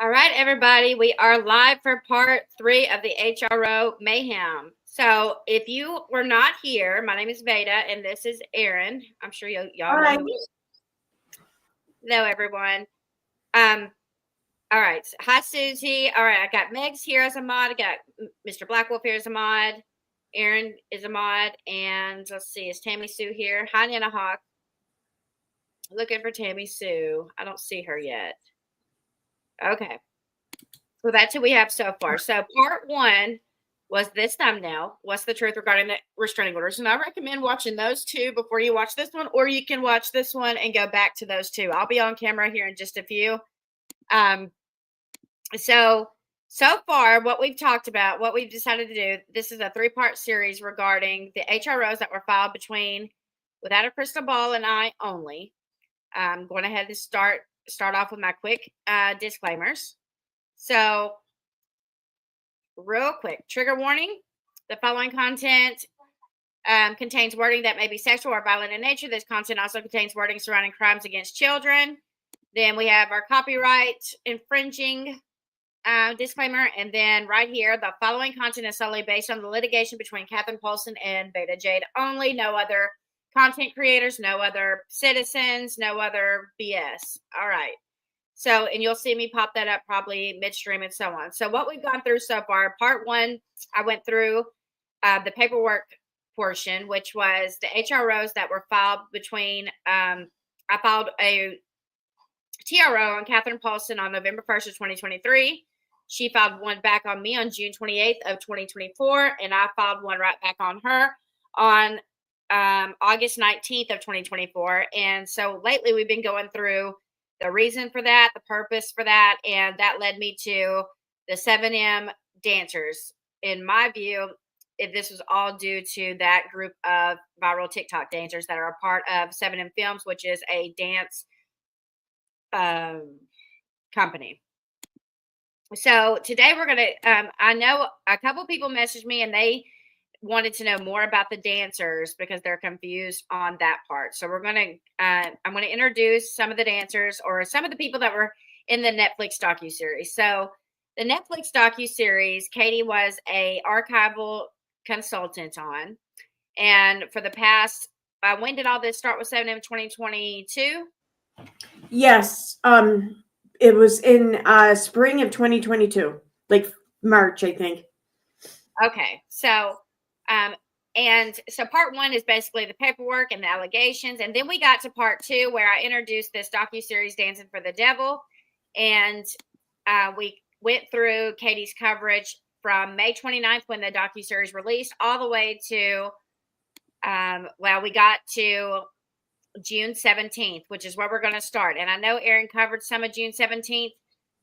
All right, everybody, we are live for part 3 of the HRO Mayhem. So if you were not here, my name is Veda, and this is Erin. I'm sure y'all know who. Hello, everyone. All right. Hi, Susie. All right, I got Meg's here as a mod. I got Mr. Blackwolf here as a mod. Erin is a mod. And let's see, is Tammy Sue here? Hi, Nana Hawk. Looking for Tammy Sue. I don't see her yet. Okay. So that's who we have so far. So part 1 was this thumbnail. What's the truth regarding the restraining orders? And I recommend watching those two before you watch this one, or you can watch this one and go back to those two. I'll be on camera here in just a few. So far, what we've talked about, what we've decided to do, this is a 3-part series regarding the HROs that were filed between Without a Crystal Ball and I only. I'm going ahead and start off with my quick disclaimers. So, real quick, trigger warning. The following content contains wording that may be sexual or violent in nature. This content also contains wording surrounding crimes against children. Then we have our copyright infringing disclaimer. And then right here, the following content is solely based on the litigation between Katherine Paulson and Beta Jade only. No other content creators, no other citizens, no other BS. All right. So, and you'll see me pop that up probably midstream and so on. So what we've gone through so far, part 1, I went through the paperwork portion, which was the HROs that were filed between, I filed a TRO on Katherine Paulson on November 1st of 2023. She filed one back on me on June 28th of 2024. And I filed one right back on her on August 19th of 2024. And so lately we've been going through the reason for that, the purpose for that, and that led me to the 7M dancers. In my view, this was all due to that group of viral TikTok dancers that are a part of 7M Films, which is a dance company. So today we're going to, I know a couple people messaged me and they wanted to know more about the dancers because they're confused on that part. So we're going to, I'm going to introduce some of the dancers or some of the people that were in the Netflix docuseries. So the Netflix docuseries, Katie was a archival consultant on. And for the past, when did all this start with 7M 2022? Yes. It was in spring of 2022, like March, I think. Okay. So, and so part 1 is basically the paperwork and the allegations. And then we got to part 2 where I introduced this docuseries Dancing for the Devil. And we went through Katie's coverage from May 29th when the docuseries released all the way to, we got to June 17th, which is where we're going to start. And I know Erin covered some of June 17th,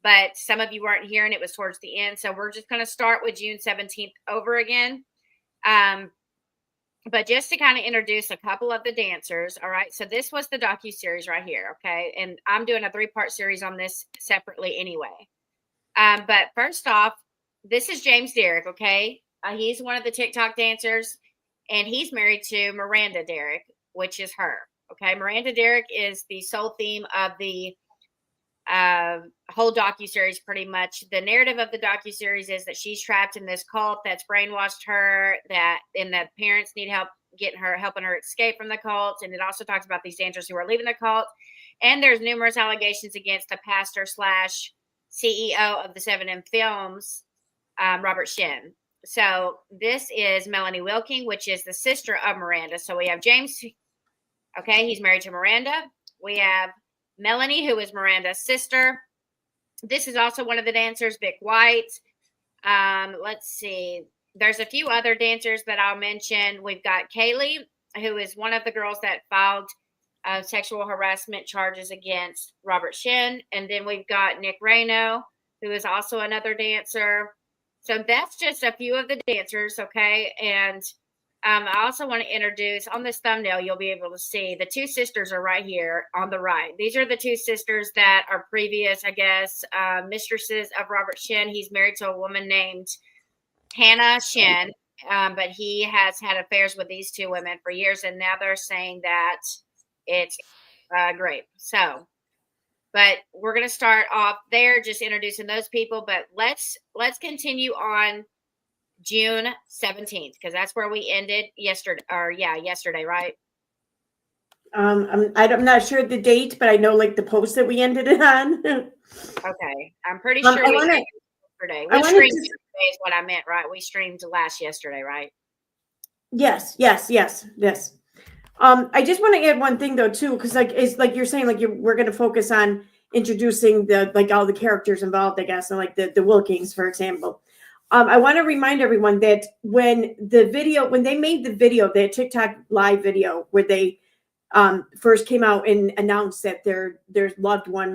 but some of you weren't here and it was towards the end. So we're just going to start with June 17th over again. But just to kind of introduce a couple of the dancers. All right. So this was the docuseries right here. Okay. And I'm doing a 3-part series on this separately anyway. But first off, this is James Derrick. Okay. He's one of the TikTok dancers and he's married to Miranda Derrick, which is her. Okay. Miranda Derrick is the sole theme of the whole docuseries. Pretty much the narrative of the docuseries is that she's trapped in this cult that's brainwashed her, and that parents need help helping her escape from the cult. And it also talks about these dancers who are leaving the cult, and there's numerous allegations against the pastor / CEO of the 7M Films, Robert Shin. So this is Melanie Wilking, which is the sister of Miranda. So we have James. Okay, he's married to Miranda. We have Melanie, who is Miranda's sister. This is also one of the dancers, Vic White. Let's see. There's a few other dancers that I'll mention. We've got Kaylee, who is one of the girls that filed sexual harassment charges against Robert Shin. And then we've got Nick Reno, who is also another dancer. So that's just a few of the dancers, okay? And I also want to introduce, on this thumbnail, you'll be able to see the 2 sisters are right here on the right. These are the 2 sisters that are previous, I guess, mistresses of Robert Shin. He's married to a woman named Hannah Shin, but he has had affairs with these 2 women for years, and now they're saying that it's great. So But we're going to start off there, just introducing those people. But let's continue on June 17th, because that's where we ended yesterday. Or yesterday, right? I'm not sure the date, but I know like the post that we ended it on. Okay, I'm pretty sure we ended yesterday. We streamed yesterday is what I meant, right? We streamed yesterday, right? Yes. I just want to add one thing though too, because like it's like you're saying, like we're going to focus on introducing all the characters involved, I guess, and like the Wilkings, for example. I want to remind everyone that when they made the video, the TikTok live video where they first came out and announced that their loved one,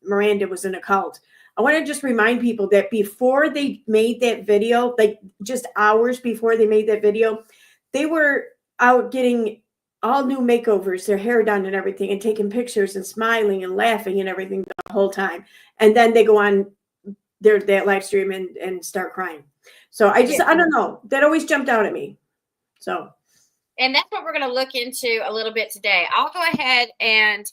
Miranda, was in a cult. I want to just remind people that before they made that video, like just hours before they made that video, they were out getting all new makeovers, their hair done and everything, and taking pictures and smiling and laughing and everything the whole time. And then they go on that live stream and start crying. So I don't know. That always jumped out at me. So. And that's what we're going to look into a little bit today. I'll go ahead and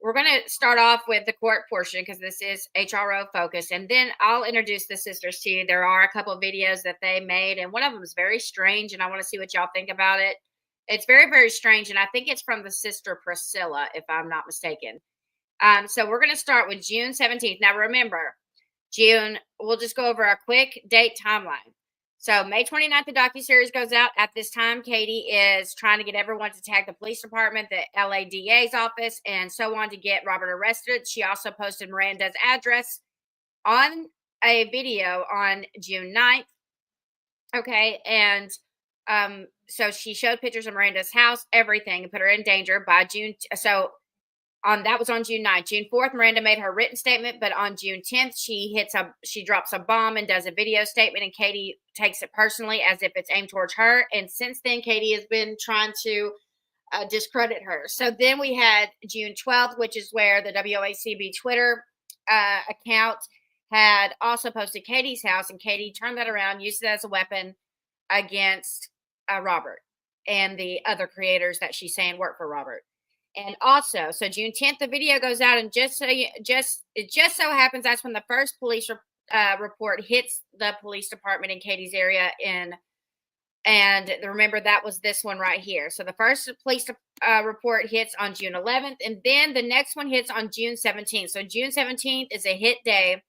we're going to start off with the court portion because this is HRO focused. And then I'll introduce the sisters to you. There are a couple of videos that they made, and one of them is very strange, and I want to see what y'all think about it. It's very, very strange, and I think it's from the sister Priscilla, if I'm not mistaken. So we're going to start with June 17th. Now, remember, June, we'll just go over a quick date timeline. So May 29th, the docuseries goes out. At this time, Katie is trying to get everyone to tag the police department, the LADA's office, and so on to get Robert arrested. She also posted Miranda's address on a video on June 9th. Okay, and so she showed pictures of Miranda's house, everything, and put her in danger by June. That was on June 9th. June 4th, Miranda made her written statement, but on June 10th, she drops a bomb and does a video statement, and Katie takes it personally as if it's aimed towards her. And since then, Katie has been trying to discredit her. So then we had June 12th, which is where the WACB Twitter account had also posted Katie's house, and Katie turned that around, used it as a weapon against Robert and the other creators that she's saying work for Robert. And also, so June 10th, the video goes out, and it just so happens that's when the first police report hits the police department in Katie's area. And remember, that was this one right here. So the first police report hits on June 11th, and then the next one hits on June 17th. So June 17th is a hit day.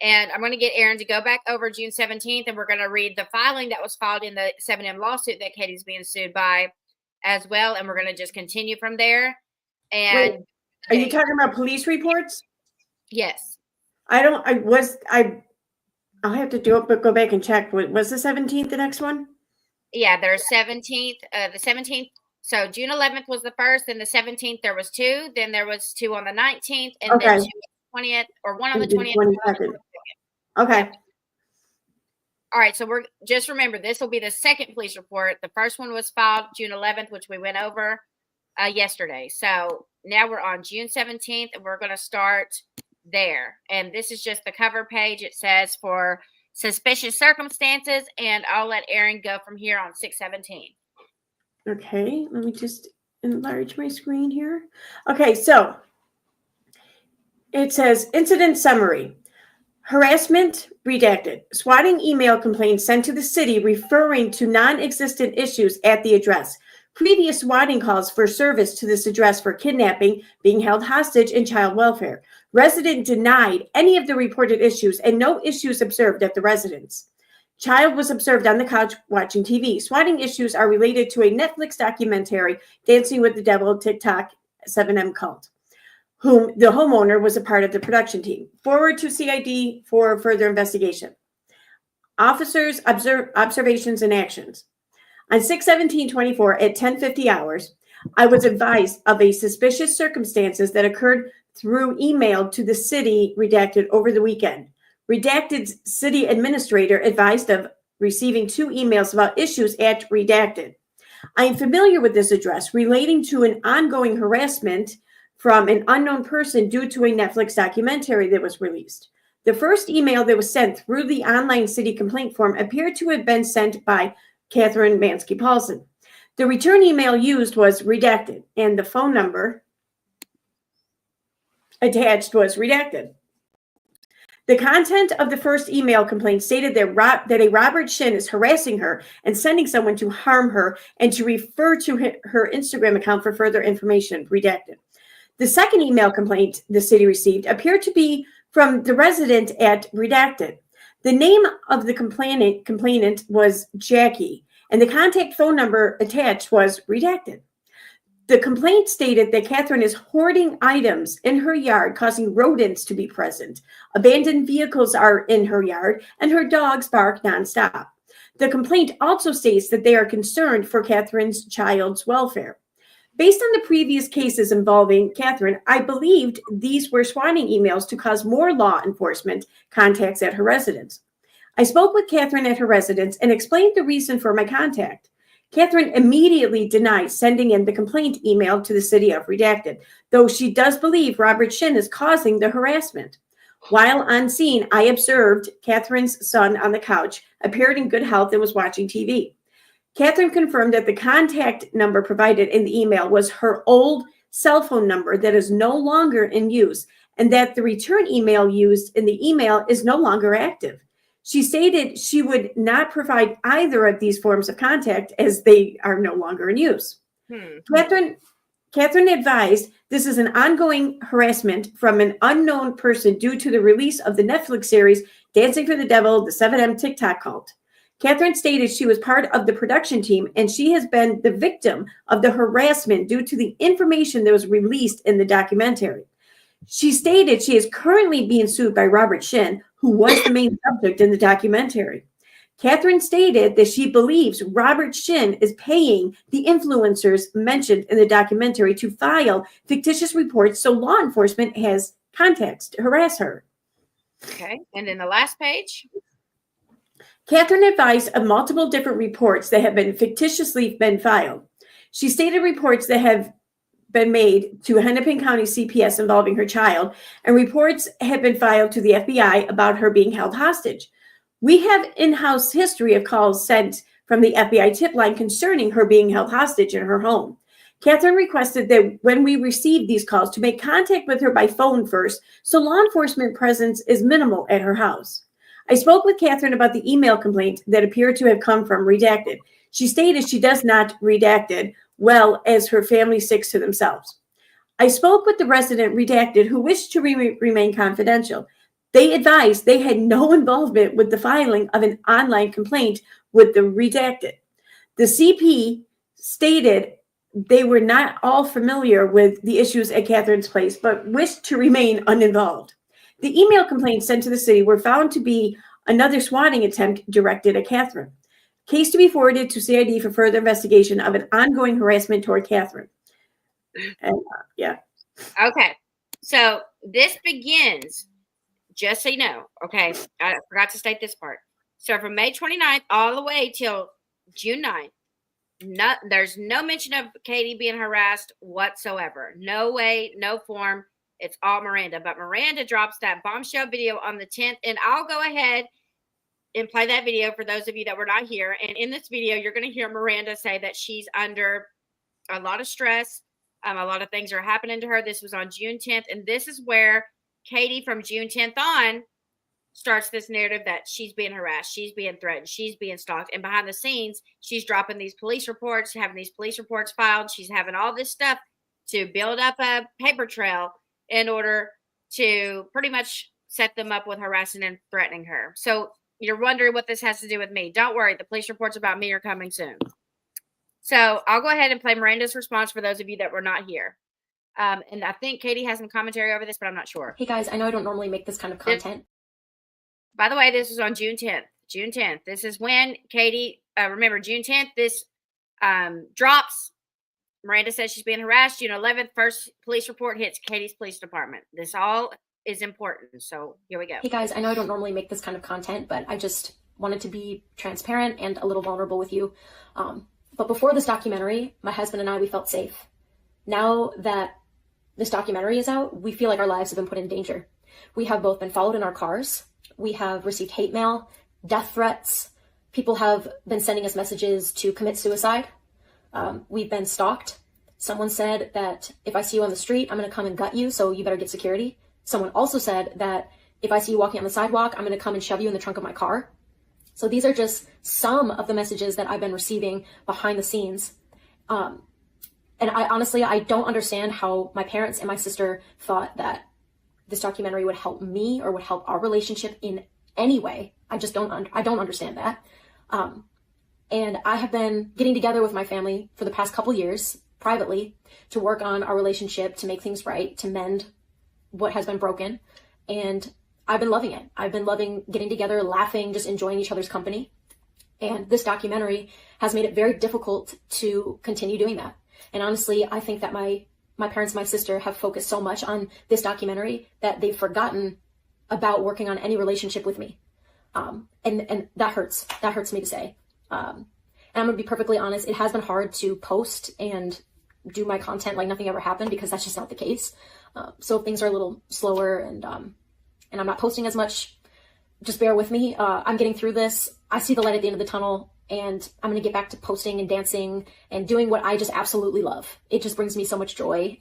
And I'm going to get Aaron to go back over June 17th, and we're going to read the filing that was filed in the 7M lawsuit that Katie's being sued by as well, and we're going to just continue from there. And wait, are you talking about police reports? Yes. I'll have to go back and check. Was the 17th the next one? Yeah, there's 17th, the 17th. So June 11th was the first, and the 17th there was two. Then there was two on the 19th, and then two on the 20th, or one on the 20th. 22nd. Okay. All right, so just remember, this will be the second police report. The first one was filed June 11th, which we went over yesterday. So now we're on June 17th, and we're going to start there. And this is just the cover page. It says for suspicious circumstances, and I'll let Aaron go from here on 6/17. Okay, let me just enlarge my screen here. Okay, so it says incident summary. Harassment redacted. Swatting email complaint sent to the city referring to non-existent issues at the address. Previous swatting calls for service to this address for kidnapping, being held hostage, and child welfare. Resident denied any of the reported issues and no issues observed at the residence. Child was observed on the couch watching TV. Swatting issues are related to a Netflix documentary, Dancing with the Devil, TikTok 7M cult, whom the homeowner was a part of the production team. Forward to CID for further investigation. Officers' observations and actions. On 6/17/24 at 10:50 hours, I was advised of a suspicious circumstances that occurred through email to the city redacted over the weekend. Redacted city administrator advised of receiving 2 emails about issues at redacted. I am familiar with this address relating to an ongoing harassment from an unknown person due to a Netflix documentary that was released. The first email that was sent through the online city complaint form appeared to have been sent by Katherine Manske Paulson. The return email used was redacted, and the phone number attached was redacted. The content of the first email complaint stated that a Robert Shin is harassing her and sending someone to harm her and to refer to her Instagram account for further information, redacted. The second email complaint the city received appeared to be from the resident at redacted. The name of the complainant was Jackie, and the contact phone number attached was redacted. The complaint stated that Katherine is hoarding items in her yard, causing rodents to be present. Abandoned vehicles are in her yard, and her dogs bark nonstop. The complaint also states that they are concerned for Katherine's child's welfare. Based on the previous cases involving Katherine, I believed these were swatting emails to cause more law enforcement contacts at her residence. I spoke with Katherine at her residence and explained the reason for my contact. Katherine immediately denied sending in the complaint email to the city of redacted, though she does believe Robert Shin is causing the harassment. While on scene, I observed Katherine's son on the couch, appeared in good health, and was watching TV. Katherine confirmed that the contact number provided in the email was her old cell phone number that is no longer in use, and that the return email used in the email is no longer active. She stated she would not provide either of these forms of contact as they are no longer in use. Katherine advised this is an ongoing harassment from an unknown person due to the release of the Netflix series Dancing for the Devil, the 7M TikTok cult. Katherine stated she was part of the production team and she has been the victim of the harassment due to the information that was released in the documentary. She stated she is currently being sued by Robert Shin, who was the main subject in the documentary. Katherine stated that she believes Robert Shin is paying the influencers mentioned in the documentary to file fictitious reports so law enforcement has contacts to harass her. Okay, and then the last page. Katherine advised of multiple different reports that have been fictitiously filed. She stated reports that have been made to Hennepin County CPS involving her child, and reports have been filed to the FBI about her being held hostage. We have in-house history of calls sent from the FBI tip line concerning her being held hostage in her home. Katherine requested that when we receive these calls to make contact with her by phone first, so law enforcement presence is minimal at her house. I spoke with Katherine about the email complaint that appeared to have come from redacted. She stated she does not redacted well as her family sticks to themselves. I spoke with the resident redacted who wished to remain confidential. They advised they had no involvement with the filing of an online complaint with the redacted. The CP stated they were not all familiar with the issues at Katherine's place, but wished to remain uninvolved. The email complaints sent to the city were found to be another swatting attempt directed at Katherine. Case to be forwarded to CID for further investigation of an ongoing harassment toward Katherine. And yeah. Okay. So this begins, just so you know, okay, I forgot to state this part. So from May 29th all the way till June 9th, there's no mention of Katie being harassed whatsoever. No way, no form. It's all Miranda. But Miranda drops that bombshell video on the 10th, and I'll go ahead and play that video for those of you that were not here. And in this video, you're going to hear Miranda say that she's under a lot of stress. A lot of things are happening to her. This was on June 10th. And this is where Katie from June 10th on starts this narrative that she's being harassed. She's being threatened. She's being stalked. And behind the scenes, she's dropping these police reports, having these police reports filed. She's having all this stuff to build up a paper trail in order to pretty much set them up with harassing and threatening her. So you're wondering what this has to do with me. Don't worry. The police reports about me are coming soon. So I'll go ahead and play Miranda's response for those of you that were not here. And I think Katie has some commentary over this, but I'm not sure. Hey guys, I know I don't normally make this kind of content. By the way, this was on June 10th. June 10th. This is when Katie, remember June 10th, this drops. Miranda says she's being harassed. June 11th, first police report hits Katie's police department. This all is important. So here we go. Hey guys, I know I don't normally make this kind of content, but I just wanted to be transparent and a little vulnerable with you. But before this documentary, my husband and I, we felt safe. Now that this documentary is out, we feel like our lives have been put in danger. We have both been followed in our cars. We have received hate mail, death threats. People have been sending us messages to commit suicide. We've been stalked. Someone said that if I see you on the street, I'm going to come and gut you, so you better get security. Someone also said that if I see you walking on the sidewalk, I'm going to come and shove you in the trunk of my car. So these are just some of the messages that I've been receiving behind the scenes. And I don't understand how my parents and my sister thought that this documentary would help me or would help our relationship in any way. I don't understand that. And I have been getting together with my family for the past couple years privately to work on our relationship, to make things right, to mend what has been broken. And I've been loving it. I've been loving getting together, laughing, just enjoying each other's company. And this documentary has made it very difficult to continue doing that. And honestly, I think that my parents and my sister have focused so much on this documentary that they've forgotten about working on any relationship with me. And that hurts. That hurts me to say. And I'm gonna be perfectly honest, it has been hard to post and do my content like nothing ever happened, because that's just not the case. So if things are a little slower and I'm not posting as much, just bear with me. I'm getting through this. I see the light at the end of the tunnel, and I'm going to get back to posting and dancing and doing what I just absolutely love. It just brings me so much joy.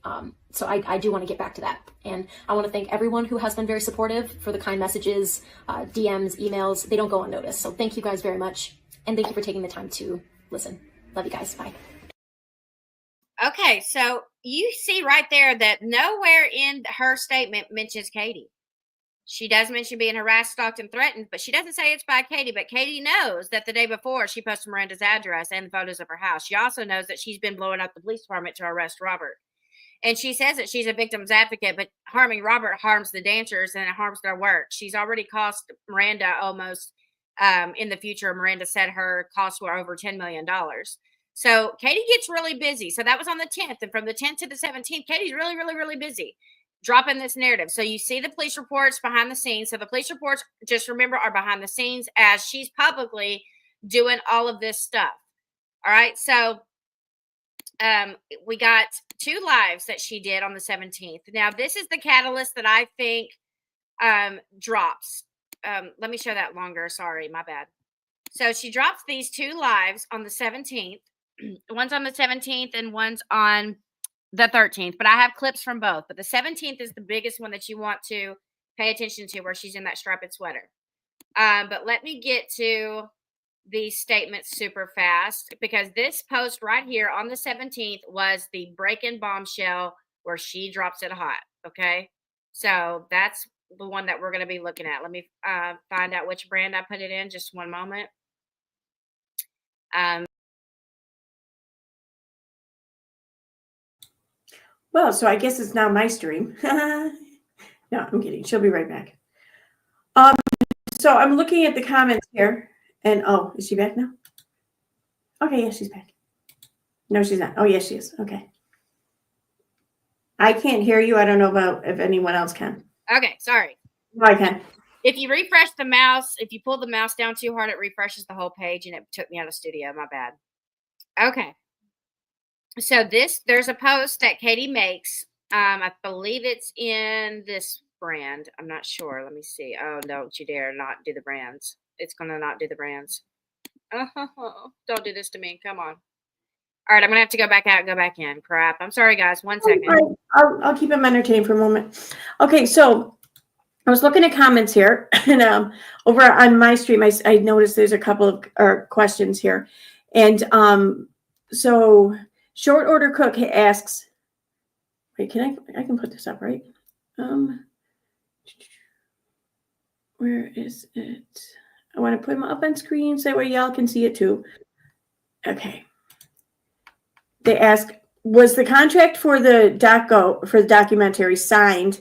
So I do want to get back to that. And I want to thank everyone who has been very supportive for the kind messages, DMs, emails. They don't go unnoticed. So thank you guys very much. And thank you for taking the time to listen. Love you guys. Bye. Okay, so you see right there that nowhere in her statement mentions Katie. She does mention being harassed, stalked, and threatened, but she doesn't say it's by Katie. But Katie knows that the day before she posted Miranda's address and photos of her house. She also knows that she's been blowing up the police department to arrest Robert. And she says that she's a victim's advocate, but harming Robert harms the dancers and it harms their work. She's already cost Miranda almost, in the future, Miranda said her costs were over $10 million. So Katie gets really busy. So that was on the 10th. And from the 10th to the 17th, Katie's really, really, really busy dropping this narrative. So you see the police reports behind the scenes. So the police reports, just remember, are behind the scenes as she's publicly doing all of this stuff. All right. So we got 2 lives that she did on the 17th. Now, this is the catalyst that I think drops. Let me show that longer. Sorry, my bad. So she drops these 2 lives on the 17th. One's on the 17th and one's on the 13th, but I have clips from both. But the 17th is the biggest one that you want to pay attention to, where she's in that striped sweater. But let me get to these statements super fast, because this post right here on the 17th was the break-in bombshell where she drops it hot. Okay, so that's the one that we're going to be looking at. Let me find out which brand I put it in. Just one moment. Well, so I guess it's now my stream. No, I'm kidding. She'll be right back. So I'm looking at the comments here, and oh, is she back now? Okay, yeah, she's back. No, she's not. Oh, yes, she is. Okay. I can't hear you. I don't know about if anyone else can. Okay, sorry. No, I can. If you refresh the mouse, if you pull the mouse down too hard, it refreshes the whole page, and it took me out of studio. My bad. Okay. So there's a post that Katie makes. I believe it's in this brand. I'm not sure. Let me see. Oh, don't you dare not do the brands. It's going to not do the brands. Oh, don't do this to me. Come on. All right, I'm going to have to go back out and go back in. Crap. I'm sorry, guys. 1 second. Right. I'll keep them entertained for a moment. Okay, so I was looking at comments here, and over on my stream, I noticed there's a couple of questions here. And so Short Order Cook asks, wait, I can put this up, right? Where is it? I want to put them up on screen so that way y'all can see it too. Okay. They ask, was the contract for the documentary signed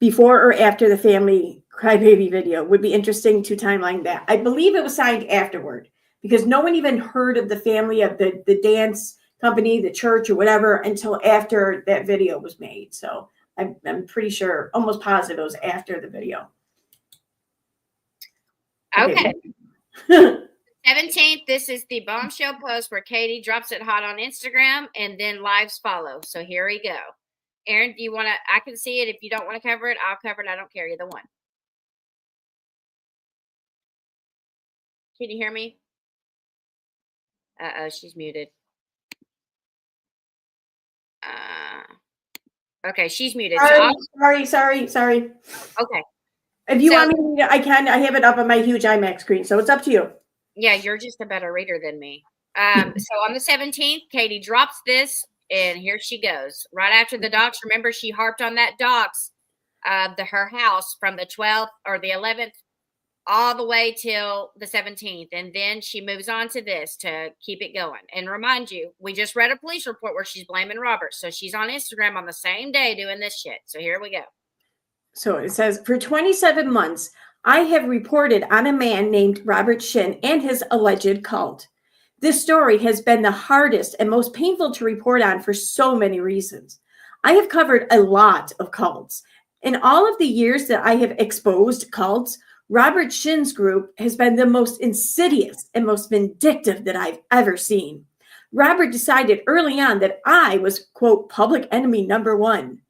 before or after the Family Crybaby video? Would be interesting to timeline that. I believe it was signed afterward, because no one even heard of the family, of the dance company, the church, or whatever, until after that video was made. So I'm pretty sure, almost positive it was after the video. Okay. 17th, this is the bombshell post where Katie drops it hot on Instagram, and then lives follow. So here we go. Aaron, do you want to? I can see it. If you don't want to cover it, I'll cover it. I don't care, either one. Can you hear me? Uh-oh, she's muted. Okay, she's muted. So Sorry. okay. If you So- want me to, I can. I have it up on my huge IMAX screen, so it's up to you. Yeah, you're just a better reader than me. So on the 17th, Katie drops this, and here she goes. Right after the docs, remember she harped on that docs of her house from the 12th or the 11th all the way till the 17th. And then she moves on to this to keep it going. And remind you, we just read a police report where she's blaming Robert. So she's on Instagram on the same day doing this shit. So here we go. So it says, for 27 months, I have reported on a man named Robert Shin and his alleged cult. This story has been the hardest and most painful to report on for so many reasons. I have covered a lot of cults. In all of the years that I have exposed cults, Robert Shin's group has been the most insidious and most vindictive that I've ever seen. Robert decided early on that I was, quote, public enemy number one.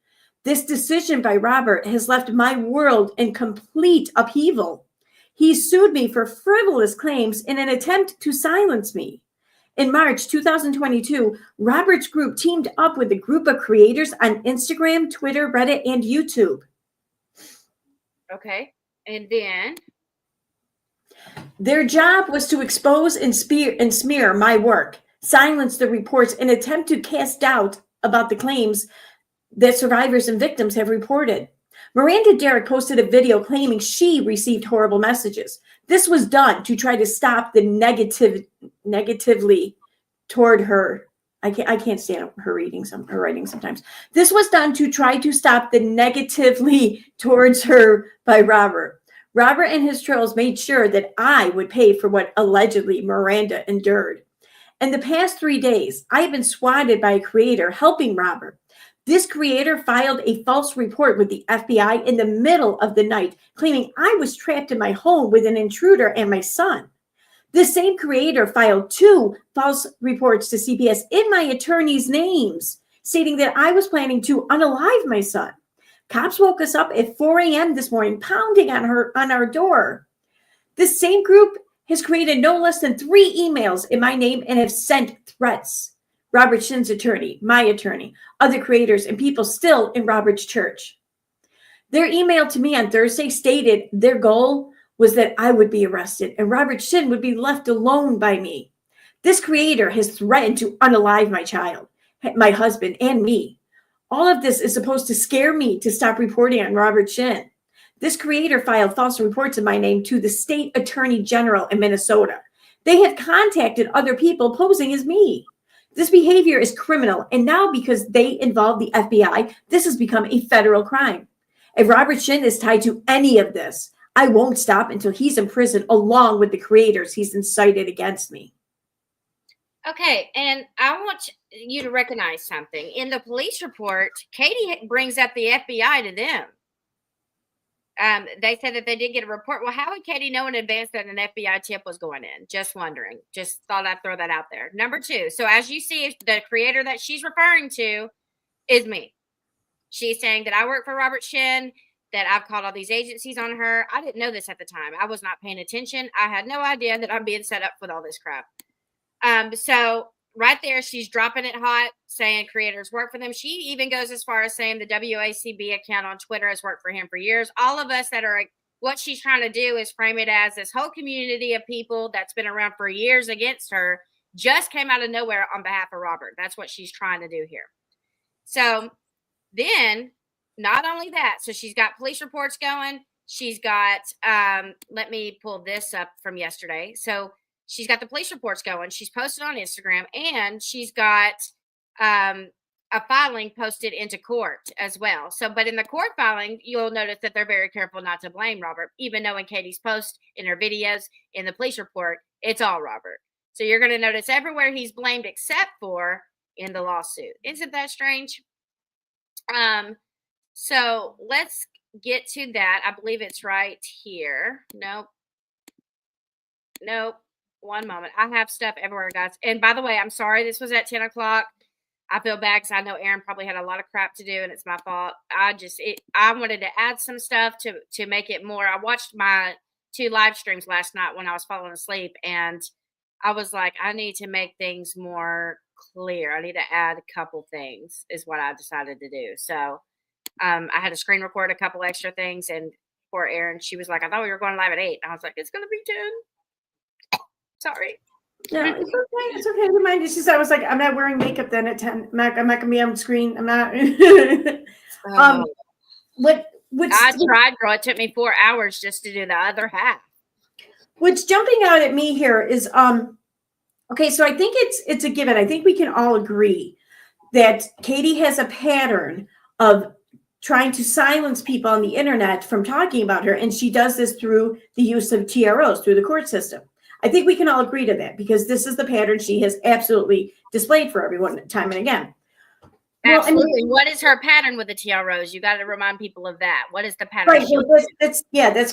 This decision by Robert has left my world in complete upheaval. He sued me for frivolous claims in an attempt to silence me. In March 2022, Robert's group teamed up with a group of creators on Instagram, Twitter, Reddit, and YouTube. Okay. And then their job was to expose and smear my work, silence the reports, and attempt to cast doubt about the claims that survivors and victims have reported. Miranda Derrick posted a video claiming she received horrible messages. This was done to try to stop the negatively toward her. I can't stand her writing sometimes. This was done to try to stop the negatively towards her by Robert. Robert and his trolls made sure that I would pay for what allegedly Miranda endured. In the past 3 days, I have been swatted by a creator helping Robert. This creator filed a false report with the FBI in the middle of the night, claiming I was trapped in my home with an intruder and my son. The same creator filed 2 false reports to CPS in my attorney's names, stating that I was planning to unalive my son. Cops woke us up at 4 a.m. this morning, pounding on our door. This same group has created no less than 3 emails in my name and have sent threats. Robert Shin's attorney, my attorney, other creators, and people still in Robert's church. Their email to me on Thursday stated their goal was that I would be arrested and Robert Shin would be left alone by me. This creator has threatened to unalive my child, my husband, and me. All of this is supposed to scare me to stop reporting on Robert Shin. This creator filed false reports in my name to the state attorney general in Minnesota. They have contacted other people posing as me. This behavior is criminal, and now because they involve the FBI, this has become a federal crime. If Robert Shin is tied to any of this, I won't stop until he's in prison along with the creators he's incited against me. Okay, and I want you to recognize something. In the police report, Katie brings up the FBI to them. They said that they did get a report. Well, how would Katie know in advance that an FBI tip was going in? Just wondering. Just thought I'd throw that out there. Number 2. So as you see, the creator that she's referring to is me. She's saying that I work for Robert Shin, that I've called all these agencies on her. I didn't know this at the time. I was not paying attention. I had no idea that I'm being set up with all this crap. So right there, she's dropping it hot, saying creators work for them. She even goes as far as saying the WACB account on Twitter has worked for him for years. All of us that are, what she's trying to do is frame it as this whole community of people that's been around for years against her just came out of nowhere on behalf of Robert. That's what she's trying to do here. So then, not only that, so she's got police reports going. She's got, let me pull this up from yesterday. So she's got the police reports going. She's posted on Instagram, and she's got a filing posted into court as well. So, but in the court filing, you'll notice that they're very careful not to blame Robert, even though in Katie's post, in her videos, in the police report, it's all Robert. So you're going to notice everywhere he's blamed except for in the lawsuit. Isn't that strange? So let's get to that. I believe it's right here. Nope. One moment. I have stuff everywhere, guys. And by the way, I'm sorry this was at 10 o'clock. I feel bad because I know Aaron probably had a lot of crap to do, and it's my fault. I wanted to add some stuff to make it more. I watched my 2 live streams last night when I was falling asleep, and I was like, I need to make things more clear. I need to add a couple things is what I decided to do. So I had to screen record a couple extra things, and poor Erin, she was like, I thought we were going live at 8. And I was like, it's going to be 10. Sorry. No, it's okay. It's okay. Remind you, I was like, I'm not wearing makeup then at 10. I'm not gonna be on screen. I'm not. What's I tried, girl. It took me 4 hours just to do the other half. What's jumping out at me here is okay, so I think it's a given. I think we can all agree that Katie has a pattern of trying to silence people on the internet from talking about her, and she does this through the use of TROs, through the court system. I think we can all agree to that because this is the pattern she has absolutely displayed for everyone time and again. Absolutely. Well, I mean, what is her pattern with the TROs? You got to remind people of that. What is the pattern? Right. Well, that's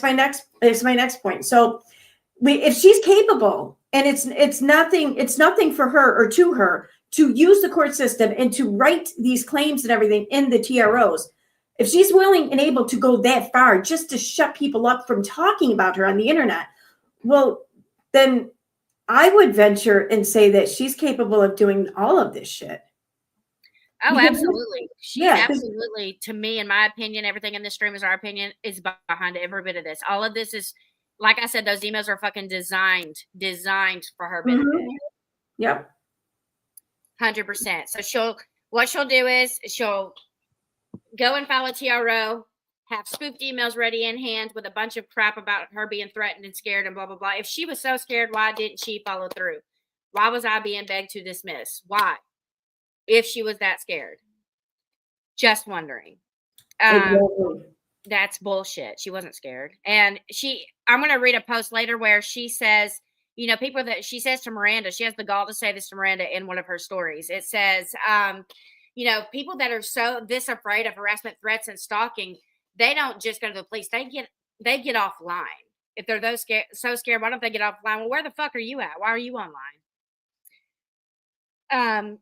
my next point. So if she's capable, and it's nothing for her or to her to use the court system and to write these claims and everything in the TROs, if she's willing and able to go that far just to shut people up from talking about her on the internet, well, then I would venture and say that she's capable of doing all of this shit. Oh, absolutely. She absolutely, to me, in my opinion, everything in this stream is our opinion, is behind every bit of this. All of this is, like I said, those emails are fucking designed for her benefit. Mm-hmm. Yep. 100%. So what she'll do is she'll go and file a TRO, have spoofed emails ready in hand with a bunch of crap about her being threatened and scared and blah, blah, blah. If she was so scared, why didn't she follow through? Why was I being begged to dismiss? Why? If she was that scared. Just wondering. Exactly. That's bullshit. She wasn't scared. And I'm going to read a post later where she says, people that she says to Miranda, she has the gall to say this to Miranda in one of her stories. It says, people that are so this afraid of harassment, threats, and stalking, they don't just go to the police. They get offline. If they're so scared, why don't they get offline? Well, where the fuck are you at? Why are you online?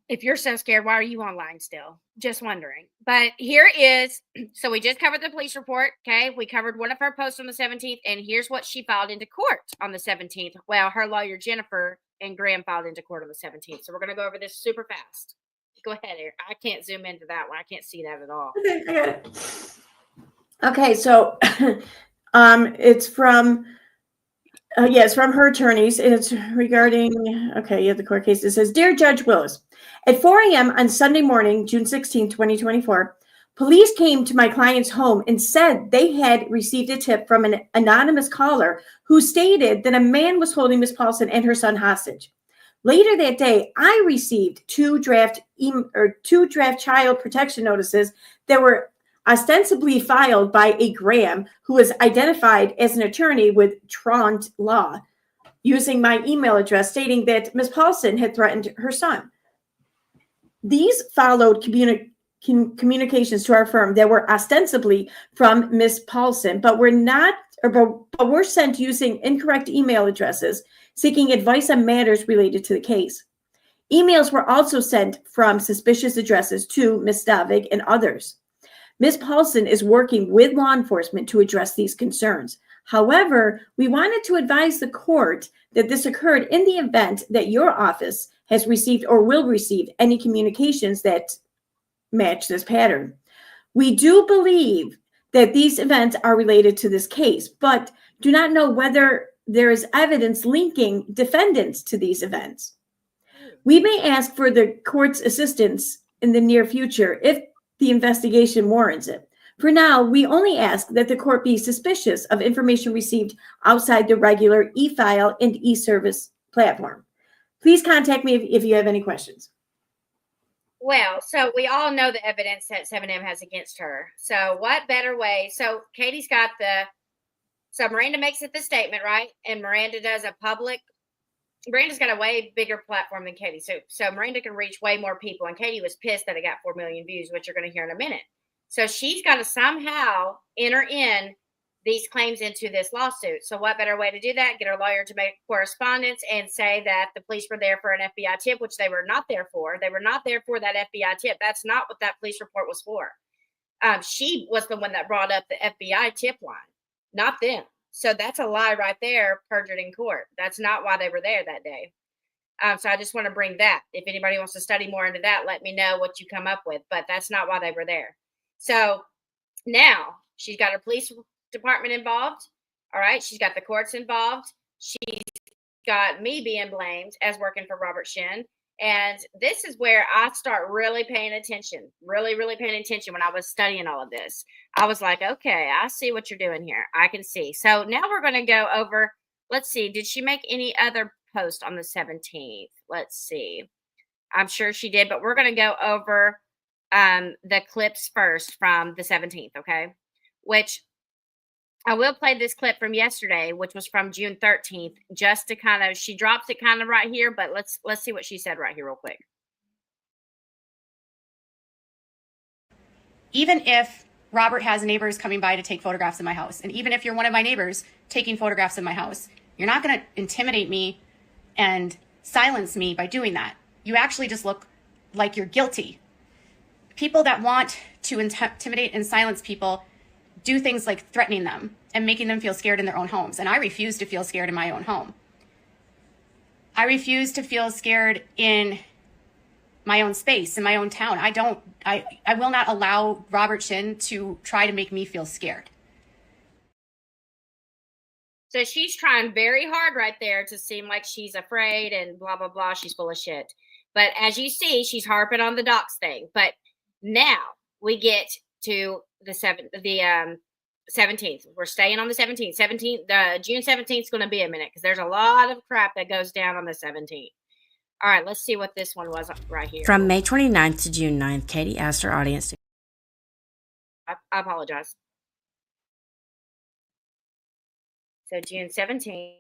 If you're so scared, why are you online still? Just wondering. But here is, so we just covered the police report. Okay. We covered one of her posts on the 17th, and here's what she filed into court on the 17th. Well, her lawyer, Jennifer, and Graham filed into court on the 17th. So we're going to go over this super fast. Go ahead, Eric. I can't zoom into that one. I can't see that at all. Okay, I got it. Okay, so it's from it's from her attorneys. It's regarding the court case. It says, Dear Judge Willis, at 4 a.m. on Sunday morning, June 16, 2024, police came to my client's home and said they had received a tip from an anonymous caller who stated that a man was holding Ms. Paulson and her son hostage. Later that day, I received two draft child protection notices that were ostensibly filed by a Graham who was identified as an attorney with Trant Law, using my email address stating that Ms. Paulson had threatened her son. These followed communications to our firm that were ostensibly from Ms. Paulson, but were sent using incorrect email addresses, seeking advice on matters related to the case. Emails were also sent from suspicious addresses to Ms. Stavig and others. Ms. Paulson is working with law enforcement to address these concerns. However, we wanted to advise the court that this occurred in the event that your office has received or will receive any communications that match this pattern. We do believe that these events are related to this case, but do not know whether there is evidence linking defendants to these events. We may ask for the court's assistance in the near future if the investigation warrants it. For now, we only ask that the court be suspicious of information received outside the regular e-file and e-service platform. Please contact me if you have any questions. Well, so we all know the evidence that 7M has against her. So what better way? So Katie's got so Miranda makes it the statement, right? And Miranda's got a way bigger platform than Katie. So Miranda can reach way more people. And Katie was pissed that it got 4 million views, which you're going to hear in a minute. So she's got to somehow enter in these claims into this lawsuit. So what better way to do that? Get her lawyer to make correspondence and say that the police were there for an FBI tip, which they were not there for. They were not there for that FBI tip. That's not what that police report was for. She was the one that brought up the FBI tip line, not them. So that's a lie right there, perjured in court. That's not why they were there that day. So I just want to bring that. If anybody wants to study more into that, let me know what you come up with. But that's not why they were there. So now she's got her police department involved. All right. She's got the courts involved. She's got me being blamed as working for Robert Shin. And this is where I start really paying attention, really paying attention when I was studying all of this. I was like, okay, I see what you're doing here. I can see. So now we're going to go over, let's see, did she make any other post on the 17th? Let's see. I'm sure she did, but we're going to go over the clips first from the 17th, okay? Which I will play this clip from yesterday, which was from June 13th, just to kind of, she drops it kind of right here, but let's see what she said right here real quick. Even if Robert has neighbors coming by to take photographs in my house, and even if you're one of my neighbors taking photographs in my house, you're not going to intimidate me and silence me by doing that. You actually just look like you're guilty. People that want to intimidate and silence people do things like threatening them and making them feel scared in their own homes. And I refuse to feel scared in my own home. I refuse to feel scared in my own space, in my own town. I will not allow Robert Shin to try to make me feel scared. So she's trying very hard right there to seem like she's afraid and blah, blah, blah. She's full of shit. But as you see, she's harping on the docs thing. But now we get to the 17th. We're staying on the 17th. June 17th is going to be a minute because there's a lot of crap that goes down on the 17th. All right, let's see what this one was right here. From May 29th to June 9th, Katie asked her audience to... I apologize. So June 17th.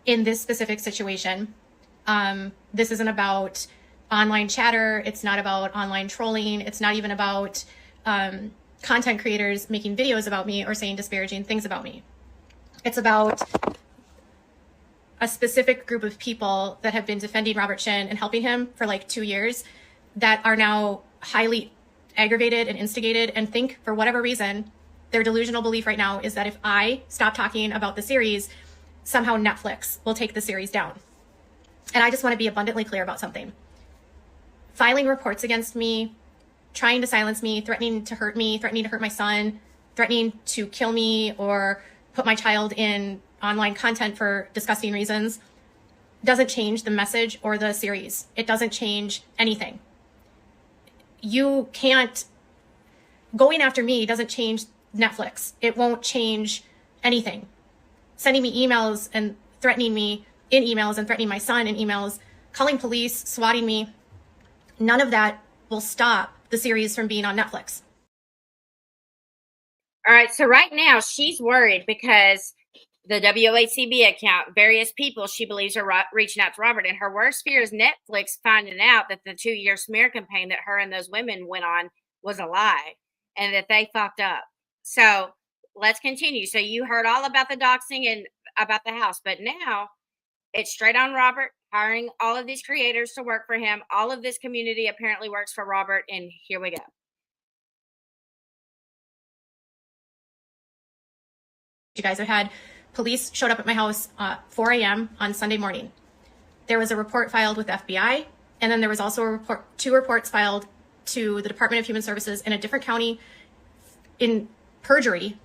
In this specific situation, this isn't about online chatter. It's not about online trolling. It's not even about content creators making videos about me or saying disparaging things about me. It's about a specific group of people that have been defending Robert Shin and helping him for like 2 years that are now highly aggravated and instigated and think, for whatever reason, their delusional belief right now is that if I stop talking about the series, somehow Netflix will take the series down. And I just want to be abundantly clear about something. Filing reports against me, trying to silence me, threatening to hurt me, threatening to hurt my son, threatening to kill me or put my child in online content for disgusting reasons doesn't change the message or the series. It doesn't change anything. You can't, going after me doesn't change Netflix. It won't change anything. Sending me emails and threatening me in emails and threatening my son in emails, calling police, swatting me, none of that will stop the series from being on Netflix. All right, so right now she's worried because the WACB account, various people she believes are reaching out to Robert, and her worst fear is Netflix finding out that the 2-year smear campaign that her and those women went on was a lie and that they fucked up. So let's continue. So you heard all about the doxing and about the house, but now it's straight on Robert, hiring all of these creators to work for him. All of this community apparently works for Robert, and here we go. You guys have had police showed up at my house 4 a.m. on Sunday morning. There was a report filed with FBI, and then there was also two reports filed to the Department of Human Services in a different county in perjury,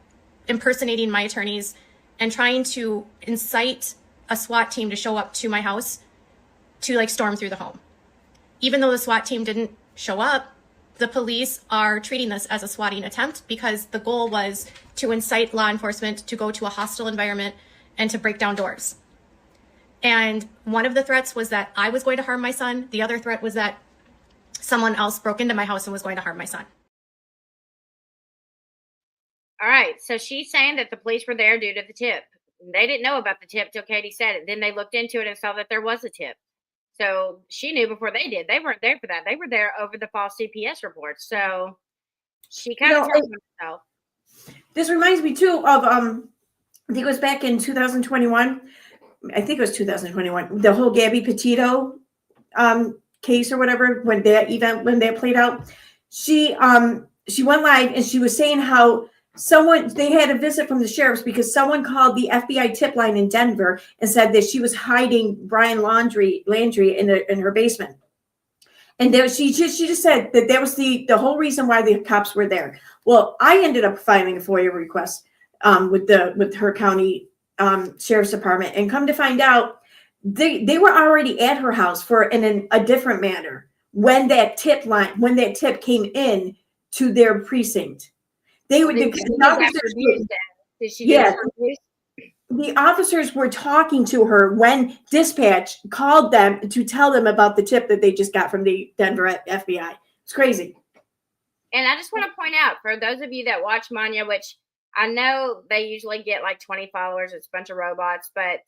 impersonating my attorneys and trying to incite a SWAT team to show up to my house to like storm through the home. Even though the SWAT team didn't show up, the police are treating this as a swatting attempt because the goal was to incite law enforcement to go to a hostile environment and to break down doors. And one of the threats was that I was going to harm my son. The other threat was that someone else broke into my house and was going to harm my son. All right, so she's saying that the police were there due to the tip. They didn't know about the tip till Katie said it. Then they looked into it and saw that there was a tip. So she knew before they did. They weren't there for that. They were there over the false CPS reports. So she kind of told herself. This reminds me too of I think it was back in 2021. I think it was 2021. The whole Gabby Petito case or whatever, when that played out. She went live and she was saying how they had a visit from the sheriffs because someone called the FBI tip line in Denver and said that she was hiding Brian Landry in her basement. And there, she just said that was the whole reason why the cops were there. Well, I ended up filing a FOIA request with her county sheriff's department, and come to find out, they were already at her house in a different manner when that tip came in to their precinct. The officers were talking to her when dispatch called them to tell them about the tip that they just got from the Denver FBI. It's crazy. And I just want to point out, for those of you that watch Manya, which I know they usually get like 20 followers, it's a bunch of robots, but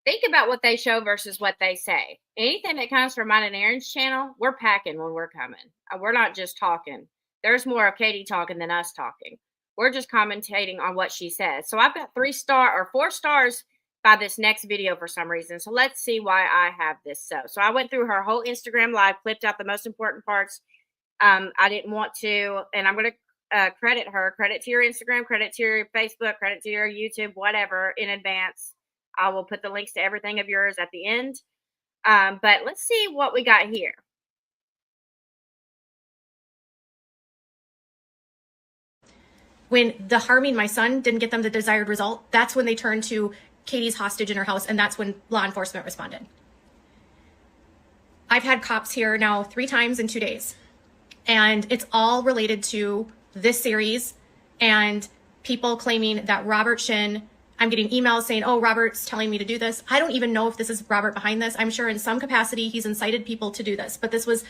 think about what they show versus what they say. Anything that comes from mine and Aaron's channel, we're packing when we're coming. We're not just talking. There's more of Katie talking than us talking. We're just commentating on what she says. So I've got 4 stars by this next video for some reason. So let's see why I have this. So I went through her whole Instagram live, clipped out the most important parts. I didn't want to, and I'm going to credit her. Credit to your Instagram, credit to your Facebook, credit to your YouTube, whatever, in advance. I will put the links to everything of yours at the end. But let's see what we got here. When the harming my son didn't get them the desired result, that's when they turned to Katie's hostage in her house, and that's when law enforcement responded. I've had cops here now 3 times in 2 days, and it's all related to this series and people claiming that Robert Shin, I'm getting emails saying, oh, Robert's telling me to do this. I don't even know if this is Robert behind this. I'm sure in some capacity he's incited people to do this, but this was,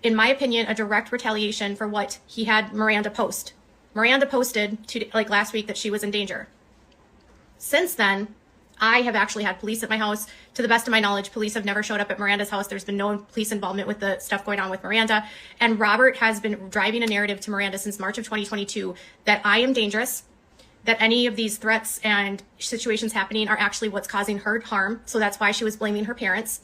in my opinion, a direct retaliation for what he had Miranda post. Miranda posted last week that she was in danger. Since then, I have actually had police at my house. To the best of my knowledge, police have never showed up at Miranda's house. There's been no police involvement with the stuff going on with Miranda. And Robert has been driving a narrative to Miranda since March of 2022 that I am dangerous, that any of these threats and situations happening are actually what's causing her harm. So that's why she was blaming her parents.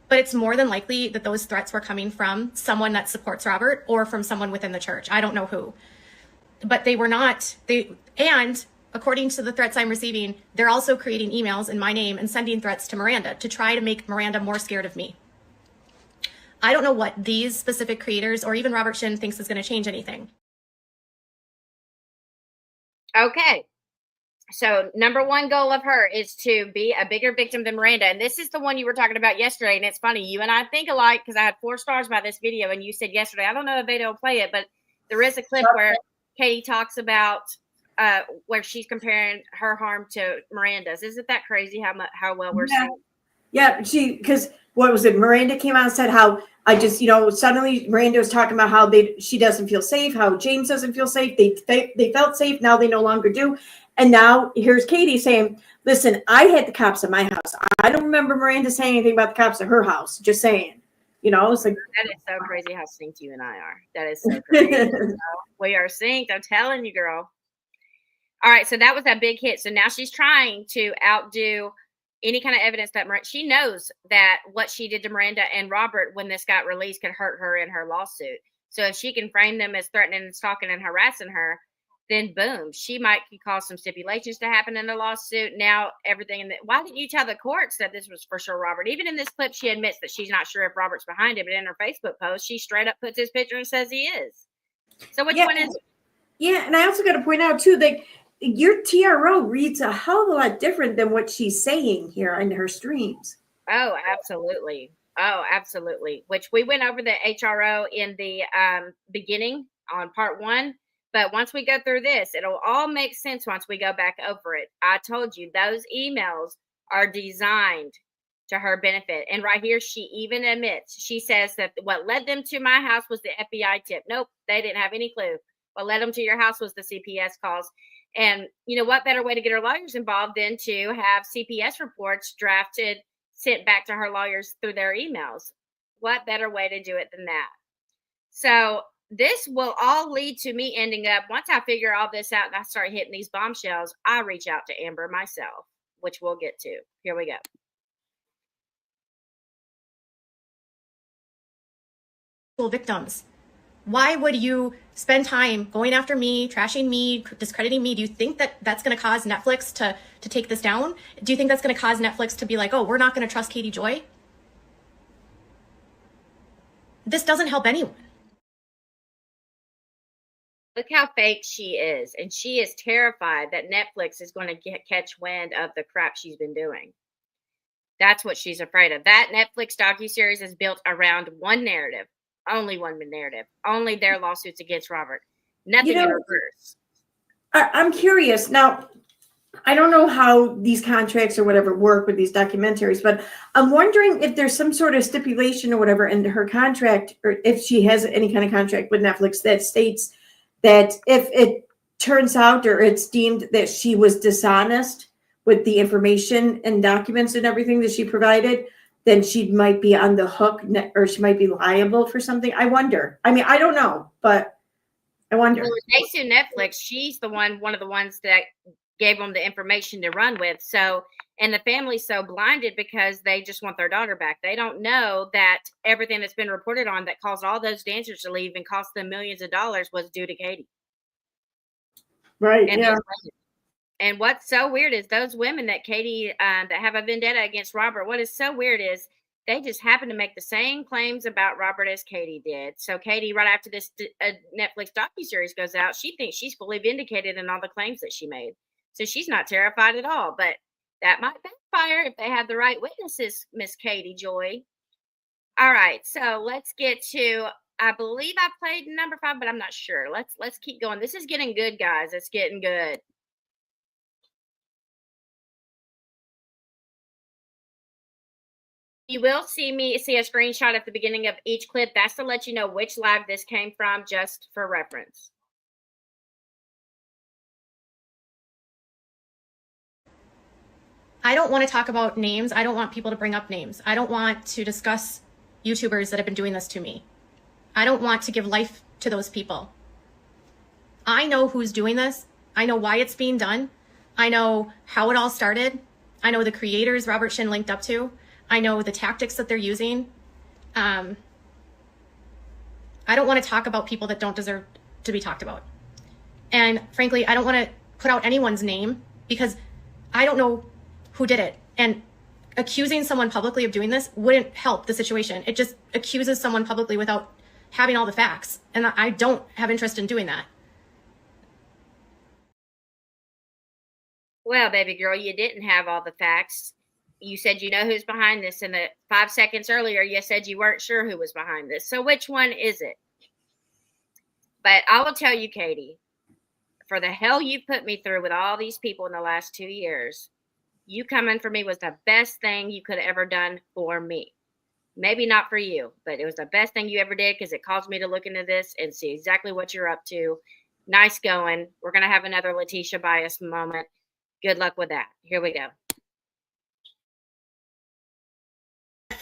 But it's more than likely that those threats were coming from someone that supports Robert or from someone within the church. I don't know who. But they were not, and according to the threats I'm receiving, they're also creating emails in my name and sending threats to Miranda to try to make Miranda more scared of me. I don't know what these specific creators or even Robert Shin thinks is going to change anything. Okay. So number 1 goal of her is to be a bigger victim than Miranda. And this is the one you were talking about yesterday. And it's funny, you and I think alike, because I had 4 stars by this video. And you said yesterday, I don't know if Veda will play it, but there is a clip where Katie talks about where she's comparing her harm to Miranda's. Isn't that crazy how well we're seeing? Yeah, because what was it? Miranda came out and said how suddenly Miranda was talking about how she doesn't feel safe, how James doesn't feel safe. They felt safe, now they no longer do. And now here's Katie saying, listen, I had the cops at my house. I don't remember Miranda saying anything about the cops at her house. Just saying. It's like, that is so crazy how synced you and I are. That is so crazy. We are synced. I'm telling you, girl. All right. So that was that big hit. So now she's trying to outdo any kind of evidence that she knows that what she did to Miranda and Robert when this got released could hurt her in her lawsuit. So if she can frame them as threatening and stalking and harassing her, then boom, she might cause some stipulations to happen in the lawsuit. Now everything why didn't you tell the courts that this was for sure Robert? Even in this clip, she admits that she's not sure if Robert's behind it, but in her Facebook post, she straight up puts his picture and says he is. So which one is it? Yeah, and I also got to point out too that your TRO reads a hell of a lot different than what she's saying here in her streams. Oh, absolutely. Oh, absolutely. Which we went over the HRO in the beginning on part 1. But once we go through this, it'll all make sense once we go back over it. I told you those emails are designed to her benefit. And right here, she even admits, she says that what led them to my house was the FBI tip. Nope, they didn't have any clue. What led them to your house was the CPS calls. And what better way to get her lawyers involved than to have CPS reports drafted, sent back to her lawyers through their emails? What better way to do it than that? So this will all lead to me ending up, once I figure all this out and I start hitting these bombshells, I reach out to Amber myself, which we'll get to. Here we go. Victims. Why would you spend time going after me, trashing me, discrediting me? Do you think that that's going to cause Netflix to take this down? Do you think that's going to cause Netflix to be like, oh, we're not going to trust Katie Joy? This doesn't help anyone. Look how fake she is. And she is terrified that Netflix is going to catch wind of the crap she's been doing. That's what she's afraid of. That Netflix docuseries is built around one narrative, only one narrative, only their lawsuits against Robert. Nothing in reverse. I'm curious. Now, I don't know how these contracts or whatever work with these documentaries, but I'm wondering if there's some sort of stipulation or whatever in her contract, or if she has any kind of contract with Netflix that states that if it turns out or it's deemed that she was dishonest with the information and documents and everything that she provided, then she might be on the hook, or she might be liable for something. I wonder. I mean, I don't know, but I wonder. Well, if they sue Netflix, she's one of the ones that gave them the information to run with. So, and the family's so blinded because they just want their daughter back. They don't know that everything that's been reported on that caused all those dancers to leave and cost them millions of dollars was due to Katie. Right. And yeah. And what's so weird is those women that Katie, that have a vendetta against Robert, what is so weird is they just happen to make the same claims about Robert as Katie did. So Katie, right after this Netflix docuseries goes out, she thinks she's fully vindicated in all the claims that she made. So she's not terrified at all. But that might backfire if they have the right witnesses, Miss Katie Joy. All right, so let's get to, I believe I played number 5, but I'm not sure. Let's keep going. This is getting good, guys. It's getting good. You will see a screenshot at the beginning of each clip. That's to let you know which live this came from, just for reference. I don't want to talk about names. I don't want people to bring up names. I don't want to discuss YouTubers that have been doing this to me. I don't want to give life to those people. I know who's doing this. I know why it's being done. I know how it all started. I know the creators Robert Shin linked up to. I know the tactics that they're using. I don't want to talk about people that don't deserve to be talked about. And frankly, I don't want to put out anyone's name because I don't know who did it. And accusing someone publicly of doing this wouldn't help the situation. It just accuses someone publicly without having all the facts. And I don't have interest in doing that. Well, baby girl, you didn't have all the facts. You said you know who's behind this, and 5 seconds earlier you said you weren't sure who was behind this. So which one is it? But I will tell you, Katie, for the hell you put me through with all these people in the last 2 years, you coming for me was the best thing you could have ever done for me. Maybe not for you, but it was the best thing you ever did because it caused me to look into this and see exactly what you're up to. Nice going. We're going to have another Letitia bias moment. Good luck with that. Here we go.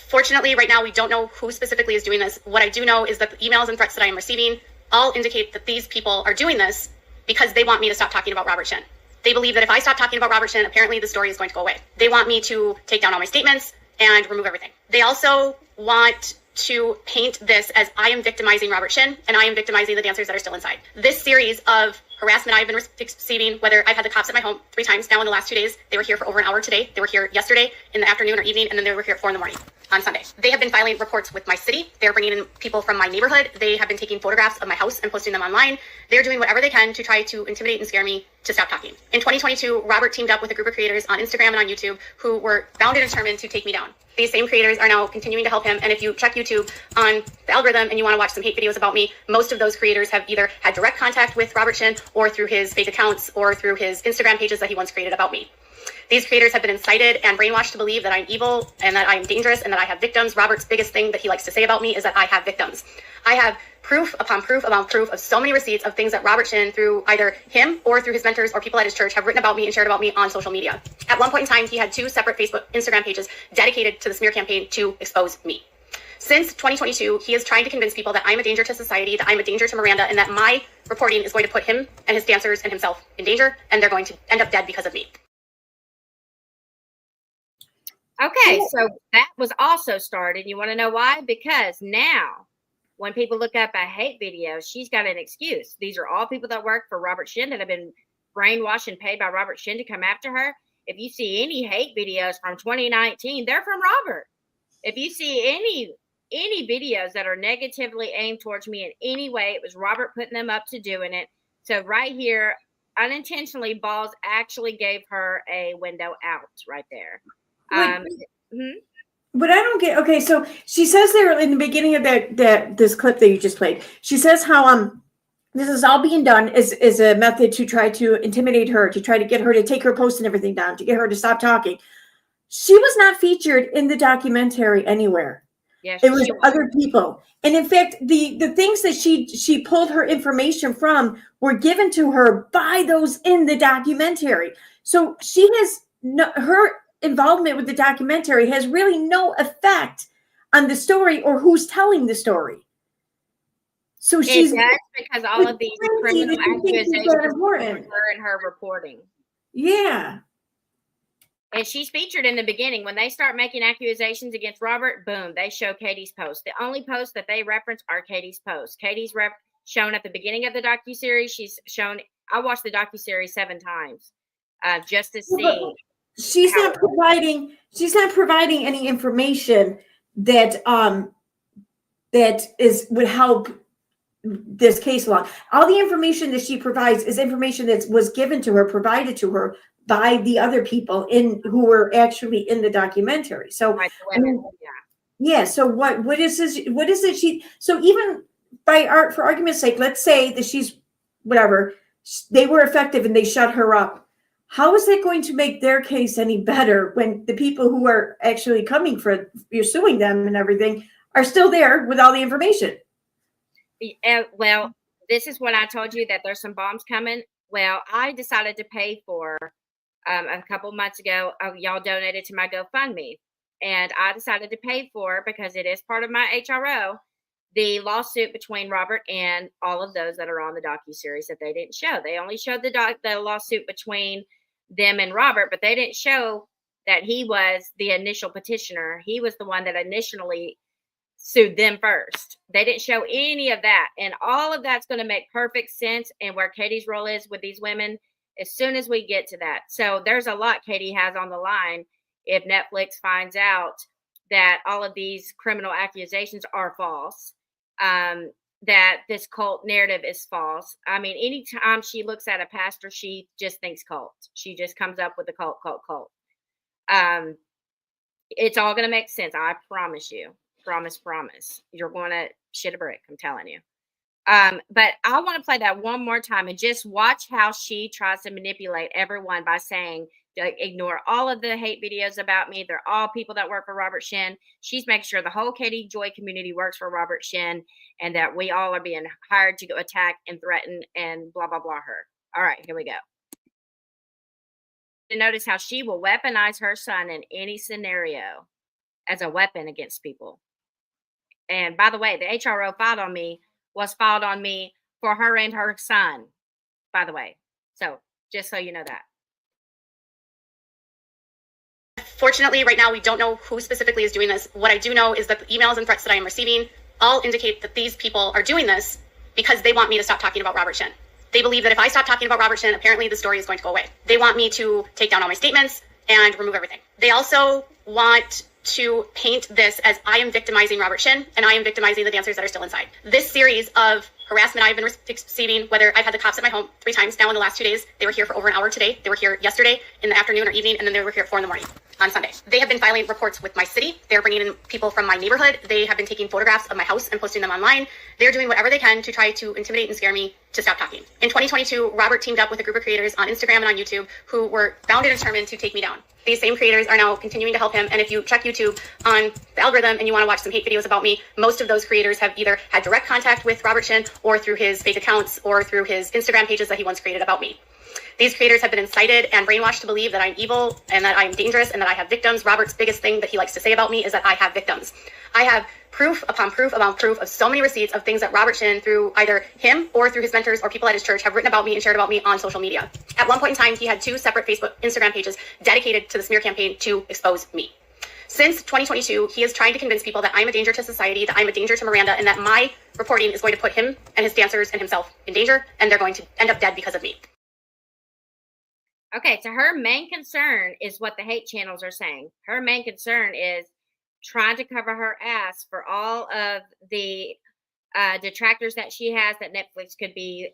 Fortunately, right now, we don't know who specifically is doing this. What I do know is that the emails and threats that I am receiving all indicate that these people are doing this because they want me to stop talking about Robert Shin. They believe that if I stop talking about Robert Shin, apparently the story is going to go away. They want me to take down all my statements and remove everything. They also want to paint this as I am victimizing Robert Shin and I am victimizing the dancers that are still inside. This series of harassment I've been receiving, whether I've had the cops at my home 3 times now in the last 2 days. They were here for over an hour today. They were here yesterday in the afternoon or evening, and then they were here at 4 a.m. on Sunday. They have been filing reports with my city. They're bringing in people from my neighborhood. They have been taking photographs of my house and posting them online. They're doing whatever they can to try to intimidate and scare me to stop talking. In 2022, Robert teamed up with a group of creators on Instagram and on YouTube who were bound and determined to take me down. These same creators are now continuing to help him. And if you check YouTube on the algorithm and you want to watch some hate videos about me, most of those creators have either had direct contact with Robert Shin or through his fake accounts or through his Instagram pages that he once created about me. These creators have been incited and brainwashed to believe that I'm evil and that I'm dangerous and that I have victims. Robert's biggest thing that he likes to say about me is that I have victims. I have proof upon proof upon proof of so many receipts of things that Robert Shin, through either him or through his mentors or people at his church, have written about me and shared about me on social media. At one point in time, he had 2 separate Instagram pages dedicated to the smear campaign to expose me. Since 2022, he is trying to convince people that I'm a danger to society, that I'm a danger to Miranda, and that my reporting is going to put him and his dancers and himself in danger, and they're going to end up dead because of me. Okay, so that was also started. You want to know why? Because now when people look up a hate video, she's got an excuse. These are all people that work for Robert Shin that have been brainwashed and paid by Robert Shin to come after her. If you see any hate videos from 2019, they're from Robert. If you see any videos that are negatively aimed towards me in any way, it was Robert putting them up to doing it. So right here, unintentionally, Balls actually gave her a window out right there. But I don't get, okay, so she says there in the beginning of this clip that you just played, she says how this is all being done is a method to try to intimidate her, to try to get her to take her post and everything down, to get her to stop talking. She was not featured in the documentary anywhere. Yes, it was other people. And in fact, the things that she pulled her information from were given to her by those in the documentary. So she has her involvement with the documentary has really no effect on the story or who's telling the story. So she's because all of these criminal accusations were her and her reporting. Yeah. And she's featured in the beginning. When they start making accusations against Robert, boom, they show Katie's posts. The only posts that they reference are Katie's posts. Katie's shown at the beginning of the docuseries. She's shown, I watched the docuseries 7 times just to see. She's not providing any information that would help this case along. All the information that she provides is information that was given to her, provided to her by the other people who were actually in the documentary. So right, the women, yeah. So what is this? What is it? So even for argument's sake, let's say that she's whatever, they were effective and they shut her up. How is that going to make their case any better when the people who are actually coming for you're suing them and everything are still there with all the information? Well, this is what I told you, that there's some bombs coming. Well, I decided to pay for a couple months ago. Y'all donated to my GoFundMe, and I decided to pay for, because it is part of my HRO, the lawsuit between Robert and all of those that are on the docuseries that they didn't show. They only showed the lawsuit between them and Robert, but they didn't show that he was the initial petitioner. He was the one that initially sued them first. They didn't show any of that. And all of that's going to make perfect sense, and where Katie's role is with these women as soon as we get to that. So there's a lot Katie has on the line if Netflix finds out that all of these criminal accusations are false, that this cult narrative is false. I mean, anytime she looks at a pastor, she just thinks cult. She just comes up with the cult. It's all going to make sense. I promise you. Promise. You're going to shit a brick. I'm telling you. But I want to play that one more time and just watch how she tries to manipulate everyone by saying, ignore all of the hate videos about me. They're all people that work for Robert Shin. She's making sure the whole Katie Joy community works for Robert Shin, and that we all are being hired to go attack and threaten and blah, blah, blah her. All right, here we go. Notice how she will weaponize her son in any scenario as a weapon against people. And by the way, the HRO filed on me for her and her son, by the way. So just so you know that. Fortunately, right now, we don't know who specifically is doing this. What I do know is that the emails and threats that I am receiving all indicate that these people are doing this because they want me to stop talking about Robert Shin. They believe that if I stop talking about Robert Shin, apparently the story is going to go away. They want me to take down all my statements and remove everything. They also want to paint this as I am victimizing Robert Shin and I am victimizing the dancers that are still inside. This series of harassment I've been receiving, whether I've had the cops at my home 3 times now in the last 2 days. They were here for over an hour today. They were here yesterday in the afternoon or evening, and then they were here at 4 a.m. on Sunday. They have been filing reports with my city. They're bringing in people from my neighborhood. They have been taking photographs of my house and posting them online. They're doing whatever they can to try to intimidate and scare me to stop talking. In 2022, Robert teamed up with a group of creators on Instagram and on YouTube who were bound and determined to take me down. These same creators are now continuing to help him. And if you check YouTube on the algorithm and you want to watch some hate videos about me, most of those creators have either had direct contact with Robert Shin or through his fake accounts or through his Instagram pages that he once created about me. These creators have been incited and brainwashed to believe that I'm evil and that I'm dangerous and that I have victims. Robert's biggest thing that he likes to say about me is that I have victims. I have proof upon proof upon proof of so many receipts of things that Robert Shin, through either him or through his mentors or people at his church, have written about me and shared about me on social media. At one point in time, he had 2 separate Facebook, Instagram pages dedicated to the smear campaign to expose me. Since 2022, he is trying to convince people that I'm a danger to society, that I'm a danger to Miranda, and that my reporting is going to put him and his dancers and himself in danger, and they're going to end up dead because of me. Okay, so her main concern is what the hate channels are saying. Her main concern is trying to cover her ass for all of the detractors that she has that Netflix could be,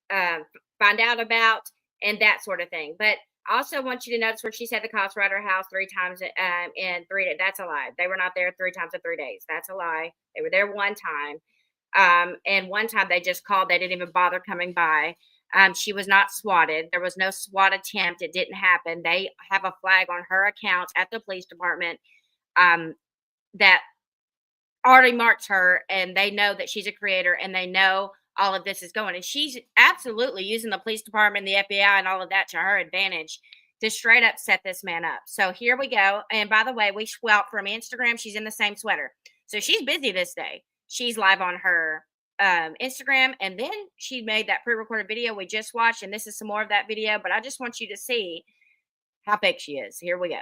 find out about and that sort of thing. But I also want you to notice where she said the cops were at her house 3 times in 3 days. That's a lie. They were not there 3 times in 3 days. That's a lie. They were there one time. And one time they just called. They didn't even bother coming by. She was not swatted. There was no SWAT attempt. It didn't happen. They have a flag on her account at the police department that already marks her, and they know that she's a creator, and they know all of this is going. And she's absolutely using the police department, the FBI, and all of that to her advantage to straight up set this man up. So here we go. And by the way, we swap from Instagram. She's in the same sweater. So she's busy this day. She's live on her Instagram, and then she made that pre-recorded video we just watched, and this is some more of that video, but I just want you to see how big she is. Here we go.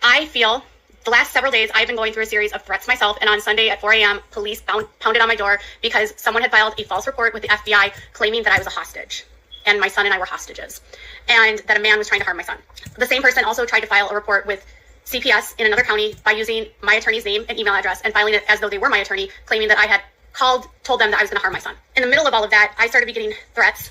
I feel the last several days I've been going through a series of threats myself, and on Sunday at 4 a.m. police pounded on my door because someone had filed a false report with the FBI claiming that I was a hostage and my son and I were hostages, and that a man was trying to harm my son. The same person also tried to file a report with CPS in another county by using my attorney's name and email address and filing it as though they were my attorney, claiming that I had told them that I was going to harm my son. In the middle of all of that, I started getting threats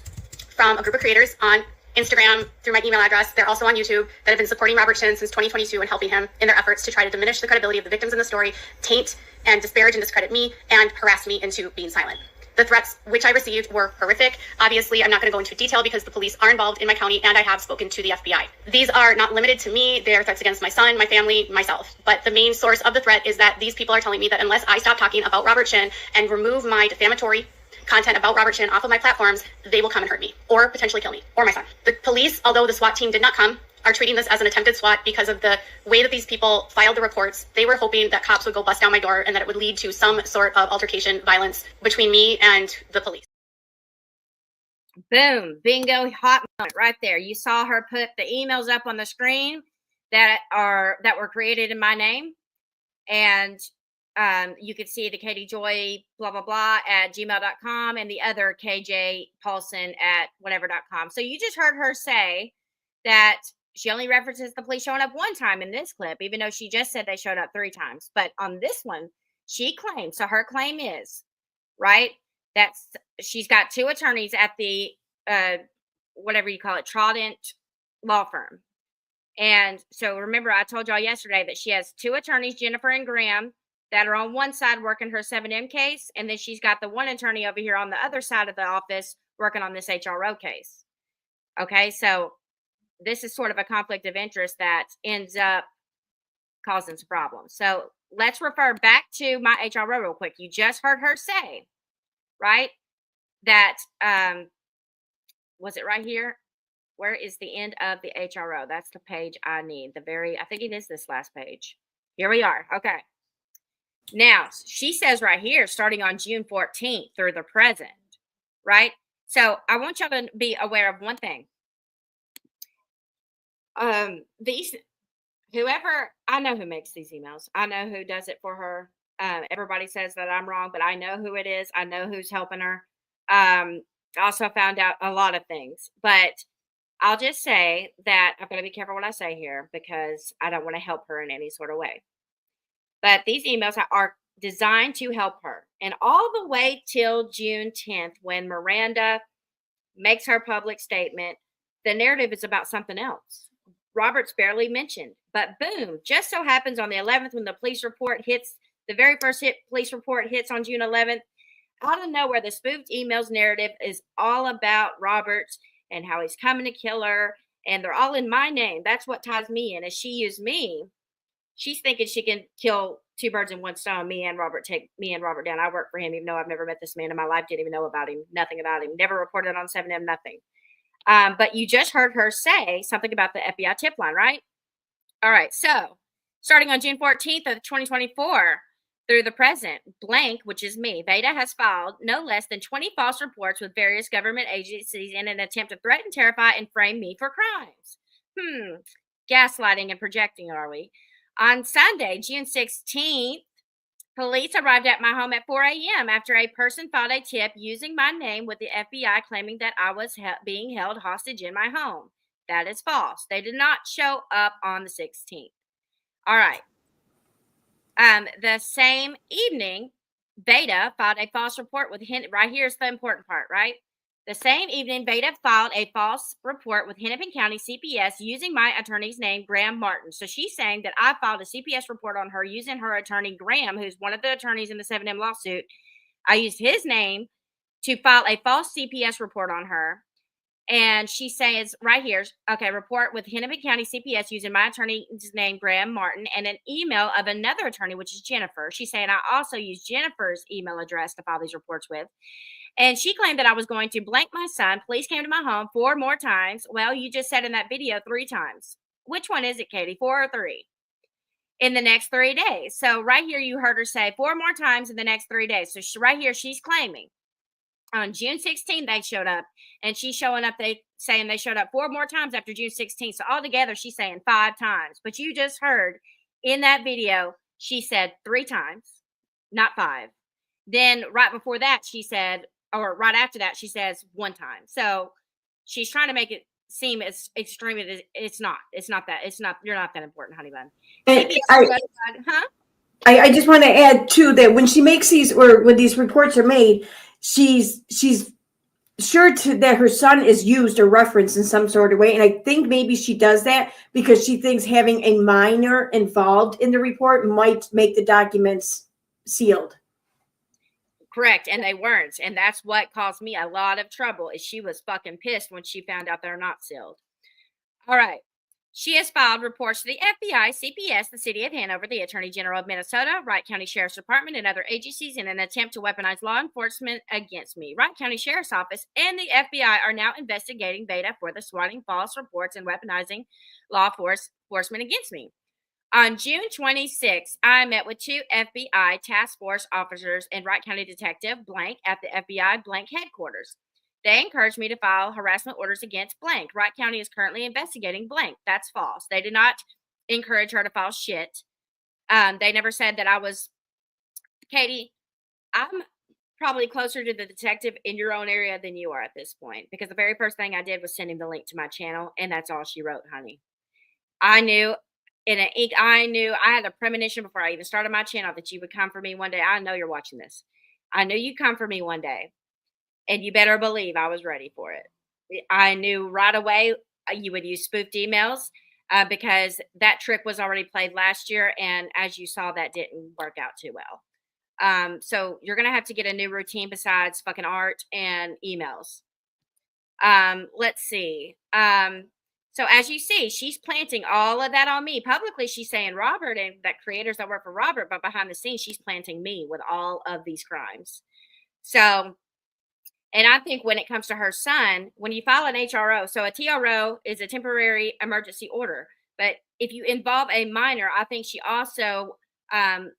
from a group of creators on Instagram through my email address. They're also on YouTube that have been supporting Robert Shin since 2022 and helping him in their efforts to try to diminish the credibility of the victims in the story, taint and disparage and discredit me, and harass me into being silent. The threats which I received were horrific. Obviously, I'm not going to go into detail because the police are involved in my county and I have spoken to the FBI. These are not limited to me. They are threats against my son, my family, myself. But the main source of the threat is that these people are telling me that unless I stop talking about Robert Shin and remove my defamatory content about Robert Shin off of my platforms, they will come and hurt me or potentially kill me or my son. The police, although the SWAT team did not come, are treating this as an attempted SWAT because of the way that these people filed the reports. They were hoping that cops would go bust down my door and that it would lead to some sort of altercation, violence between me and the police. Boom, bingo, hot moment right there. You saw her put the emails up on the screen that were created in my name, and you could see the Katie Joy blah blah blah at gmail.com and the other KJ Paulson at whatever.com. So you just heard her say that she only references the police showing up one time in this clip, even though she just said they showed up 3 times. But on this one, she claims, so her claim is, right, that she's got 2 attorneys at the, whatever you call it, Trident law firm. And so remember, I told y'all yesterday that she has 2 attorneys, Jennifer and Graham, that are on one side working her 7M case. And then she's got the one attorney over here on the other side of the office working on this HRO case. Okay, so this is sort of a conflict of interest that ends up causing some problems. So let's refer back to my HRO real quick. You just heard her say, right, that, was it right here? Where is the end of the HRO? That's the page I need. I think it is this last page. Here we are. Okay. Now, she says right here, starting on June 14th through the present, right? So I want y'all to be aware of one thing. Whoever, I know who makes these emails. I know who does it for her. Everybody says that I'm wrong, but I know who it is. I know who's helping her. I also found out a lot of things, but I'll just say that I'm going to be careful what I say here because I don't want to help her in any sort of way. But these emails are designed to help her. And all the way till June 10th, when Miranda makes her public statement, the narrative is about something else. Robert's barely mentioned, but boom, just so happens on the 11th when the police report hits, the very first police report hits on June 11th, out of nowhere, the spoofed emails narrative is all about Roberts and how he's coming to kill her, and they're all in my name. That's what ties me in. As she used me, she's thinking she can kill 2 birds in one stone, take me and Robert down. I work for him, even though I've never met this man in my life, didn't even know about him, nothing about him, never reported on 7M, nothing. But you just heard her say something about the FBI tip line, right? All right. So starting on June 14th of 2024 through the present, blank, which is me, Veda has filed no less than 20 false reports with various government agencies in an attempt to threaten, terrify, and frame me for crimes. Gaslighting and projecting, are we? On Sunday, June 16th, police arrived at my home at 4 a.m. after a person filed a tip using my name with the FBI claiming that I was being held hostage in my home. That is false. They did not show up on the 16th. All right. The same evening, Beta filed a false report with right here's the important part, right? The same evening, Beta filed a false report with Hennepin County CPS using my attorney's name, Graham Martin. So she's saying that I filed a CPS report on her using her attorney, Graham, who's one of the attorneys in the 7M lawsuit. I used his name to file a false CPS report on her. And she says right here, okay, report with Hennepin County CPS using my attorney's name, Graham Martin, and an email of another attorney, which is Jennifer. She's saying I also used Jennifer's email address to file these reports with. And she claimed that I was going to blank my son. Police came to my home 4 more times. Well, you just said in that video 3 times. Which one is it, Katie? 4 or 3? In the next 3 days. So right here, you heard her say 4 more times in the next 3 days. So right here, she's claiming on June 16th, they showed up, and she's showing up, saying they showed up 4 more times after June 16th. So altogether, she's saying 5 times. But you just heard in that video, she said 3 times, not 5. Then right before that, she said, or right after that, she says 1 time. So she's trying to make it seem as extreme as it's not. It's not that. It's not. You're not that important, honey bun. I just want to add too that when she makes these, or when these reports are made, she's sure that her son is used or referenced in some sort of way. And I think maybe she does that because she thinks having a minor involved in the report might make the documents sealed. Correct. And they weren't. And that's what caused me a lot of trouble, is she was fucking pissed when she found out they're not sealed. All right. She has filed reports to the FBI, CPS, the City of Hanover, the Attorney General of Minnesota, Wright County Sheriff's Department, and other agencies in an attempt to weaponize law enforcement against me. Wright County Sheriff's Office and the FBI are now investigating Beta for the swatting false reports and weaponizing law enforcement against me. On June 26th, I met with 2 FBI task force officers and Wright County Detective Blank at the FBI Blank headquarters. They encouraged me to file harassment orders against Blank. Wright County is currently investigating Blank. That's false. They did not encourage her to file shit. They never said that I was, Katie, I'm probably closer to the detective in your own area than you are at this point, because the very first thing I did was send him the link to my channel, and that's all she wrote, honey. I knew I had a premonition before I even started my channel that you would come for me one day. I know you're watching this. I knew you'd come for me one day. And you better believe I was ready for it. I knew right away you would use spoofed emails because that trick was already played last year. And as you saw, that didn't work out too well. So you're going to have to get a new routine besides fucking art and emails. Let's see. So as you see, she's planting all of that on me. Publicly, she's saying Robert and that creators that work for Robert, but behind the scenes, she's planting me with all of these crimes. So, and I think when it comes to her son, when you file an HRO, so a TRO is a temporary emergency order. But if you involve a minor, I think she also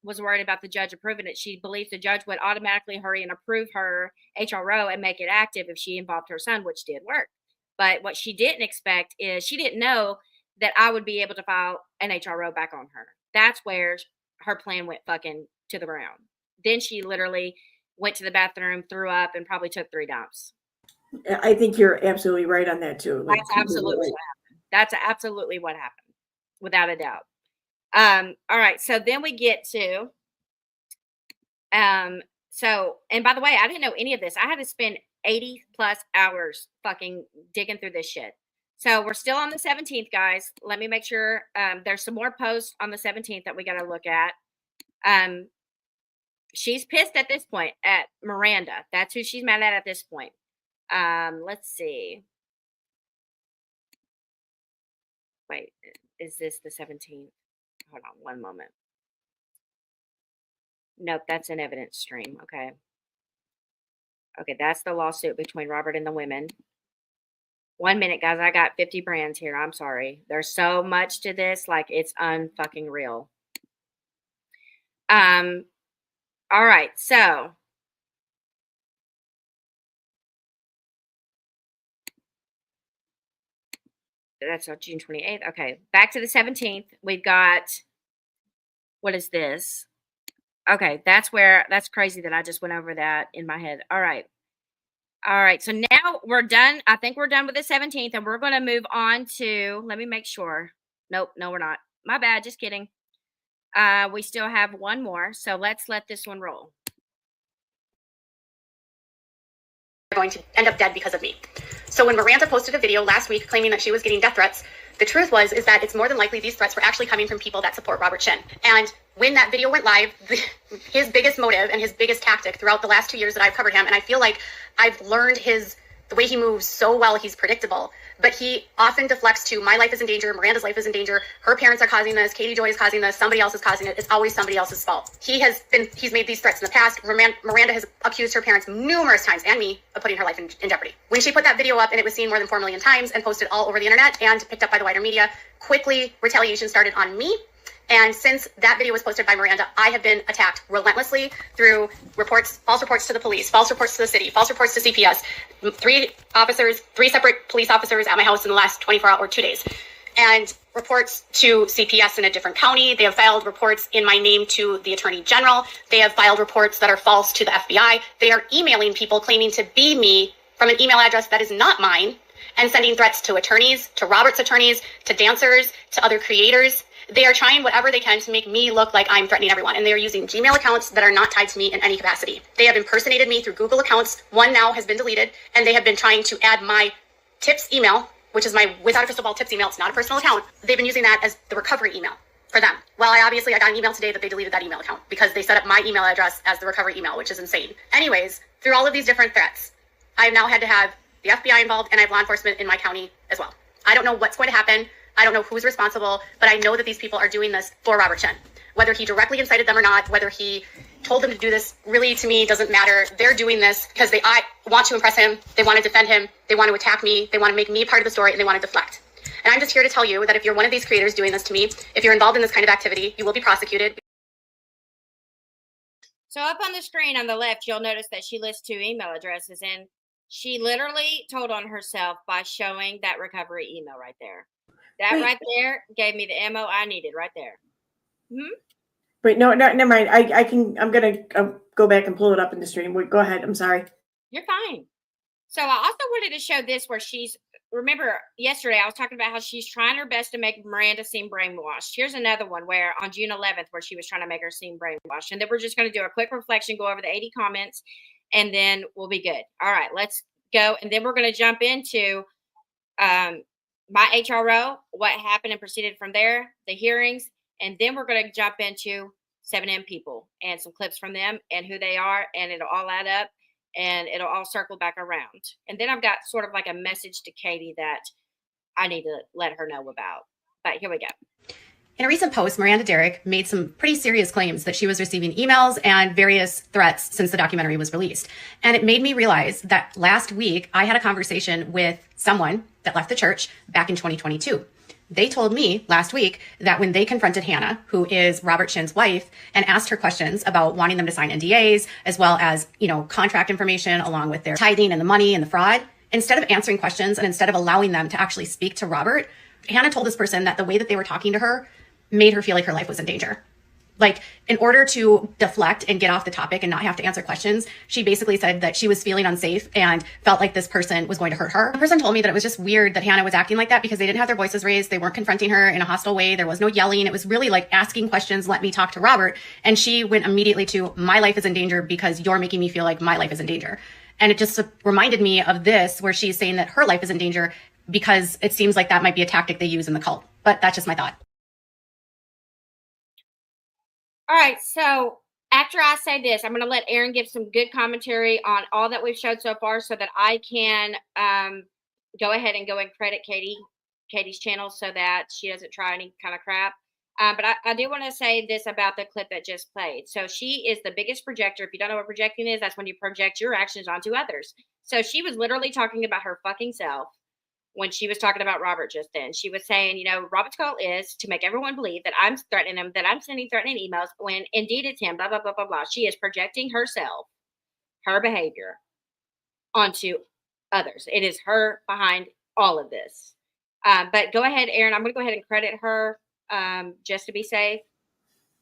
was worried about the judge approving it. She believes the judge would automatically hurry and approve her HRO and make it active if she involved her son, which did work. But what she didn't expect is she didn't know that I would be able to file an HRO back on her. That's where her plan went fucking to the ground. Then she literally went to the bathroom, threw up, and probably took 3 dumps. I think you're absolutely right on that too. That's absolutely what happened. That's absolutely what happened, without a doubt. All right, so then we get to so, and by the way, I didn't know any of this. I had to spend 80 plus hours fucking digging through this shit. So we're still on the 17th, guys. Let me make sure there's some more posts on the 17th that we got to look at. She's pissed at this point at Miranda. That's who she's mad at this point. Let's see. Wait, is this the 17th? Hold on one moment. Nope, that's an evidence stream. Okay. Okay, that's the lawsuit between Robert and the women. 1 minute, guys. I got 50 brands here. I'm sorry. There's so much to this, like it's unfucking real. All right, so That's on June 28th. Okay. Back to the 17th. We've got, what is this? Okay. That's crazy that I just went over that in my head. All right. All right. So now we're done. I think we're done with the 17th, and we're going to move on to, let me make sure. Nope. No, we're not. My bad. Just kidding. We still have one more. So let's let this one roll. Going to end up dead because of me. So when Miranda posted a video last week claiming that she was getting death threats, the truth is that it's more than likely these threats were actually coming from people that support Robert Shin. And when that video went live, his biggest motive and his biggest tactic throughout the last 2 years that I've covered him, and I feel like I've learned the way he moves so well, he's predictable, but he often deflects to my life is in danger, Miranda's life is in danger, her parents are causing this, Katie Joy is causing this, somebody else is causing it. It's always somebody else's fault. He's made these threats in the past. Miranda has accused her parents numerous times and me of putting her life in jeopardy. When she put that video up and it was seen more than 4 million times and posted all over the internet and picked up by the wider media, quickly retaliation started on me. And since that video was posted by Miranda, I have been attacked relentlessly through reports, false reports to the police, false reports to the city, false reports to CPS, 3 separate police officers at my house in the last 24 hours or 2 days, and reports to CPS in a different county. They have filed reports in my name to the Attorney General. They have filed reports that are false to the FBI. They are emailing people claiming to be me from an email address that is not mine and sending threats to attorneys, to Robert's attorneys, to dancers, to other creators. They are trying whatever they can to make me look like I'm threatening everyone. And they are using Gmail accounts that are not tied to me in any capacity. They have impersonated me through Google accounts. One now has been deleted. And they have been trying to add my tips email, which is my Without a Crystal Ball tips email. It's not a personal account. They've been using that as the recovery email for them. Well, I got an email today that they deleted that email account because they set up my email address as the recovery email, which is insane. Anyways, through all of these different threats, I've now had to have the FBI involved, and I have law enforcement in my county as well. I don't know what's going to happen. I don't know who's responsible, but I know that these people are doing this for Robert Shin. Whether he directly incited them or not, whether he told them to do this, really to me doesn't matter. They're doing this because I want to impress him. They want to defend him. They want to attack me. They want to make me a part of the story, and they want to deflect. And I'm just here to tell you that if you're one of these creators doing this to me, if you're involved in this kind of activity, you will be prosecuted. So up on the screen on the left, you'll notice that she lists 2 email addresses, and she literally told on herself by showing that recovery email right there. That right there gave me the ammo I needed right there. Wait, no, never mind. I'm going to go back and pull it up in the stream. Wait, go ahead. I'm sorry. You're fine. So I also wanted to show this where remember yesterday I was talking about how she's trying her best to make Miranda seem brainwashed. Here's another one where on June 11th where she was trying to make her seem brainwashed. And then we're just going to do a quick reflection, go over the 80 comments, and then we'll be good. All right, let's go. And then we're going to jump into my HRO, what happened and proceeded from there, the hearings, and then we're going to jump into 7M people and some clips from them and who they are, and it'll all add up and it'll all circle back around. And then I've got sort of like a message to Katie that I need to let her know about. But here we go. In a recent post, Miranda Derrick made some pretty serious claims that she was receiving emails and various threats since the documentary was released. And it made me realize that last week I had a conversation with someone that left the church back in 2022. They told me last week that when they confronted Hannah, who is Robert Shin's wife, and asked her questions about wanting them to sign NDAs, as well as, contract information along with their tithing and the money and the fraud, instead of answering questions and instead of allowing them to actually speak to Robert, Hannah told this person that the way that they were talking to her made her feel like her life was in danger. Like, in order to deflect and get off the topic and not have to answer questions, she basically said that she was feeling unsafe and felt like this person was going to hurt her. The person told me that it was just weird that Hannah was acting like that because they didn't have their voices raised. They weren't confronting her in a hostile way. There was no yelling. It was really like asking questions, let me talk to Robert. And she went immediately to, my life is in danger because you're making me feel like my life is in danger. And it just reminded me of this, where she's saying that her life is in danger because it seems like that might be a tactic they use in the cult. But that's just my thought. All right, so after I say this, I'm going to let Aaron give some good commentary on all that we've showed so far so that I can go ahead and go and credit Katie's channel so that she doesn't try any kind of crap. But I do want to say this about the clip that just played. So she is the biggest projector. If you don't know what projecting is, that's when you project your actions onto others. So she was literally talking about her fucking self when she was talking about Robert just then. She was saying, Robert's goal is to make everyone believe that I'm threatening him, that I'm sending threatening emails, when indeed it's him, blah, blah, blah, blah, blah. She is projecting herself, her behavior, onto others. It is her behind all of this. But go ahead, Erin. I'm going to go ahead and credit her just to be safe.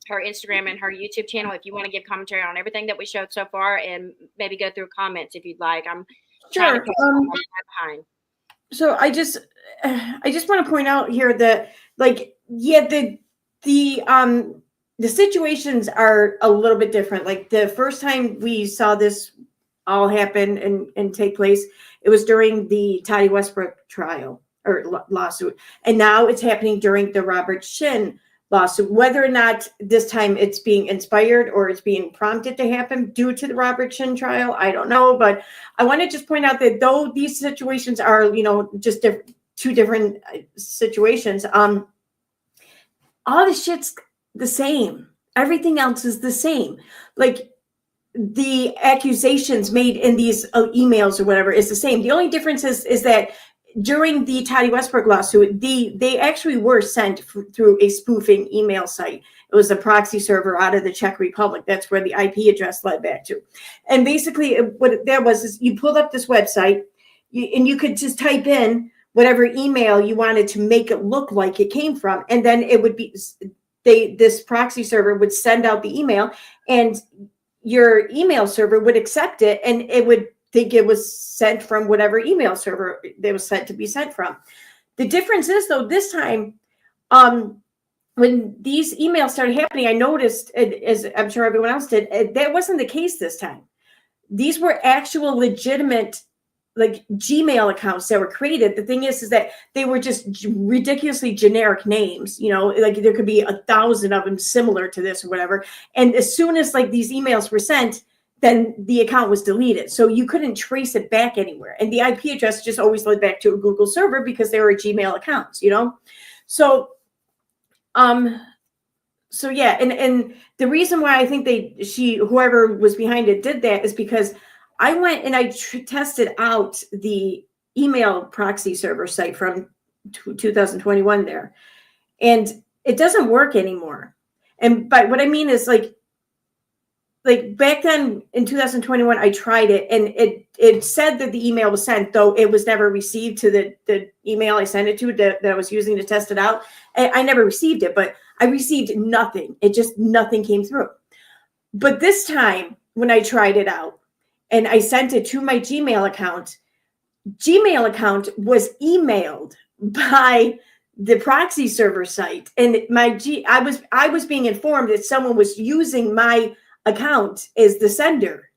Her Instagram and her YouTube channel. If you want to give commentary on everything that we showed so far, and maybe go through comments if you'd like. I'm trying to catch up on my behind. So I just want to point out here that, like, yeah, the situations are a little bit different. Like the first time we saw this all happen and take place, it was during the Toddy Westbrook trial or lawsuit, and now it's happening during the Robert Shin lawsuit. Whether or not this time it's being inspired or it's being prompted to happen due to the Robert Shin trial, I don't know. But I want to just point out that though these situations are, just two different situations, all the shit's the same. Everything else is the same. Like the accusations made in these emails or whatever is the same. The only difference is that during the Toddy Westbrook lawsuit, they actually were sent through a spoofing email site. It was a proxy server out of the Czech Republic. That's where the IP address led back to. And basically what that was is you pulled up this website and you could just type in whatever email you wanted to make it look like it came from. And then it would be, this proxy server would send out the email and your email server would accept it, and it would think it was sent from whatever email server they was sent to be sent from. The difference is, though, this time, when these emails started happening, I noticed, as I'm sure everyone else did, that wasn't the case this time. These were actual legitimate, like, Gmail accounts that were created. The thing is that they were just ridiculously generic names. Like there could be 1,000 of them similar to this or whatever. And as soon as like these emails were sent, then the account was deleted. So you couldn't trace it back anywhere. And the IP address just always led back to a Google server because they were Gmail accounts, So, so yeah. And the reason why I think whoever was behind it did that is because I went and I tested out the email proxy server site from 2021 there, and it doesn't work anymore. And by what I mean is like back then in 2021, I tried it and it said that the email was sent, though it was never received to the email I sent it to that I was using to test it out. I never received it, but I received nothing. Nothing came through. But this time when I tried it out, and I sent it to my Gmail account was emailed by the proxy server site. And I was being informed that someone was using my account as the sender.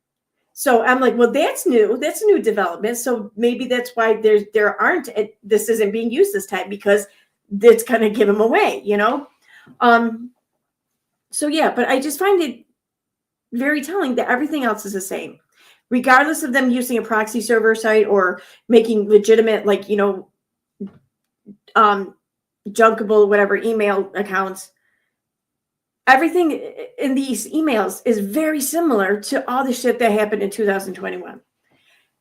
So I'm like, well, that's new. That's a new development. So maybe that's why this isn't being used this time, because it's going to give them away, So yeah, but I just find it very telling that everything else is the same. Regardless of them using a proxy server site or making legitimate, like, junkable, whatever email accounts, everything in these emails is very similar to all the shit that happened in 2021.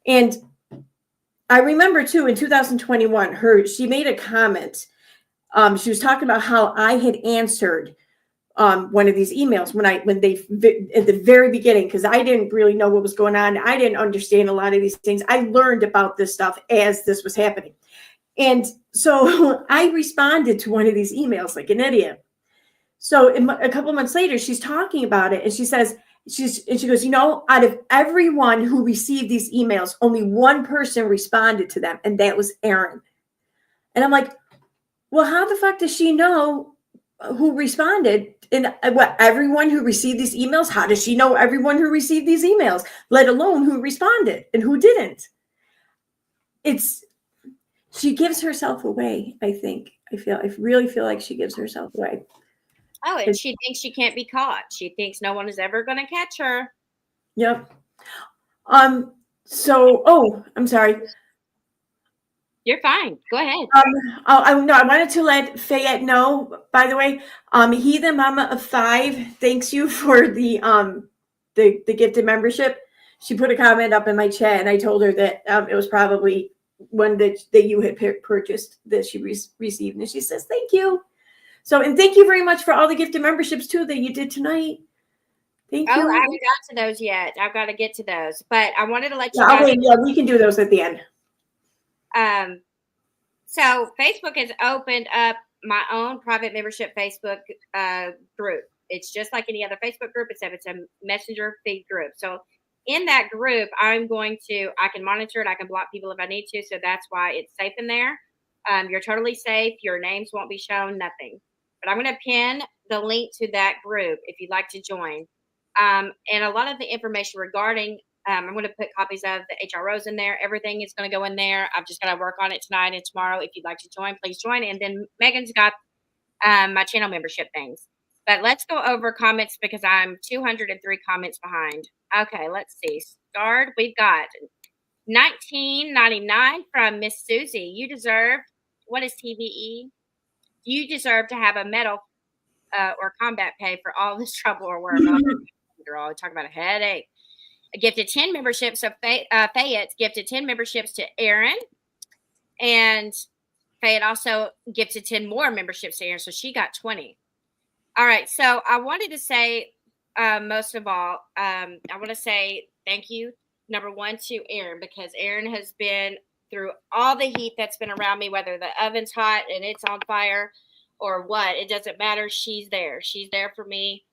And I remember too, in 2021, she made a comment. She was talking about how I had answered one of these emails when they at the very beginning, because I didn't really know what was going on. I didn't understand a lot of these things. I learned about this stuff as this was happening. And so I responded to one of these emails like an idiot. So a couple of months later, she's talking about it, and she says, she goes, out of everyone who received these emails, only one person responded to them, and that was Erin. And I'm like, well, how the fuck does she know who responded? And everyone who received these emails? How does she know everyone who received these emails, let alone who responded and who didn't? She gives herself away, I think. I really feel like she gives herself away. Oh, and she thinks she can't be caught. She thinks no one is ever going to catch her. Yep. So, I'm sorry. You're fine. Go ahead. I wanted to let Fayette know, by the way, he the mama of 5 thanks you for the gifted membership. She put a comment up in my chat, and I told her that it was probably one that you had purchased that she received, and she says thank you. So, and thank you very much for all the gifted memberships too that you did tonight. Thank you. I haven't got to those yet. I've got to get to those, but I wanted to let you guys. Okay, yeah, we can do those at the end. So Facebook has opened up my own private membership Facebook group. It's just like any other Facebook group, except it's a messenger feed group. So in that group, I can monitor it. I can block people if I need to. So that's why it's safe in there. You're totally safe. Your names won't be shown, nothing. But I'm going to pin the link to that group if you'd like to join. And a lot of the information regarding, I'm going to put copies of the HROs in there. Everything is going to go in there. I've just got to work on it tonight and tomorrow. If you'd like to join, please join. And then Megan's got my channel membership things. But let's go over comments because I'm 203 comments behind. Okay, let's see. Starred, we've got 19.99 from Miss Susie. You deserve, what is TVE? You deserve to have a medal or combat pay for all this trouble or work. Girl, talk about a headache. I gifted 10 memberships. So Fayette gifted 10 memberships to Aaron. And Fayette also gifted 10 more memberships to Aaron. So she got 20. All right. So I wanted to say, most of all, I want to say thank you, number one, to Aaron, because Aaron has been through all the heat that's been around me, whether the oven's hot and it's on fire or what. It doesn't matter. She's there. She's there for me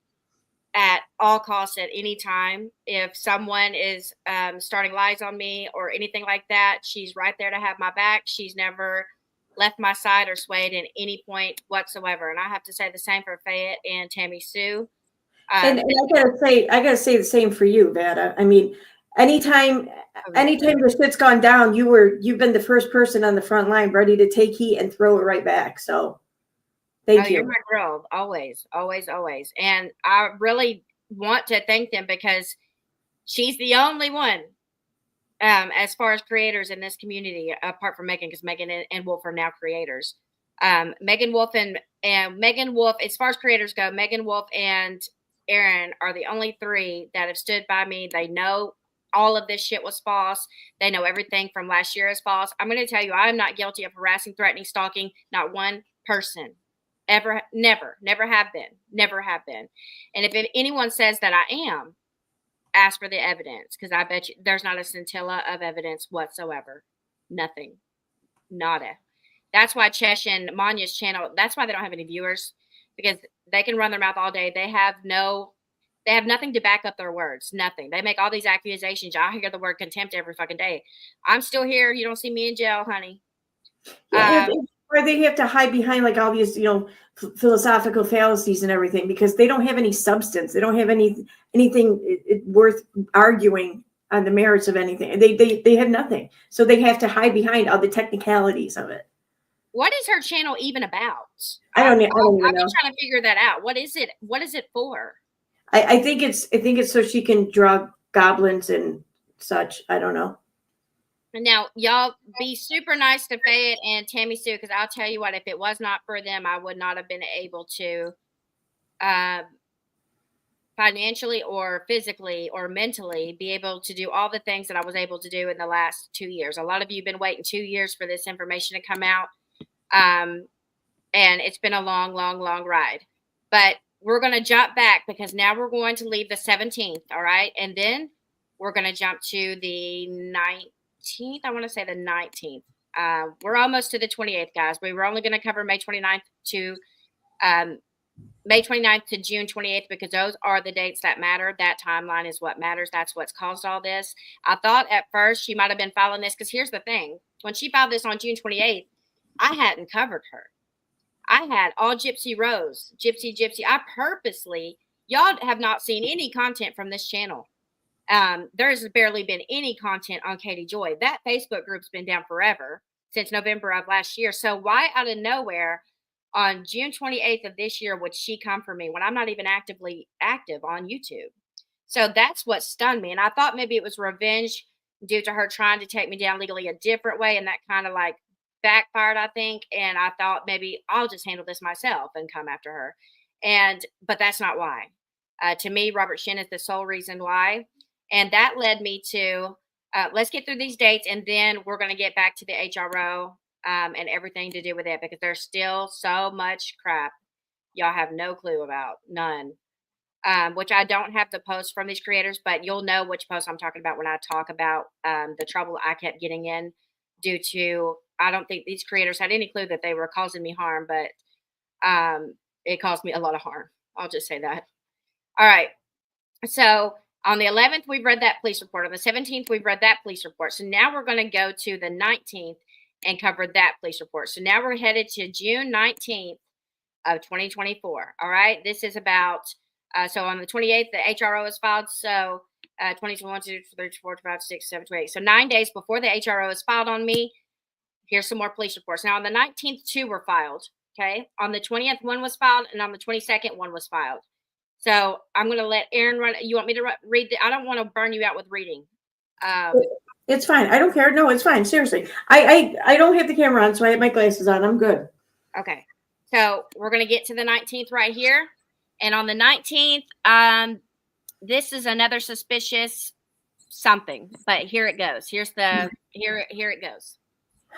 at all costs at any time. If someone is starting lies on me or anything like that, she's right there to have my back. She's never left my side or swayed in any point whatsoever. And I have to say the same for Fayette and Tammy Sue. And I gotta say the same for you, Vada. I mean, anytime the shit's gone down, you've been the first person on the front line ready to take heat and throw it right back. So thank you. You're my girl, always, always, always. And I really want to thank them because she's the only one, as far as creators in this community, apart from Megan, because Megan and Wolf are now creators. Megan Wolf and Megan Wolf, as far as creators go, Megan Wolf and Aaron are the only three that have stood by me. They know all of this shit was false. They know everything from last year is false. I'm going to tell you, I am not guilty of harassing, threatening, stalking, not one person. Ever, never have been. And if anyone says that I am, ask for the evidence, because I bet you there's not a scintilla of evidence whatsoever. Nothing. Nada. That's why Chesh and Manya's channel, that's why they don't have any viewers, because they can run their mouth all day. They have nothing to back up their words. Nothing. They make all these accusations. I hear the word contempt every fucking day. I'm still here. You don't see me in jail, honey. Or they have to hide behind like all these, philosophical fallacies and everything, because they don't have any substance. They don't have anything worth arguing on the merits of anything. They have nothing. So they have to hide behind all the technicalities of it. What is her channel even about? I don't even know. I've been trying to figure that out. What is it? What is it for? I think it's so she can draw goblins and such. I don't know. Now, y'all be super nice to Fayette and Tammy Sue, because I'll tell you what, if it was not for them, I would not have been able to financially or physically or mentally be able to do all the things that I was able to do in the last 2 years. A lot of you have been waiting 2 years for this information to come out. And it's been a long, long, long ride. But we're going to jump back, because now we're going to leave the 17th, all right? And then we're going to jump to the 19th. I want to say the 19th. We're almost to the 28th, guys. We were only going to cover May 29th to June 28th, because those are the dates that matter. That timeline is what matters. That's what's caused all this. I thought at first she might have been filing this, because here's the thing. When she filed this on June 28th, I hadn't covered her. I had all Gypsy Rose, Gypsy. I purposely, y'all have not seen any content from this channel. There's barely been any content on Katie Joy. That Facebook group's been down forever, since November of last year. So why out of nowhere on June 28th of this year would she come for me when I'm not even actively active on YouTube? So that's what stunned me. And I thought maybe it was revenge due to her trying to take me down legally a different way. And that kind of like backfired, I think. And I thought maybe I'll just handle this myself and come after her. But that's not why. To me, Robert Shin is the sole reason why. And that led me to, let's get through these dates, and then we're going to get back to the HRO and everything to do with it, because there's still so much crap y'all have no clue about. None. Which I don't have the posts from these creators, but you'll know which post I'm talking about when I talk about the trouble I kept getting in due to I don't think these creators had any clue that they were causing me harm, but it caused me a lot of harm. I'll just say that. All right. So on the 11th, we've read that police report. On the 17th, we've read that police report. So now we're going to go to the 19th and cover that police report. So now we're headed to June 19th of 2024. All right. This is about, so on the 28th, the HRO is filed. So 2021, 2, 3, 4, 5, 6, 7, 8. So 9 days before the HRO is filed on me, here's some more police reports. Now on the 19th, 2 were filed. Okay. On the 20th, 1 was filed. And on the 22nd, 1 was filed. So I'm going to let Aaron run. You want me to read? I don't want to burn you out with reading. It's fine. I don't care. No, it's fine. Seriously. I don't have the camera on, so I have my glasses on. I'm good. Okay. So we're going to get to the 19th right here. And on the 19th, this is another suspicious something, but here it goes. Here it goes.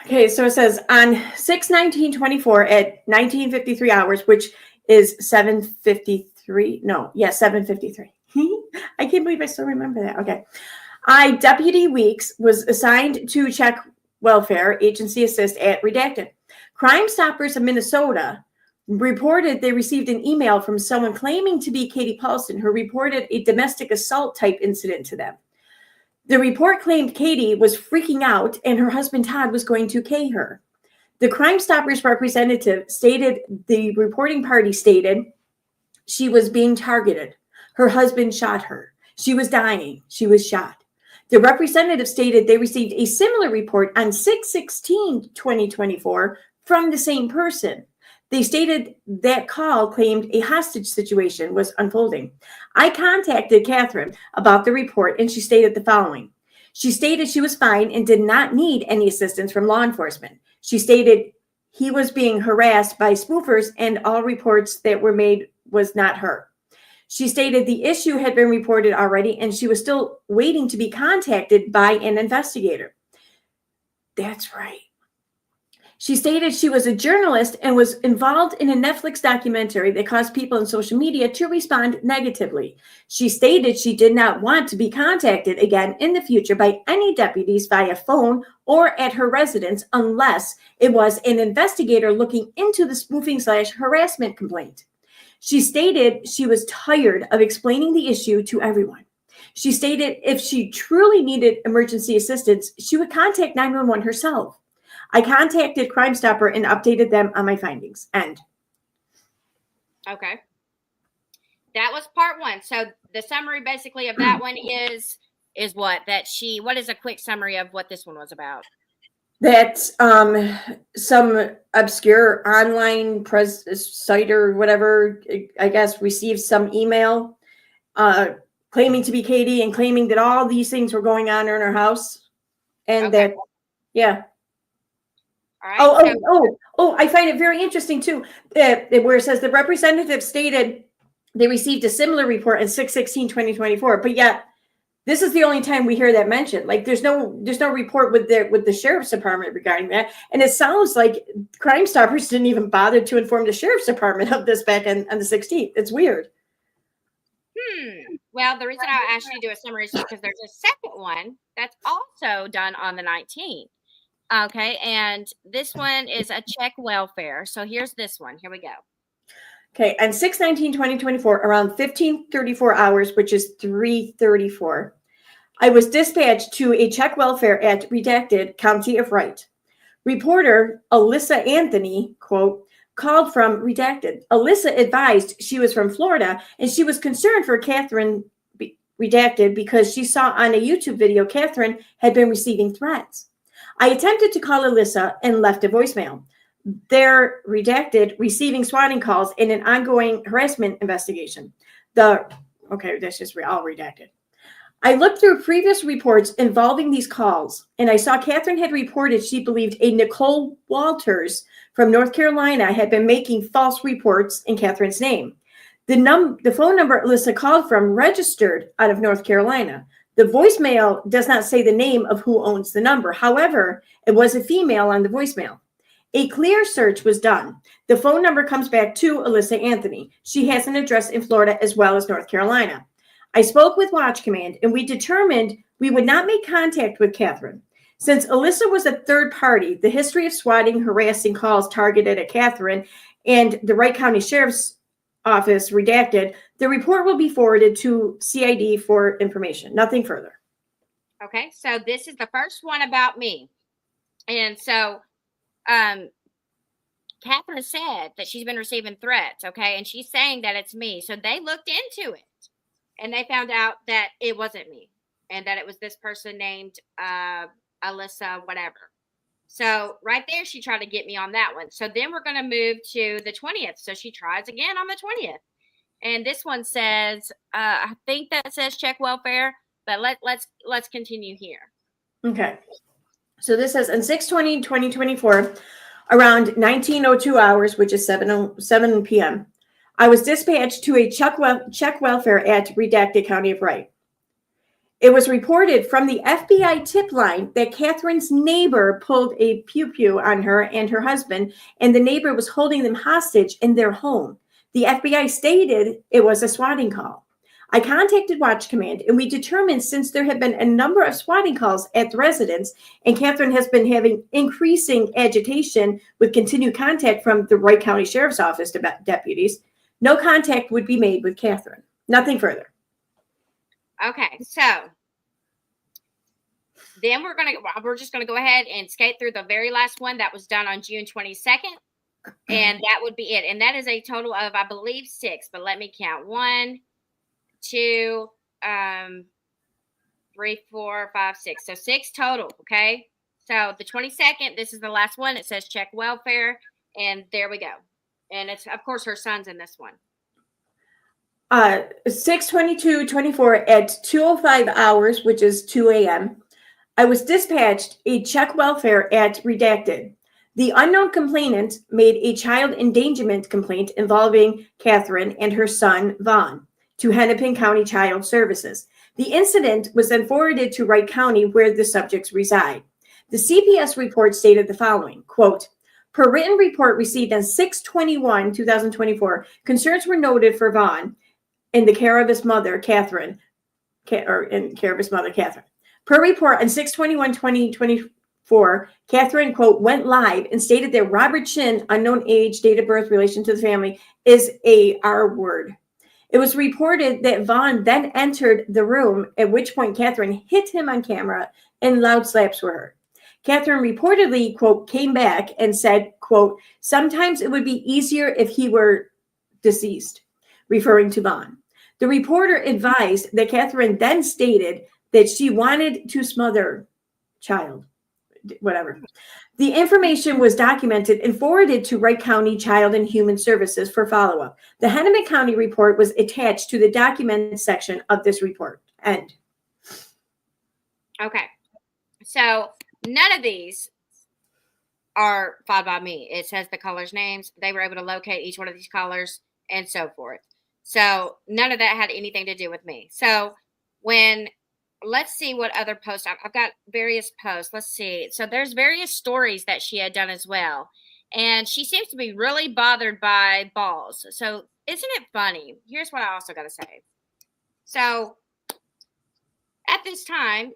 Okay, so it says on 6/19/24 at 19:53 hours, which is 7:53. No, yeah, 7:53. I can't believe I still remember that. Okay. Deputy Weeks was assigned to check welfare agency assist at Redacted. Crime Stoppers of Minnesota reported they received an email from someone claiming to be Katie Paulson, who reported a domestic assault type incident to them. The report claimed Katie was freaking out and her husband Todd was going to K her. The Crime Stoppers representative stated the reporting party stated she was being targeted. Her husband shot her. She was dying. She was shot. The representative stated they received a similar report on 6/16/2024 from the same person. They stated that call claimed a hostage situation was unfolding. I contacted Katherine about the report, and she stated the following. She stated she was fine and did not need any assistance from law enforcement. She stated he was being harassed by spoofers, and all reports that were made was not her. She stated the issue had been reported already, and she was still waiting to be contacted by an investigator. That's right. She stated she was a journalist and was involved in a Netflix documentary that caused people on social media to respond negatively. She stated she did not want to be contacted again in the future by any deputies via phone or at her residence unless it was an investigator looking into the spoofing/harassment complaint. She stated she was tired of explaining the issue to everyone. She stated if she truly needed emergency assistance, she would contact 911 herself. I contacted Crime Stopper and updated them on my findings. End. Okay. That was part 1. So the summary basically of that one is what? What is a quick summary of what this one was about? That some obscure online site or whatever, I guess, received some email claiming to be Katie and claiming that all these things were going on in her house. And Okay. that, yeah. All right. I find it very interesting too, where it says the representative stated they received a similar report in 6/16/2024, but yet this is the only time we hear that mentioned. Like there's no report with the sheriff's department regarding that, and it sounds like Crime Stoppers didn't even bother to inform the sheriff's department of this back on the 16th. It's weird. Well, the reason I asked you to do a summary is because there's a second one that's also done on the 19th. Okay, and this one is a check welfare. So here's this one. Here we go. Okay, on 6/19/2024, around 15:34 hours, which is 3:34, I was dispatched to a check welfare at Redacted, County of Wright. Reporter Alyssa Anthony, quote, called from Redacted. Alyssa advised she was from Florida and she was concerned for Katherine Redacted because she saw on a YouTube video Katherine had been receiving threats. I attempted to call Alyssa and left a voicemail. They're Redacted receiving swatting calls in an ongoing harassment investigation. That's just all Redacted. I looked through previous reports involving these calls, and I saw Katherine had reported she believed a Nicole Walters from North Carolina had been making false reports in Katherine's name. The phone number Alyssa called from registered out of North Carolina. The voicemail does not say the name of who owns the number. However, it was a female on the voicemail. A clear search was done. The phone number comes back to Alyssa Anthony. She has an address in Florida as well as North Carolina. I spoke with Watch Command and we determined we would not make contact with Katherine. Since Alyssa was a third party, the history of swatting, harassing calls targeted at Katherine and the Wright County Sheriff's Office redacted, the report will be forwarded to CID for information. Nothing further. Okay, so this is the first one about me. And so Katherine said that she's been receiving threats, okay? And she's saying that it's me. So they looked into it and they found out that it wasn't me and that it was this person named Alyssa, whatever. So right there, she tried to get me on that one. So then we're going to move to the 20th. So she tries again on the 20th. And this one says, I think that says check welfare, but let's continue here. Okay. So this says on 6/20/2024, around 19:02 hours, which is 7 p.m., I was dispatched to a check welfare at redacted County of Wright. It was reported from the FBI tip line that Katherine's neighbor pulled a pew-pew on her and her husband, and the neighbor was holding them hostage in their home. The FBI stated it was a swatting call. I contacted Watch Command, and we determined since there have been a number of swatting calls at the residence, and Katherine has been having increasing agitation with continued contact from the Wright County Sheriff's Office deputies, no contact would be made with Katherine. Nothing further. Okay, so then we're just gonna go ahead and skate through the very last one that was done on June 22nd, and that would be it. And that is a total of, I believe, 6. But let me count: 1, 2, 3, 4, 5, 6. So 6 total. Okay. So the 22nd, this is the last one. It says check welfare, and there we go. And it's, of course, her son's in this one. 6/22/24 at 2:05 hours, which is 2 a.m. I was dispatched a check welfare at redacted. The unknown complainant made a child endangerment complaint involving Katherine and her son, Vaughn, to Hennepin County Child Services. The incident was then forwarded to Wright County, where the subjects reside. The CPS report stated the following, quote, per written report received on 6/21/2024, concerns were noted for Vaughn in the care of his mother, Katherine. Per report on 6/21/2024, Katherine, quote, went live and stated that Robert Chin, unknown age, date of birth, relation to the family, is a R word. It was reported that Vaughn then entered the room, at which point Katherine hit him on camera and loud slaps were heard. Katherine reportedly, quote, came back and said, quote, sometimes it would be easier if he were deceased, referring to Vaughn. The reporter advised that Katherine then stated that she wanted to smother child, whatever. The information was documented and forwarded to Wright County Child and Human Services for follow-up. The Hennepin County report was attached to the documented section of this report. End. Okay. So none of these are filed by me. It says the callers' names. They were able to locate each one of these callers and so forth. So none of that had anything to do with me. So let's see what other posts. I've got various posts. Let's see. So there's various stories that she had done as well. And she seems to be really bothered by balls. So isn't it funny? Here's what I also got to say. So at this time,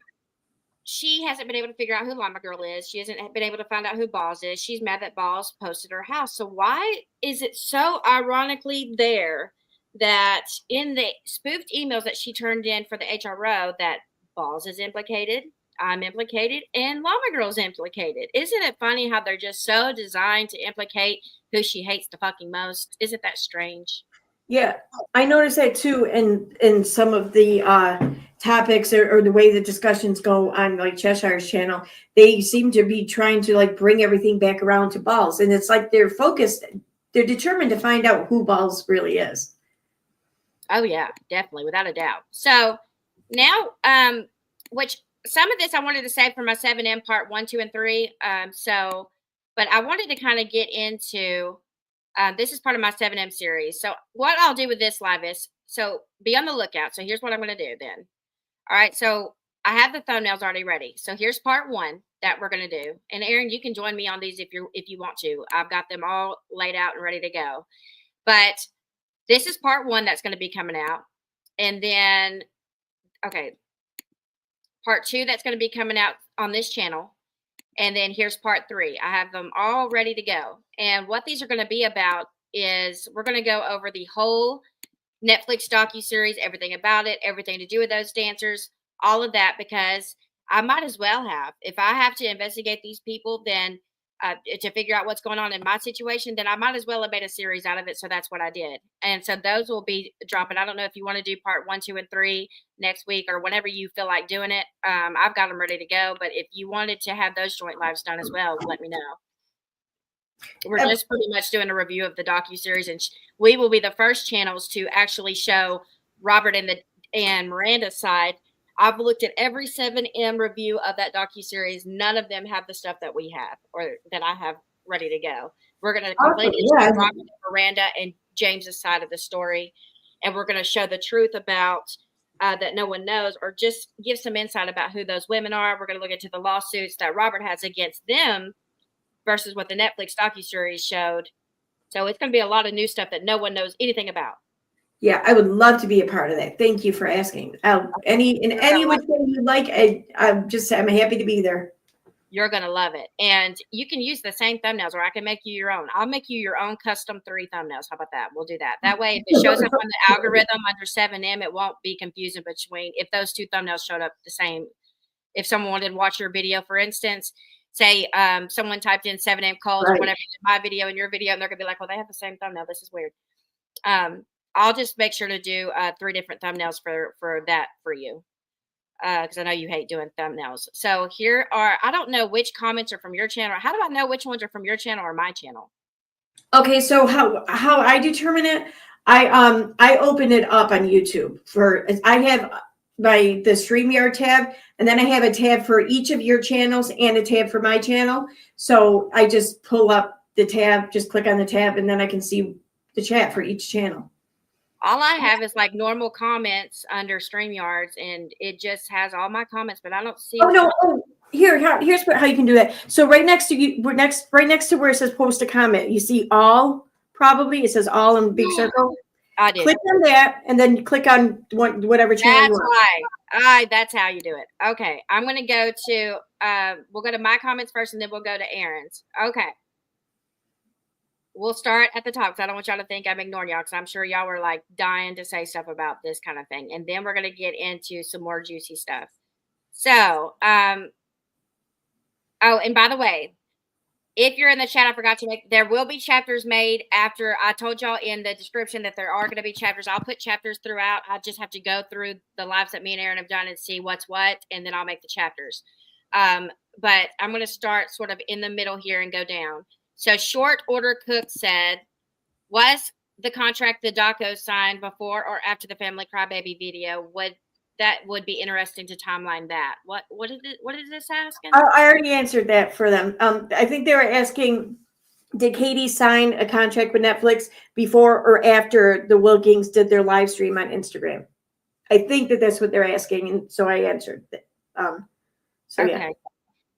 she hasn't been able to figure out who Llama Girl is. She hasn't been able to find out who Balls is. She's mad that Balls posted her house. So why is it so ironically there that in the spoofed emails that she turned in for the HRO that Balls is implicated, I'm implicated, and Llama Girl's implicated? Isn't it funny how they're just so designed to implicate who she hates the fucking most? Isn't that strange? Yeah, I noticed that too in some of the topics or the way the discussions go on like Cheshire's channel. They seem to be trying to like bring everything back around to Balls, and it's like they're focused, they're determined to find out who Balls really is. Oh yeah, definitely, without a doubt. So now, which some of this I wanted to save for my 7M part 1, 2, and 3. But I wanted to kind of get into. This is part of my 7M series. So what I'll do with this live is, so be on the lookout. So here's what I'm going to do then. All right. So I have the thumbnails already ready. So here's part 1 that we're going to do. And Aaron, you can join me on these if you want to. I've got them all laid out and ready to go. But this is part 1 that's going to be coming out. And then, okay, part 2 that's going to be coming out on this channel. And then here's part 3. I have them all ready to go. And what these are going to be about is we're going to go over the whole Netflix docuseries, everything about it, everything to do with those dancers, all of that, because I might as well have. If I have to investigate these people, then to figure out what's going on in my situation, then I might as well have made a series out of it. So that's what I did. And so those will be dropping. I don't know if you want to do part 1, 2, and 3 next week or whenever you feel like doing it. I've got them ready to go. But if you wanted to have those joint lives done as well, let me know. We're just pretty much doing a review of the docuseries, and we will be the first channels to actually show Robert and Miranda's side. I've looked at every 7M review of that docuseries. None of them have the stuff that we have or that I have ready to go. We're going to completely show Robert and Miranda and James's side of the story, and we're going to show the truth about that no one knows, or just give some insight about who those women are. We're going to look into the lawsuits that Robert has against them versus what the Netflix docuseries showed. So it's going to be a lot of new stuff that no one knows anything about. Yeah, I would love to be a part of that. Thank you for asking. Any which way you like, I'm happy to be there. You're going to love it. And you can use the same thumbnails, or I can make you your own. I'll make you your own custom 3 thumbnails. How about that? We'll do that. That way, if it shows up on the algorithm under 7M, it won't be confusing between if those 2 thumbnails showed up the same. If someone wanted to watch your video, for instance, say someone typed in 7M calls or whatever, my video and your video, and they're going to be like, well, they have the same thumbnail. This is weird. I'll just make sure to do 3 different thumbnails for that for you. Because I know you hate doing thumbnails. So here are, I don't know which comments are from your channel. How do I know which ones are from your channel or my channel? Okay, so how I determine it, I open it up on YouTube. I have the StreamYard tab, and then I have a tab for each of your channels and a tab for my channel. So I just pull up the tab, just click on the tab, and then I can see the chat for each channel. All I have is like normal comments under StreamYards, and it just has all my comments, but I don't see. Oh no! Here's how you can do that. So right next to you, right next to where it says post a comment, you see all. Probably it says all in a big circle. I do. Click on that, and then click on whatever channel you want. That's right. That's how you do it. Okay, I'm going to go to. We'll go to my comments first, and then we'll go to Aaron's. Okay. We'll start at the top because I don't want y'all to think I'm ignoring y'all, because I'm sure y'all were like dying to say stuff about this kind of thing. And then we're going to get into some more juicy stuff. So, oh, and by the way, if you're in the chat, I forgot to make, there will be chapters made after. I told y'all in the description that there are going to be chapters. I'll put chapters throughout. I just have to go through the lives that me and Aaron have done and see what's what, and then I'll make the chapters. But I'm going to start sort of in the middle here and go down. So Short Order Cook said, was the contract the doco signed before or after the Family Crybaby video? Would be interesting to timeline that. What is this asking? I already answered that for them. I think they were asking, did Katie sign a contract with Netflix before or after the Wilkings did their live stream on Instagram? I think that's what they're asking, and so I answered that. Okay. Yeah.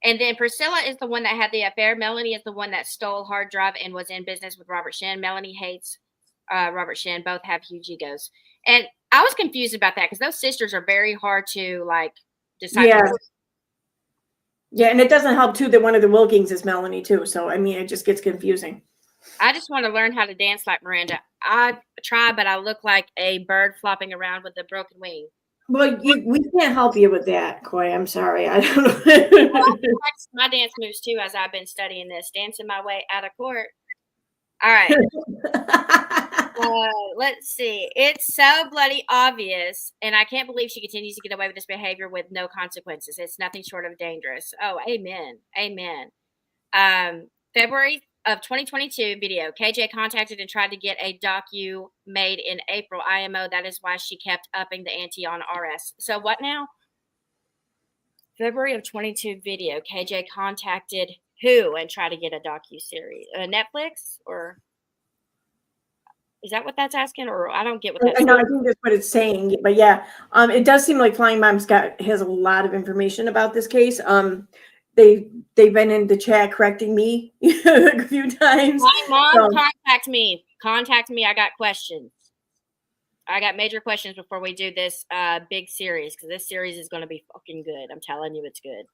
And then Priscilla is the one that had the affair. Melanie is the one that stole hard drive and was in business with Robert Shin. Melanie hates Robert Shin. Both have huge egos. And I was confused about that because those sisters are very hard to like decide. Yeah. Yeah, and it doesn't help too that one of the Wilkings is Melanie too. So I mean, it just gets confusing. I just want to learn how to dance like Miranda. I try, but I look like a bird flopping around with a broken wing. Well, we can't help you with that, Coy. I'm sorry. I don't know. Well, my dance moves too, as I've been studying this, dancing my way out of court. All right. Let's see. It's so bloody obvious, and I can't believe she continues to get away with this behavior with no consequences. It's nothing short of dangerous. Oh, amen. Amen. February of 2022 video. KJ contacted and tried to get a docu made in April. IMO. That is why she kept upping the ante on RS. So what now? February of 22 video. KJ contacted who and tried to get a docu series? Netflix, or is that what that's asking? Or I don't get what that's. No, I think that's what it's saying. But yeah, it does seem like Flying Mom's has a lot of information about this case. They've been in the chat correcting me a few times. My mom, contact me. Contact me. I got questions. I got major questions before we do this big series, because this series is going to be fucking good. I'm telling you, it's good.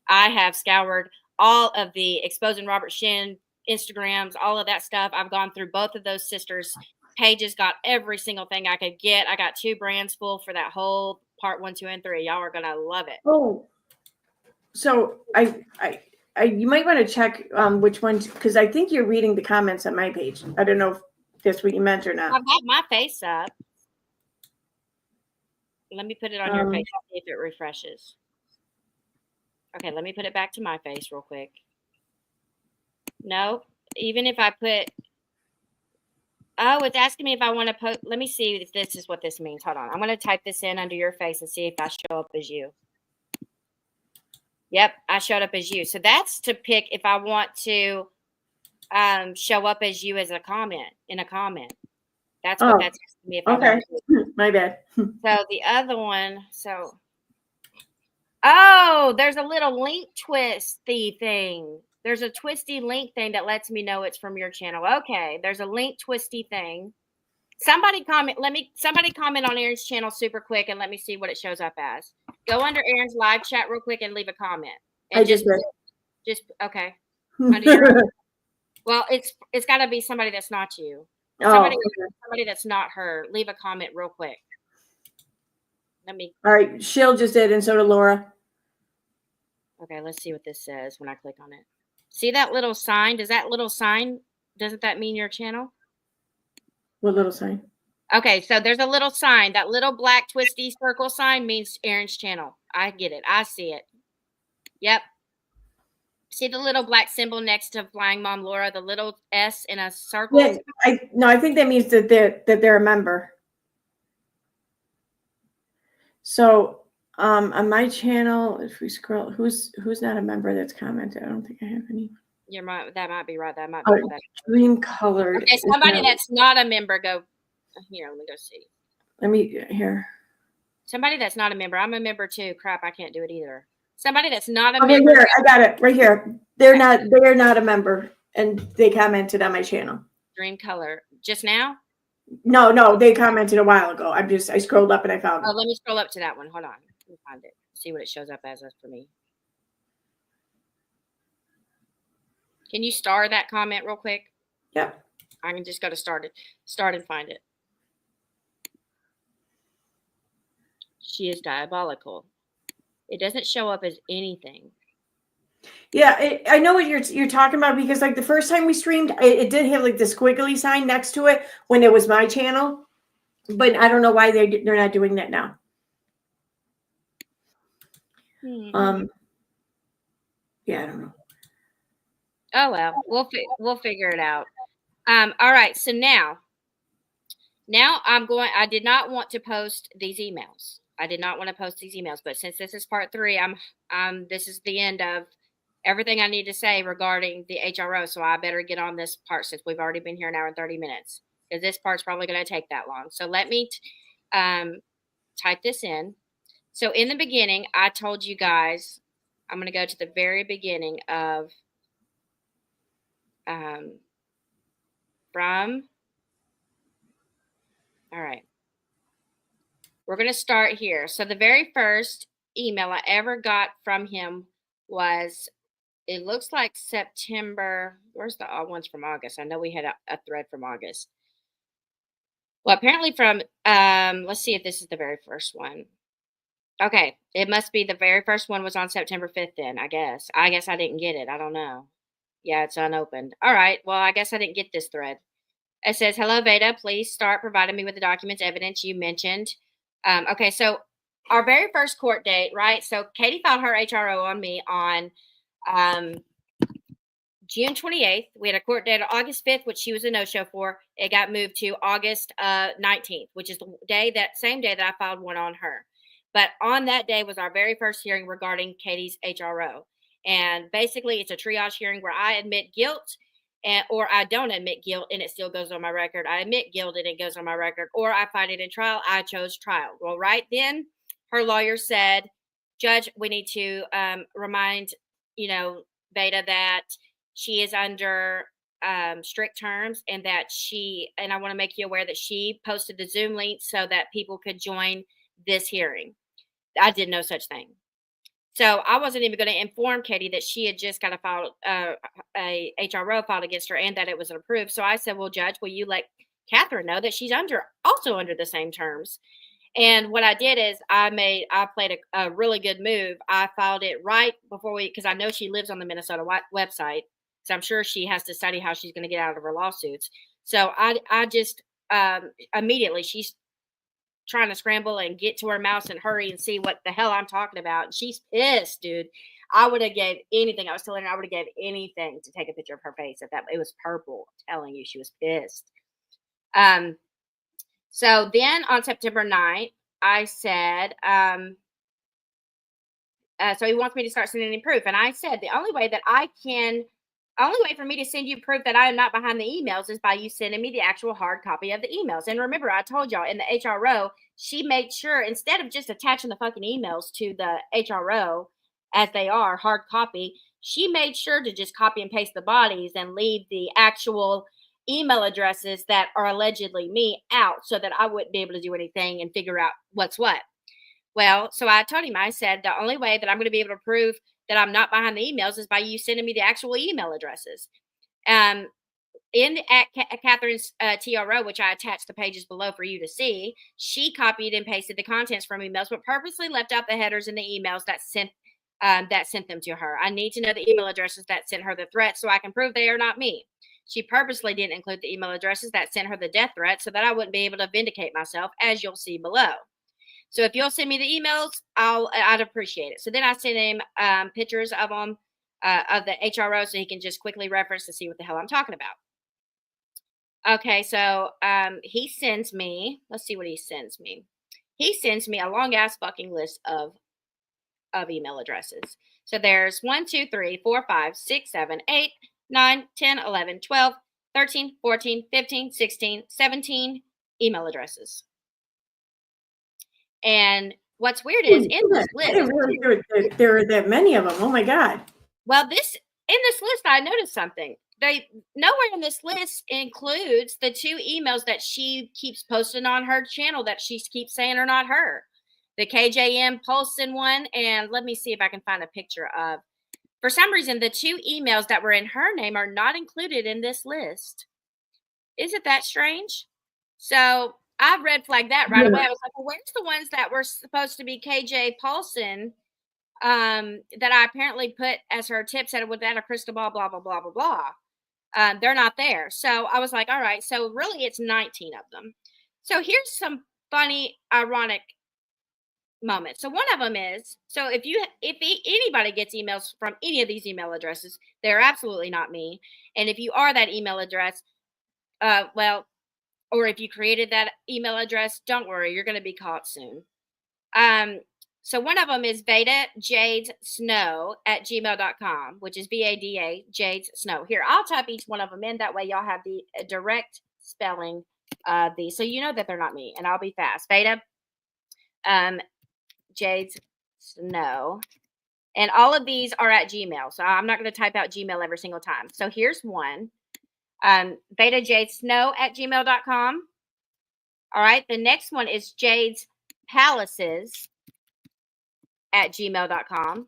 I have scoured all of the Exposing Robert Shin Instagrams, all of that stuff. I've gone through both of those sisters' pages, got every single thing I could get. I got 2 brands full for that whole part 1, 2, and 3. Y'all are gonna love it. Oh, so I you might want to check which ones, because I think you're reading the comments on my page. I don't know if that's what you meant or not. I've got my face up. Let me put it on your face, see if it refreshes. Okay, let me put it back to my face real quick. No, even if I put, oh, it's asking me if I want to put, let me see if this is what this means. Hold on. I'm going to type this in under your face and see if I show up as you. Yep, I showed up as you. So that's to pick if I want to show up as you as a comment, in a comment. That's what that's asking me if I want to. My bad. So the other one, oh, there's a little link twisty thing. There's a twisty link thing that lets me know it's from your channel. Okay, there's a link twisty thing. Somebody comment on Aaron's channel super quick and let me see what it shows up as. Go under Aaron's live chat real quick and leave a comment. And I just okay. Under your well, it's got to be somebody that's not you. Somebody that's not her. Leave a comment real quick. All right, Shill just did, and so did Laura. Okay, let's see what this says when I click on it. See that little sign? Doesn't that mean your channel? What little sign? Okay, so there's a little sign. That little black twisty circle sign means Aaron's channel. I get it. I see it. Yep. See the little black symbol next to Flying Mom Laura, the little S in a circle? Yeah, I think that means that they're a member. So on my channel, if we scroll, who's not a member that's commented? I don't think I have any. That might be right. That might be right. Green colored. Okay, somebody that's not a member, go here. Let me go see. Here. Somebody that's not a member. I'm a member too. Crap, I can't do it either. Somebody that's not a member. Here, I got it right here. They're not a member, and they commented on my channel. Dream color. Just now? No, they commented a while ago. I scrolled up and I found it. Oh, let me scroll up to that one. Hold on. Let me find it. See what it shows up as for me. Can you star that comment real quick? Yep. I can just go to start and find it. She is diabolical. It doesn't show up as anything. Yeah, I know what you're talking about, because like the first time we streamed, it did have like this squiggly sign next to it when it was my channel, but I don't know why they're not doing that now. Yeah, I don't know. Oh well, we'll figure it out. All right, so now I did not want to post these emails. But since this is part 3, this is the end of everything I need to say regarding the HRO. So I better get on this part since we've already been here an hour and 30 minutes, because this part's probably going to take that long. So let me type this in. So in the beginning, I told you guys, I'm going to go to the very beginning of all right. We're going to start here. So the very first email I ever got from him was, it looks like September. Where's the ones from August? I know we had a thread from August. Well, apparently from, let's see if this is the very first one. Okay. It must be the very first one was on September 5th then, I guess. I didn't get it. I don't know. Yeah, it's unopened. All right. Well, I guess I didn't get this thread. It says, hello, Veda. Please start providing me with the documents, evidence you mentioned. Okay, so our very first court date, right? So Katie filed her HRO on me on June 28th. We had a court date on August 5th, which she was a no-show for. It got moved to August 19th, which is the same day that I filed one on her. But on that day was our very first hearing regarding Katie's HRO. And basically, it's a triage hearing where I admit guilt, or I don't admit guilt and it still goes on my record. I admit guilt and it goes on my record, or I fight it in trial. I chose trial. Well, right then, her lawyer said, Judge, we need to remind, Veda, that she is under strict terms, and that and I want to make you aware that she posted the Zoom link so that people could join this hearing. I did no such thing. So I wasn't even going to inform Katie that she had just got a HRO filed against her and that it was approved. So I said, well, Judge, will you let Katherine know that she's also under the same terms? And what I did is I played a really good move. I filed it right before because I know she lives on the Minnesota website. So I'm sure she has to study how she's going to get out of her lawsuits. So I just immediately, she's trying to scramble and get to her mouse and hurry and see what the hell I'm talking about. And she's pissed, dude. I would have gave anything. I was telling her I would have gave anything to take a picture of her face. It was purple. I'm telling you, she was pissed. So then on September 9th, I said, so he wants me to start sending him proof. And I said, the only way for me to send you proof that I am not behind the emails is by you sending me the actual hard copy of the emails. And remember, I told y'all in the HRO, she made sure instead of just attaching the fucking emails to the HRO as they are hard copy, she made sure to just copy and paste the bodies and leave the actual email addresses that are allegedly me out so that I wouldn't be able to do anything and figure out what's what. Well, so I told him, I said, the only way that I'm going to be able to prove that I'm not behind the emails is by you sending me the actual email addresses. At Katherine's TRO, which I attached the pages below for you to see, she copied and pasted the contents from emails, but purposely left out the headers in the emails that sent them to her. I need to know the email addresses that sent her the threats so I can prove they are not me. She purposely didn't include the email addresses that sent her the death threat so that I wouldn't be able to vindicate myself, as you'll see below. So if you'll send me the emails, I'd appreciate it. So then I sent him pictures of them, of the HRO, so he can just quickly reference to see what the hell I'm talking about. Okay, so he sends me, let's see what he sends me. He sends me a long ass fucking list of email addresses. So there's 1, 2, 3, 4, 5, 6, 7, 8, 9, 10, 11, 12, 13, 14, 15, 16, 17 email addresses. And what's weird is in this list, there are that many of them. Oh my God. Well, in this list, I noticed something. Nowhere in this list includes the 2 emails that she keeps posting on her channel that she keeps saying are not her. The KJM Paulson one, and let me see if I can find a picture of. For some reason, the 2 emails that were in her name are not included in this list. Isn't that strange? So I red flagged that right away. I was like, well, where's the ones that were supposed to be KJ Paulson that I apparently put as her tip, said without a crystal ball, blah, blah, blah, blah, blah. They're not there. So I was like, all right, so really it's 19 of them. So here's some funny, ironic moments. So one of them is, so if anybody gets emails from any of these email addresses, they're absolutely not me. And if you are that email address, or if you created that email address, don't worry, you're going to be caught soon. So one of them is vadajadesnow@gmail.com, which is VADA Jades Snow. Here, I'll type each one of them in. That way y'all have the direct spelling of these. So you know that they're not me, and I'll be fast. Vada Jades Snow. And all of these are at Gmail. So I'm not going to type out Gmail every single time. So here's one. vadajadesnow@gmail.com. All right. The next one is Jade's Palaces @gmail.com.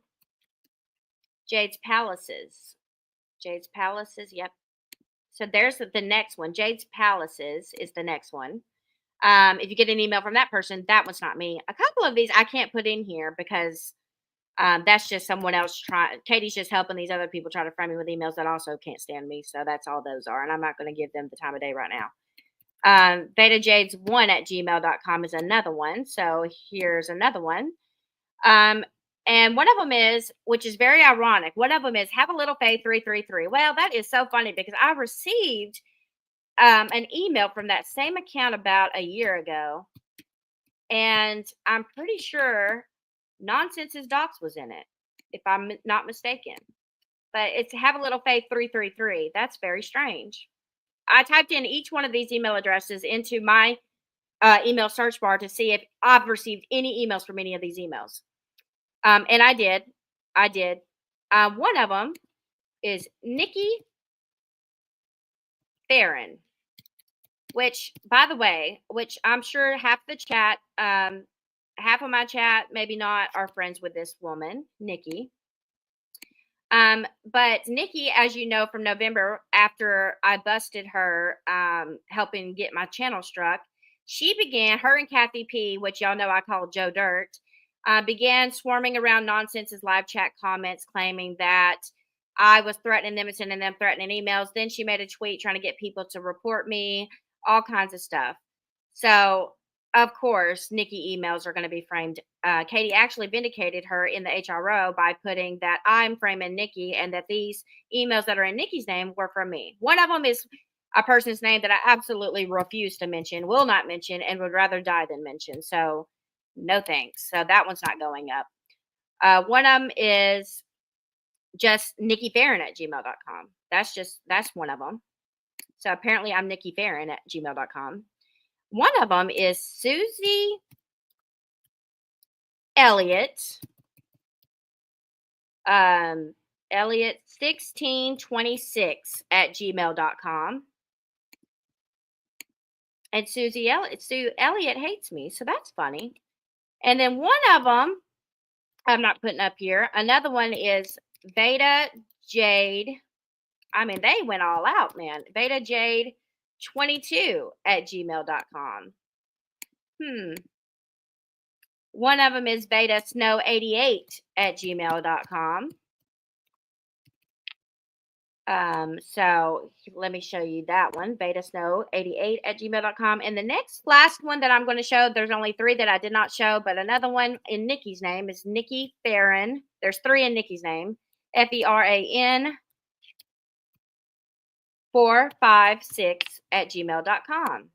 Jade's Palaces. Jade's Palaces. Yep. So there's the next one. Jade's Palaces is the next one. If you get an email from that person, that one's not me. A couple of these I can't put in here because that's just someone else trying. Katie's just helping these other people try to frame me with emails that also can't stand me. So that's all those are. And I'm not going to give them the time of day right now. vadajades1@gmail.com is another one. So here's another one. And one of them is, which is very ironic, one of them is have a little faith 333. Well, that is so funny because I received an email from that same account about a year ago. And I'm pretty sure Nonsense's Docs was in it, if I'm not mistaken. But it's have a little faith 333. That's very strange. I typed in each one of these email addresses into my email search bar to see if I've received any emails from any of these emails. And I did. One of them is Nikki Farron, which, by the way, which I'm sure half the chat, half of my chat, maybe not, are friends with this woman, Nikki. But Nikki, as you know, from November, after I busted her, helping get my channel struck, she began, her and Kathy P, which y'all know I call Joe Dirt, began swarming around Nonsense's live chat comments, claiming that I was threatening them and sending them threatening emails. Then she made a tweet trying to get people to report me, all kinds of stuff. So, of course, Nikki emails are going to be framed. Katie actually vindicated her in the HRO by putting that I'm framing Nikki and that these emails that are in Nikki's name were from me. One of them is a person's name that I absolutely refuse to mention, will not mention, and would rather die than mention. So, no thanks. So that one's not going up. One of them is just Nikki Farron at gmail.com. That's one of them. So apparently I'm Nikki Farron at gmail.com. One of them is Susie Elliott. Elliott 1626 at gmail.com. And Sue Elliott hates me, so that's funny. And then one of them, I'm not putting up here. Another one is Beta Jade. I mean, they went all out, man. Beta Jade 22 at gmail.com. One of them is Beta Snow 88 at gmail.com. So let me show you that one, Beta Snow 88 at gmail.com. And the last one that I'm going to show, there's only 3 that I did not show, but another one in Nikki's name is Nikki Farron. There's 3 in Nikki's name, FERAN 456 at gmail.com.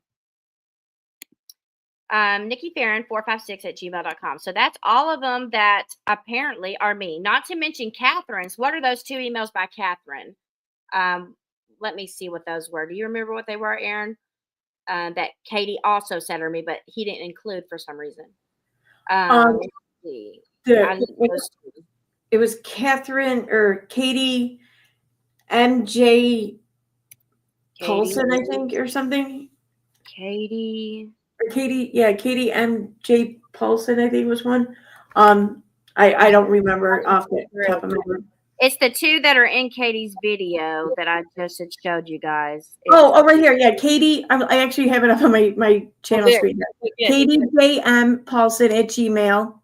Nikki Farron 456 at gmail.com. So that's all of them that apparently are me. Not to mention Katherine's. What are those 2 emails by Katherine? Let me see what those were. Do you remember what they were, Aaron? That Katie also sent her me, but he didn't include for some reason. Let's see. It was Katherine or Katie MJ Paulson, I think, or something. Katie MJ Paulson, I think was one. I don't remember off the top of my head. It's the 2 that are in Katie's video that I just had showed you guys. Right here. Yeah, Katie. I actually have it up on my channel screen. Katie J.M. Paulson at Gmail.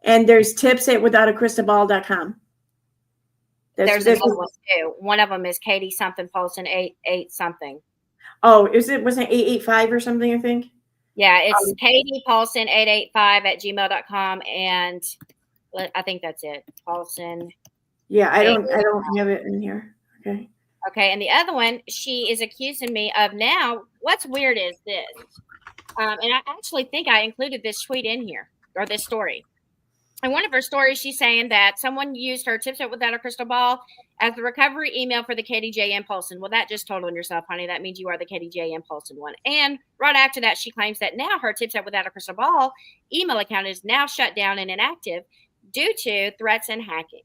And there's tips at withoutacrystalball.com. There's another one too. One of them is Katie something Paulson 88 something. Oh, wasn't it 885 or something, I think? Yeah, it's Katie Paulson 885 at gmail.com. And I think that's it. Paulson. Yeah, I don't have it in here. Okay. Okay, and the other one, she is accusing me of now. What's weird is this, and I actually think I included this tweet in here, or this story. In one of her stories, she's saying that someone used her tips without a crystal ball as the recovery email for the Katie J.M. Paulson. Well, that just told on yourself, honey. That means you are the Katie J.M. Paulson one. And right after that, she claims that now her tips without a crystal ball email account is now shut down and inactive due to threats and hacking.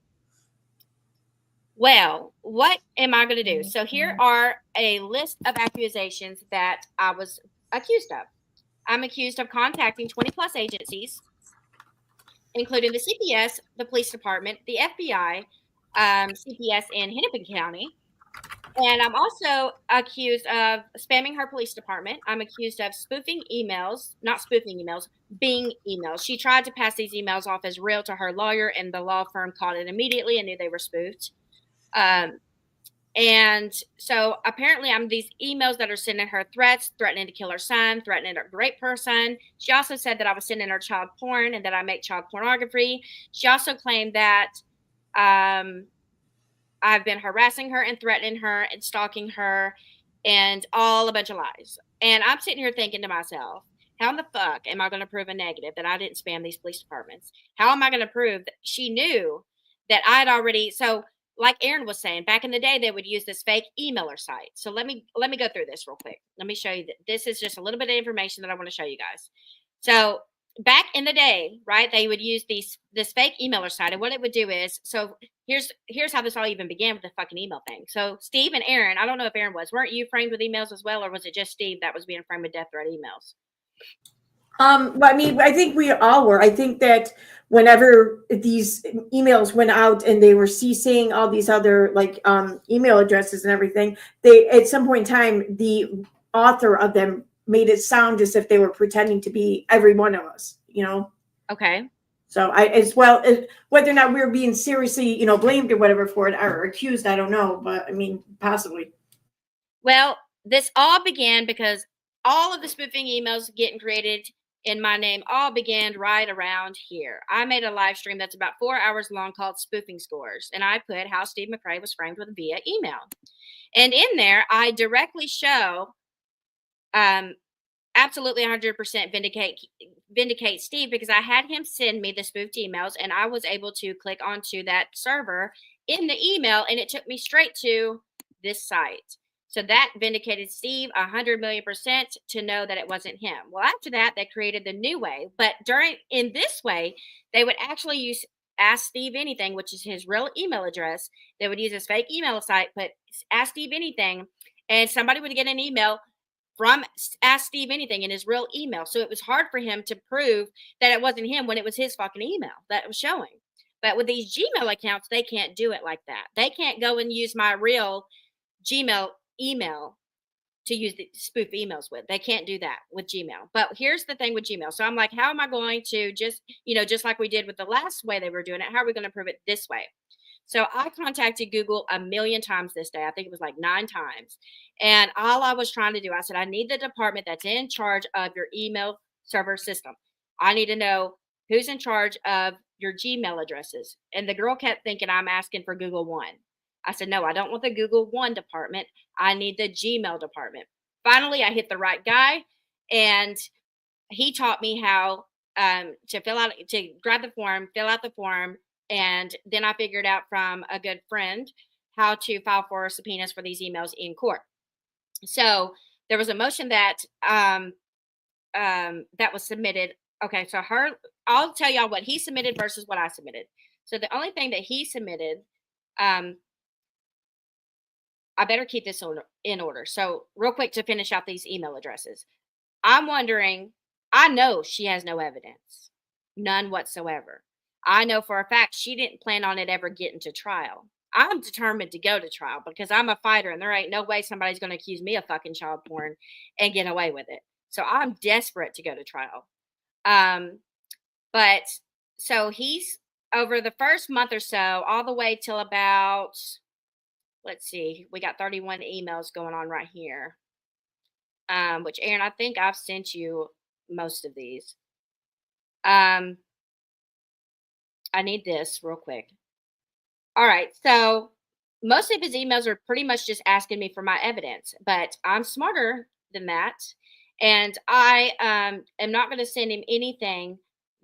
Well, what am I going to do? So here are a list of accusations that I was accused of. I'm accused of contacting 20 plus agencies, including the CPS, the police department, the FBI, CPS in Hennepin County. And I'm also accused of spamming her police department. I'm accused of spoofing emails, not spoofing emails, Bing emails. She tried to pass these emails off as real to her lawyer, and the law firm caught it immediately and knew they were spoofed. And so apparently I'm these emails that are sending her threats, threatening to kill her son, threatening to rape her son. She also said that I was sending her child porn and that I make child pornography. She also claimed that I've been harassing her and threatening her and stalking her and all a bunch of lies. And I'm sitting here thinking to myself, how in the fuck am I going to prove a negative that I didn't spam these police departments? How am I going to prove that she knew that I'd already, so like Aaron was saying, back in the day, they would use this fake emailer site. So let me go through this real quick. Let me show you that this is just a little bit of information that I want to show you guys. So back in the day, right, they would use this fake emailer site, and what it would do is, so here's how this all even began with the fucking email thing. So Steve and Aaron, I don't know if Aaron weren't you framed with emails as well, or was it just Steve that was being framed with death threat emails? Well, I mean, I think we all were. I think that whenever these emails went out and they were CCing all these other like email addresses and everything, they at some point in time, the author of them made it sound as if they were pretending to be every one of us, you know? Okay. So I, as well, whether or not we were being seriously, you know, blamed or whatever for it or accused, I don't know, but I mean, possibly. Well, this all began because all of the spoofing emails getting created in my name all began right around here. I made a live stream that's about 4 hours long called Spoofing Scores, and I put how Steve McRae was framed with via email. And in there, I directly show absolutely 100% vindicate Steve, because I had him send me the spoofed emails, and I was able to click onto that server in the email, and it took me straight to this site. So that vindicated Steve 100,000,000% to know that it wasn't him. Well, after that, they created the new way, but in this way, they would actually use Ask Steve Anything, which is his real email address. They would use his fake email site, but Ask Steve Anything, and somebody would get an email from Ask Steve Anything in his real email. So it was hard for him to prove that it wasn't him when it was his fucking email that was showing. But with these Gmail accounts, they can't do it like that. They can't go and use my real Gmail email to use the spoof emails with. They can't do that with Gmail. But here's the thing with Gmail. So I'm like, how am I going to just like we did with the last way they were doing it, how are we going to prove it this way? So I contacted Google 1,000,000 times this day. I think it was like 9 times. And all I was trying to do, I said, I need the department that's in charge of your email server system. I need to know who's in charge of your Gmail addresses. And the girl kept thinking I'm asking for Google One. I said, no, I don't want the Google One department. I need the Gmail department. Finally, I hit the right guy, and he taught me how to grab the form, fill out the form, and then I figured out from a good friend how to file for subpoenas for these emails in court. So there was a motion that that was submitted. Okay, so I'll tell y'all what he submitted versus what I submitted. So the only thing that he submitted, I better keep this in order. So real quick to finish out these email addresses. I'm wondering, I know she has no evidence, none whatsoever. I know for a fact she didn't plan on it ever getting to trial. I'm determined to go to trial because I'm a fighter, and there ain't no way somebody's going to accuse me of fucking child porn and get away with it. So I'm desperate to go to trial. But so he's over the first month or so, all the way till about, let's see, we got 31 emails going on right here. Which, Aaron, I think I've sent you most of these. I need this real quick. All right. So most of his emails are pretty much just asking me for my evidence, but I'm smarter than that. And I am not going to send him anything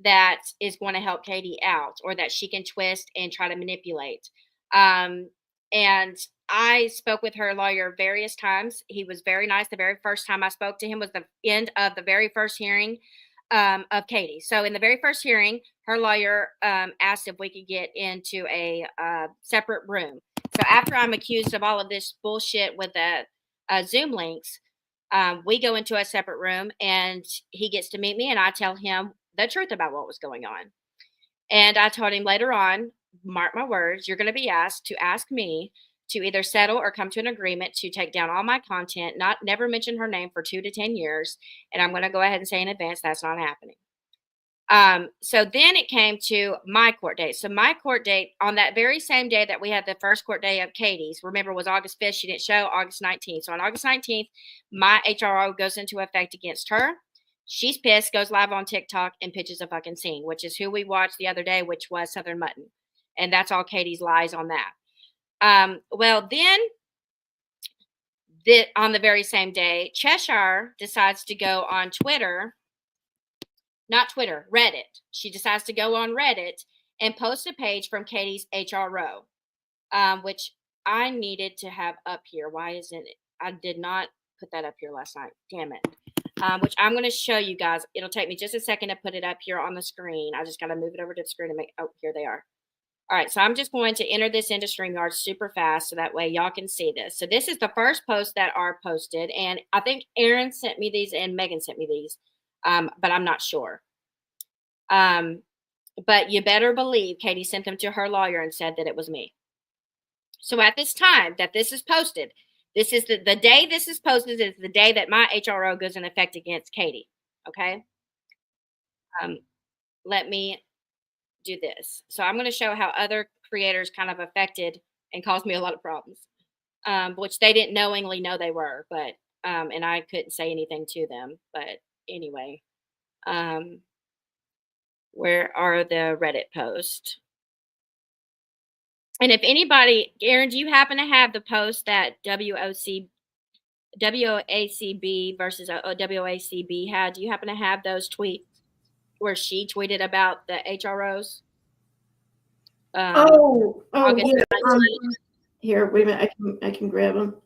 that is going to help Katie out or that she can twist and try to manipulate. And I spoke with her lawyer various times. He was very nice. The very first time I spoke to him was the end of the very first hearing of Katie. So in the very first hearing, her lawyer asked if we could get into a separate room. So after I'm accused of all of this bullshit with the Zoom links, we go into a separate room, and he gets to meet me, and I tell him the truth about what was going on. And I told him later on, mark my words, you're going to be asked to ask me to either settle or come to an agreement to take down all my content, never mention her name for 2 to 10 years. And I'm going to go ahead and say in advance that's not happening. So then it came to my court date. So my court date on that very same day that we had the first court day of Katie's, remember, was August 5th. She didn't show August 19th. So on August 19th, my HRO goes into effect against her. She's pissed, goes live on TikTok and pitches a fucking scene, which is who we watched the other day, which was Southern Mutton. And that's all Katie's lies on that. Well, then on the very same day, Cheshire decides to go on Twitter, not Twitter, Reddit. She decides to go on Reddit and post a page from Katie's HRO, which I needed to have up here. Why isn't it? I did not put that up here last night. Damn it. which I'm going to show you guys. It'll take me just a second to put it up here on the screen. I just got to move it over to the screen and make, oh, here they are. All right, so I'm just going to enter this into StreamYard super fast so that way y'all can see this. So this is the first post that are posted, and I think Erin sent me these and Megan sent me these, but I'm not sure. But you better believe Katie sent them to her lawyer and said that it was me. So at this time that this is posted, this is the day this is posted is the day that my HRO goes in effect against Katie. Okay. Let me do this. So I'm going to show how other creators kind of affected and caused me a lot of problems, which they didn't knowingly know they were, but, and I couldn't say anything to them, but anyway, where are the Reddit posts? And if anybody, Erin, do you happen to have the post that WACB versus WACB had? Do you happen to have those tweets where she tweeted about the HROs? August Yeah. 19th. Here, wait a minute. I can grab them.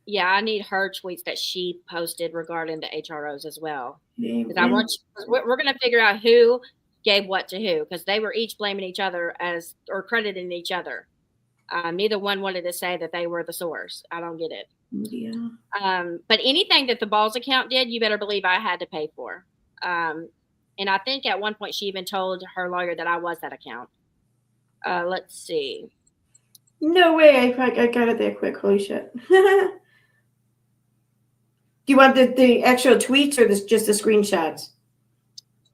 Yeah, I need her tweets that she posted regarding the HROs as well. Okay, Because I want we're going to figure out who gave what to who, because they were each blaming each other or crediting each other. Neither one wanted to say that they were the source. I don't get it. Yeah. But anything that the Balls account did, you better believe I had to pay for. And I think at one point she even told her lawyer that I was that account. Let's see. No way! I got it that quick. Holy shit! Do you want the actual tweets or just the screenshots?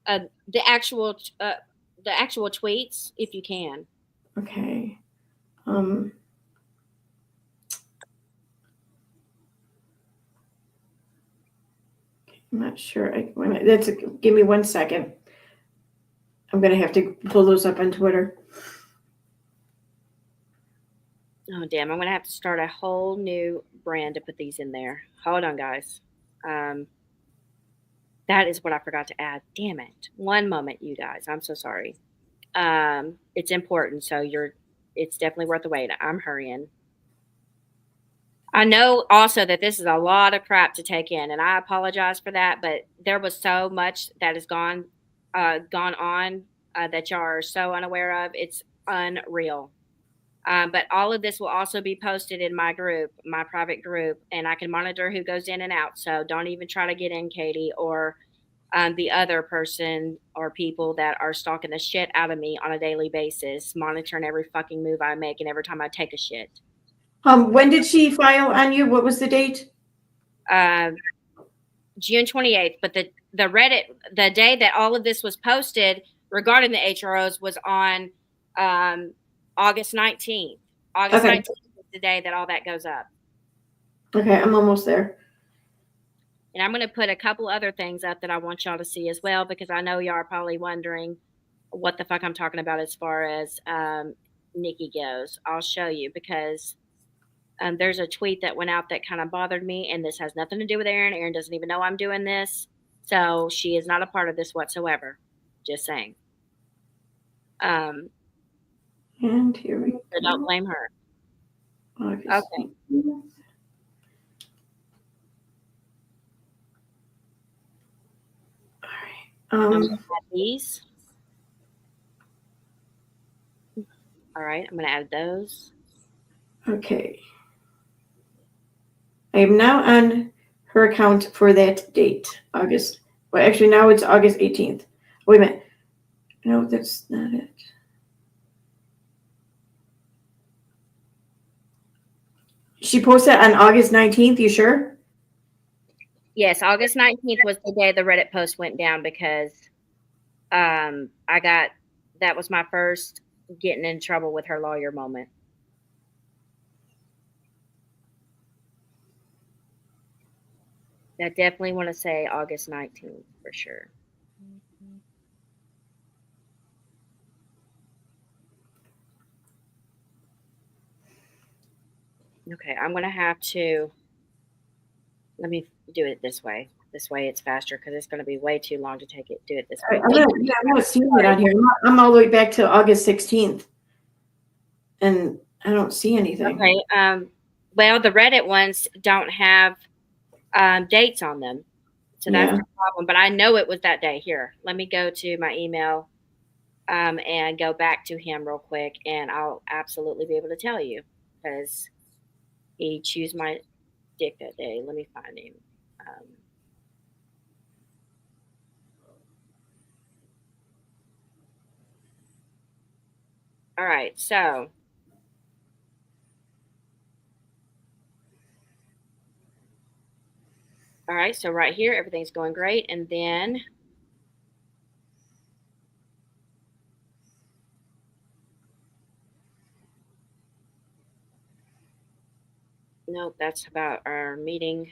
The actual tweets, if you can. Okay. I'm not sure. Give me 1 second. I'm gonna have to pull those up on Twitter. Oh, damn. I'm going to have to start a whole new brand to put these in there. Hold on, guys. That is what I forgot to add. Damn it. One moment, you guys. I'm so sorry. It's important, so it's definitely worth the wait. I'm hurrying. I know also that this is a lot of crap to take in, and I apologize for that, but there was so much that has gone on that y'all are so unaware of. It's unreal. But all of this will also be posted in my group, my private group, and I can monitor who goes in and out. So don't even try to get in, Katie, or the other person or people that are stalking the shit out of me on a daily basis, monitoring every fucking move I make and every time I take a shit. When did she file on you? What was the date? June 28th. But the Reddit, the day that all of this was posted regarding the HROs was on August 19th. August 19th is the day that all that goes up. Okay, I'm almost there. And I'm going to put a couple other things up that I want y'all to see as well, because I know y'all are probably wondering what the fuck I'm talking about as far as Nikki goes. I'll show you, because there's a tweet that went out that kind of bothered me, and this has nothing to do with Erin. Erin doesn't even know I'm doing this. So she is not a part of this whatsoever. Just saying. And here we go. So don't blame her. August. Okay. All right. These. All right, I'm going to add those. Okay. I am now on her account for that date, August. Well, actually, now it's August 18th. Wait a minute. No, that's not it. She posted on August 19th, you sure? Yes, August 19th was the day the Reddit post went down, because that was my first getting in trouble with her lawyer moment. I definitely want to say August 19th for sure. Okay, I'm going to have to, let me do it this way. This way it's faster, because it's going to be way too long to do it this way. I'm not seeing it on here. I'm all the way back to August 16th. And I don't see anything. Okay. Well, the Reddit ones don't have dates on them. So that's Yeah. the problem. But I know it was that day. Here, let me go to my email and go back to him real quick, and I'll absolutely be able to tell you because he chewed my dick that day. Let me find him. All right, so right here, everything's going great, and then nope, that's about our meeting.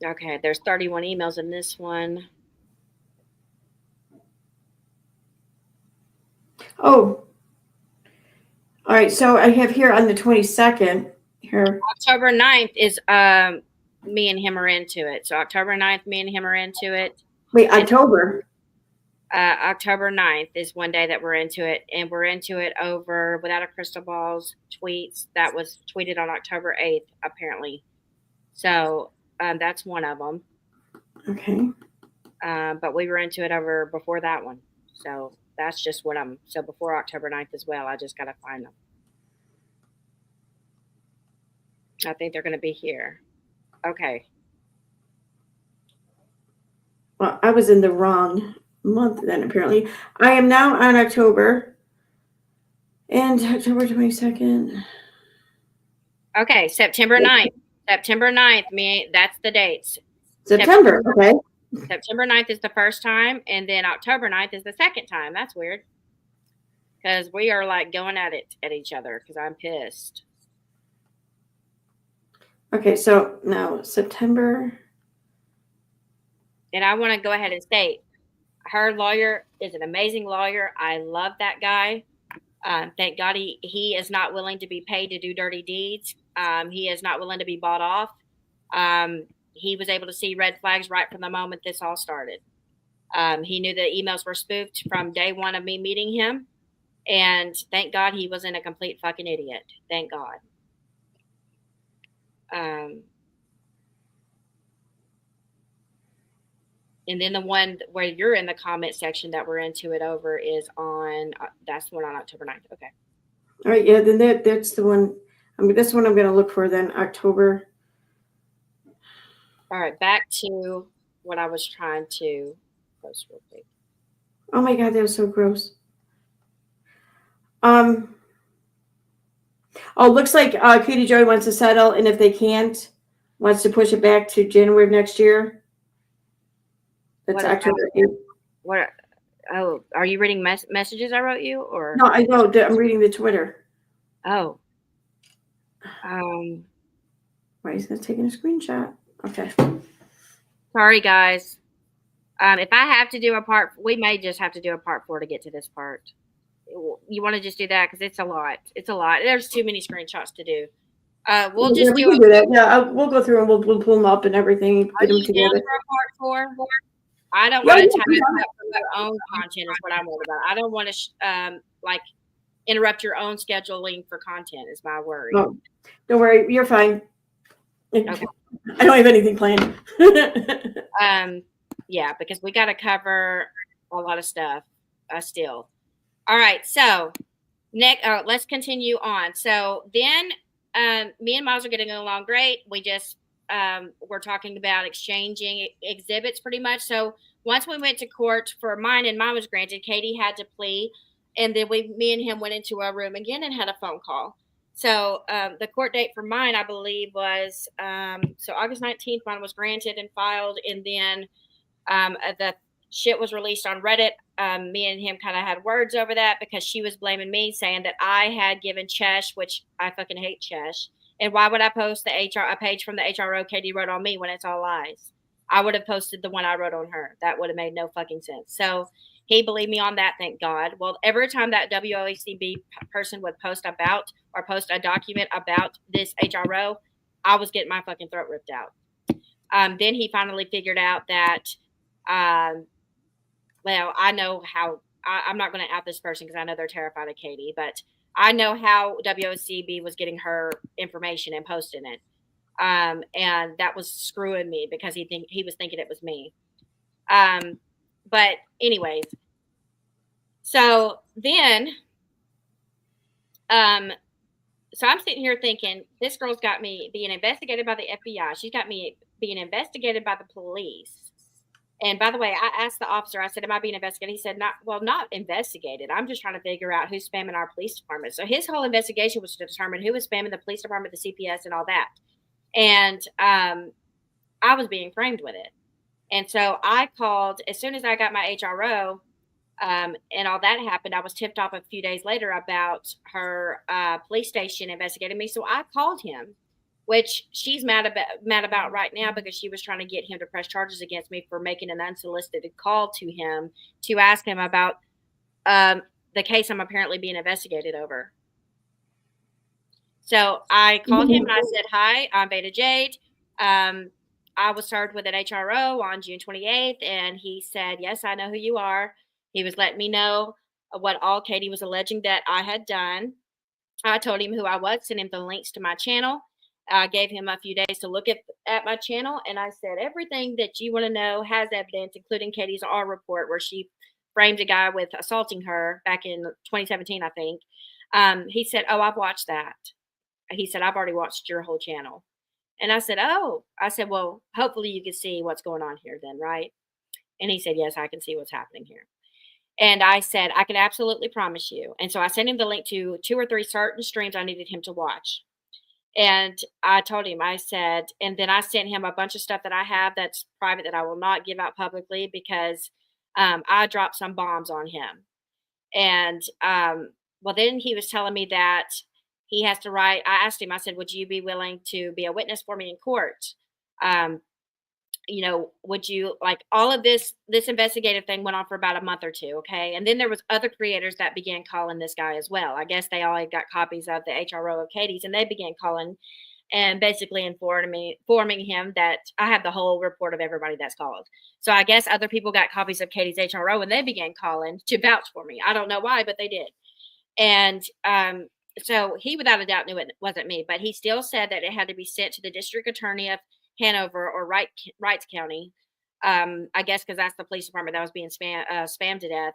Okay, there's 31 emails in this one. Oh. All right. So I have here on the 22nd here. October 9th is me and him are into it. So October 9th, me and him are into it. Wait, October. October 9th is one day that we're into it, and we're into it over Without a Crystal Ball's tweets. That was tweeted on October 8th, apparently. So that's one of them. Okay. But we were into it over before that one. So that's just what so before October 9th as well. I just got to find them. I think they're going to be here. Okay. Well, I was in the wrong month then, apparently. I am now on October. And October 22nd. Okay, September 9th. September 9th, that's the dates. September, okay. September 9th is the first time, and then October 9th is the second time. That's weird. Because we are like going at each other because I'm pissed. Okay, so now September. And I want to go ahead and state her lawyer is an amazing lawyer. I love that guy. Thank God he is not willing to be paid to do dirty deeds. He is not willing to be bought off. He was able to see red flags right from the moment this all started. He knew the emails were spoofed from day one of me meeting him. And thank God he wasn't a complete fucking idiot. Thank God. And then the one where you're in the comment section that we're into it over is on, that's the one on October 9th. Okay. All right, yeah, then that's the one. I mean, this one I'm going to look for then, October. All right, back to what I was trying to post real quick. Oh my God, that was so gross. Oh, looks like Katie Joy wants to settle, and if they can't, wants to push it back to January of next year. That's October 8th. What? Oh, are you reading messages I wrote you, or no? I know. I'm reading the Twitter. Oh. Why is that taking a screenshot? Okay. Sorry, guys. If I have to do a part, we may just have to do a part 4 to get to this part. You want to just do that because it's a lot. It's a lot. There's too many screenshots to do. We'll just do that. Yeah, we'll go through and we'll pull them up and everything. Get them together. For a part 4? I don't want to tie up your own content. Is what I'm worried about. I don't want to like interrupt your own scheduling for content. Is my worry. Oh, don't worry, you're fine. Okay. I don't have anything planned. Yeah, because we got to cover a lot of stuff still. All right, so next, let's continue on. So then, me and Miles are getting along great. We just we're talking about exchanging exhibits pretty much. So once we went to court for mine and mine was granted, Katie had to plea, and then me and him went into our room again and had a phone call. So the court date for mine, I believe, was so August 19th. Mine was granted and filed, and then the shit was released on Reddit. Me and him kind of had words over that because she was blaming me, saying that I had given Chesh, which I fucking hate Chesh. And why would I post a page from the HRO Katie wrote on me when it's all lies? I would have posted the one I wrote on her. That would have made no fucking sense. So he believed me on that, thank God. Well, every time that WOACB person would post about or post a document about this HRO, I was getting my fucking throat ripped out. Then he finally figured out that, well, I know how, I'm not going to out this person because I know they're terrified of Katie, but I know how WOCB was getting her information and posting it. And that was screwing me because he was thinking it was me. But anyways, so then, so I'm sitting here thinking, this girl's got me being investigated by the FBI. She's got me being investigated by the police. And by the way, I asked the officer, I said, am I being investigated? He said, not investigated. I'm just trying to figure out who's spamming our police department. So his whole investigation was to determine who was spamming the police department, the CPS, and all that. And I was being framed with it. And so I called, as soon as I got my HRO, and all that happened, I was tipped off a few days later about her police station investigating me. So I called him, which she's mad about right now because she was trying to get him to press charges against me for making an unsolicited call to him to ask him about the case I'm apparently being investigated over. So I called him and I said, hi, I'm Beta Jade. I was served with an HRO on June 28th, and he said, yes, I know who you are. He was letting me know what all Katie was alleging that I had done. I told him who I was, sent him the links to my channel. I gave him a few days to look at my channel, and I said, everything that you want to know has evidence, including Katie's R report, where she framed a guy with assaulting her back in 2017, I think. He said, oh, I've watched that. He said, I've already watched your whole channel. And I said, oh. I said, well, hopefully you can see what's going on here then, right? And he said, yes, I can see what's happening here. And I said, I can absolutely promise you. And so I sent him the link to 2 or 3 certain streams I needed him to watch. And I told him, I said, and then I sent him a bunch of stuff that I have that's private that I will not give out publicly because I dropped some bombs on him. And well, then he was telling me that he has to write. I asked him, I said, would you be willing to be a witness for me in court? Would you like all of this investigative thing went on for about a month or two. Okay. And then there was other creators that began calling this guy as well. I guess they all had got copies of the HRO of Katie's, and they began calling and basically informing him that I have the whole report of everybody that's called. So I guess other people got copies of Katie's HRO and they began calling to vouch for me. I don't know why, but they did. And so he without a doubt knew it wasn't me, but he still said that it had to be sent to the district attorney of Hanover or Wrights County. I guess because that's the police department that was being spammed to death.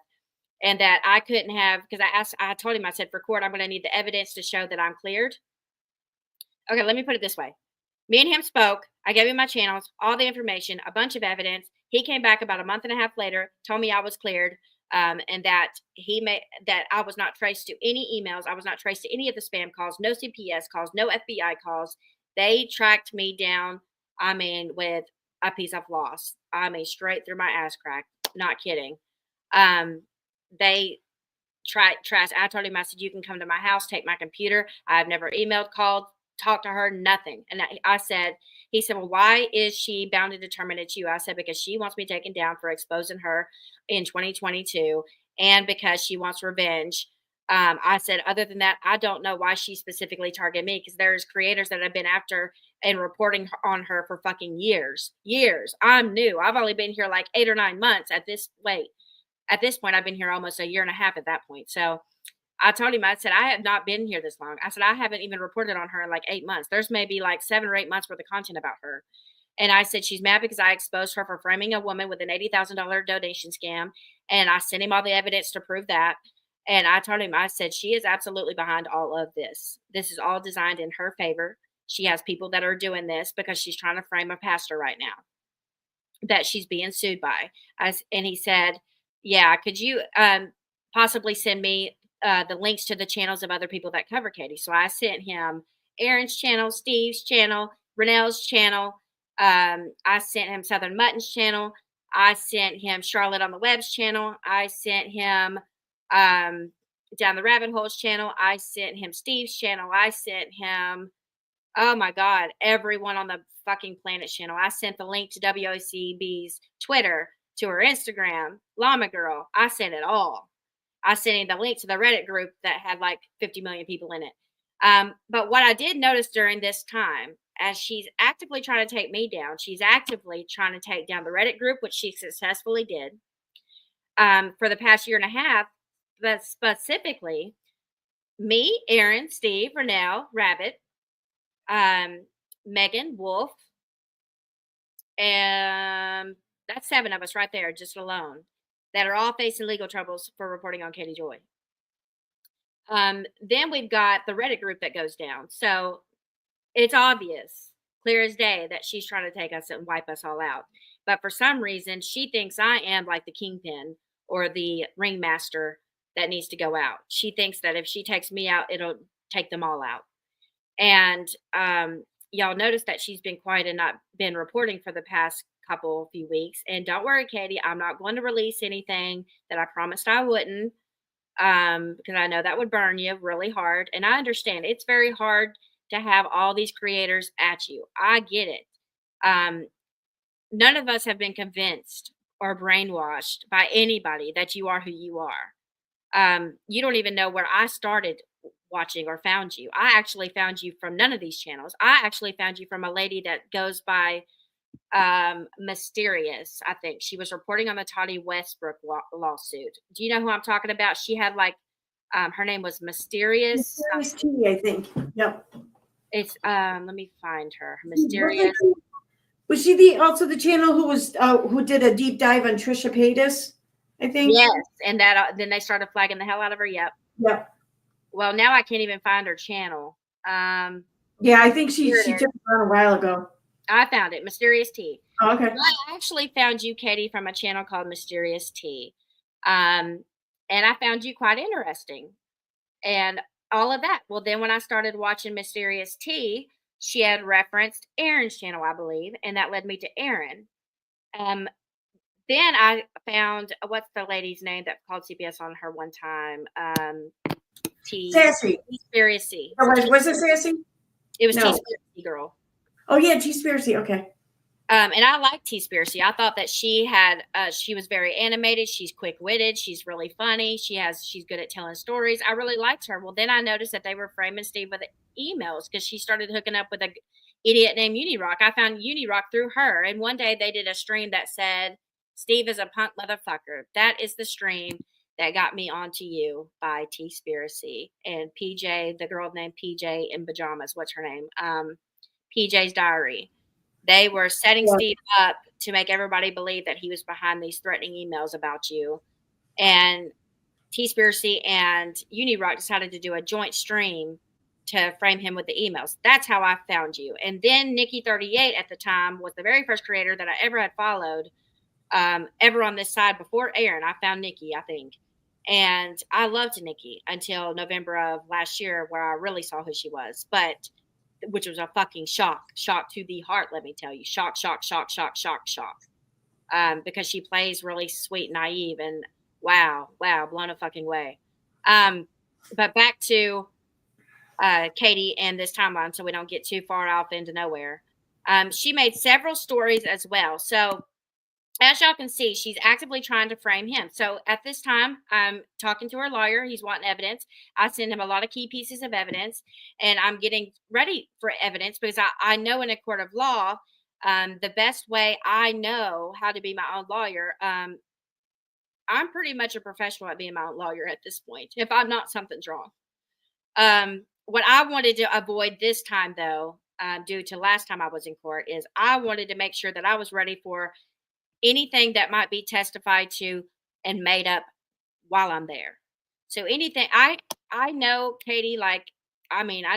And that I couldn't have, because I told him, I said, for court, I'm going to need the evidence to show that I'm cleared. Okay, let me put it this way. Me and him spoke. I gave him my channels, all the information, a bunch of evidence. He came back about a month and a half later, told me I was cleared, and that that I was not traced to any emails. I was not traced to any of the spam calls, no CPS calls, no FBI calls. They tracked me down, I mean, with a piece of floss. I mean, straight through my ass crack. Not kidding. They trashed. I told him, I said, you can come to my house, take my computer. I've never emailed, called, talked to her, nothing. And I said, he said, well, why is she bound and determined it's you? I said, because she wants me taken down for exposing her in 2022 and because she wants revenge. I said, other than that, I don't know why she specifically targeted me, because there's creators that have been after and reporting on her for fucking years. I'm new. I've only been here like 8 or 9 months at this point. I've been here almost a year and a half at that point. So I told him, I said, I have not been here this long. I said, I haven't even reported on her in like 8 months. There's maybe like 7 or 8 months worth of content about her. And I said, she's mad because I exposed her for framing a woman with an $80,000 donation scam. And I sent him all the evidence to prove that. And I told him, I said, she is absolutely behind all of this. This is all designed in her favor. She has people that are doing this because she's trying to frame a pastor right now that she's being sued by. And he said, yeah, could you possibly send me the links to the channels of other people that cover Katie? So I sent him Aaron's channel, Steve's channel, Renell's channel. I sent him Southern Mutton's channel. I sent him Charlotte on the Web's channel. I sent him Down the Rabbit Hole's channel. I sent him Steve's channel. I sent him, oh my God, everyone on the fucking planet's channel. I sent the link to WOCB's Twitter, to her Instagram, Llama Girl. I sent it all. I sent him the link to the Reddit group that had like 50 million people in it. But what I did notice during this time, as she's actively trying to take me down, she's actively trying to take down the Reddit group, which she successfully did. For the past year and a half, but specifically, me, Aaron, Steve, Renell, Rabbit, Megan Wolf, and that's 7 of us right there, just alone, that are all facing legal troubles for reporting on Katie Joy. Then we've got the Reddit group that goes down. So it's obvious, clear as day, that she's trying to take us and wipe us all out. But for some reason, she thinks I am like the kingpin or the ringmaster that needs to go out. She thinks that if she takes me out, it'll take them all out. And y'all notice that she's been quiet and not been reporting for the past few weeks. And don't worry, Katie, I'm not going to release anything that I promised I wouldn't, because I know that would burn you really hard. And I understand it's very hard to have all these creators at you. I get it. None of us have been convinced or brainwashed by anybody that you are who you are. You don't even know where I started watching or found you. I actually found you from none of these channels. I actually found you from a lady that goes by Mysterious. I think she was reporting on the Toddy Westbrook lawsuit. Do you know who I'm talking about? She had like her name was Mysterious. Mysterious T, I think. Yep. It's let me find her. Mysterious. Was she also the channel who did a deep dive on Trisha Paytas? I think. Yes, and that then they started flagging the hell out of her. Yep. Yep. Well, now I can't even find her channel. Yeah, I think she took it on a while ago. I found it, Mysterious T. Oh, okay. I actually found you, Katie, from a channel called Mysterious T. And I found you quite interesting. And all of that. Well, then when I started watching Mysterious T, she had referenced Aaron's channel, I believe, and that led me to Aaron. Then I found, what's the lady's name that called CPS on her one time? Sassy. T-Spiracy. Was it Sassy? It was No. T-Spiracy girl. Oh, yeah, T-Spiracy. Okay. And I like T-Spiracy. I thought that she had, she was very animated. She's quick-witted. She's really funny. She's good at telling stories. I really liked her. Well, then I noticed that they were framing Steve with emails because she started hooking up with an idiot named Unirock. I found Unirock through her. And one day they did a stream that said, Steve is a punk motherfucker. That is the stream that got me onto you by T-Spiracy. And PJ, the girl named PJ in pajamas, what's her name? PJ's Diary. They were setting Steve up to make everybody believe that he was behind these threatening emails about you. And T-Spiracy and Unirock decided to do a joint stream to frame him with the emails. That's how I found you. And then Nikki38 at the time was the very first creator that I ever had followed ever on this side before Aaron. I found Nikki, I think. And I loved Nikki until November of last year where I really saw who she was. But which was a fucking shock to the heart, let me tell you. Shock. Because she plays really sweet, naive, and wow, blown a fucking way. But back to Katie and this timeline, so we don't get too far off into nowhere. She made several stories as well. So as y'all can see, she's actively trying to frame him. So at this time, I'm talking to her lawyer. He's wanting evidence. I send him a lot of key pieces of evidence, and I'm getting ready for evidence because I know in a court of law, the best way I know how to be my own lawyer, I'm pretty much a professional at being my own lawyer at this point. If I'm not, something's wrong. What I wanted to avoid this time, though, due to last time I was in court, is I wanted to make sure that I was ready for anything that might be testified to and made up while I'm there. So anything, I know Katie, I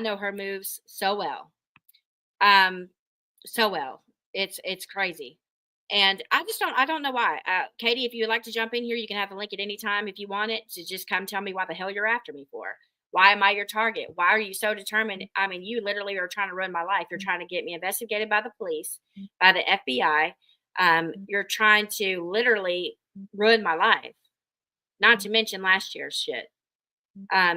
know her moves so well. So well. It's crazy. And I don't know why. Katie, if you would like to jump in here, you can have the link at any time if you want it. So just come tell me why the hell you're after me for. Why am I your target? Why are you so determined? I mean, you literally are trying to ruin my life. You're trying to get me investigated by the police, by the FBI. You're trying to literally ruin my life, not to mention last year's shit.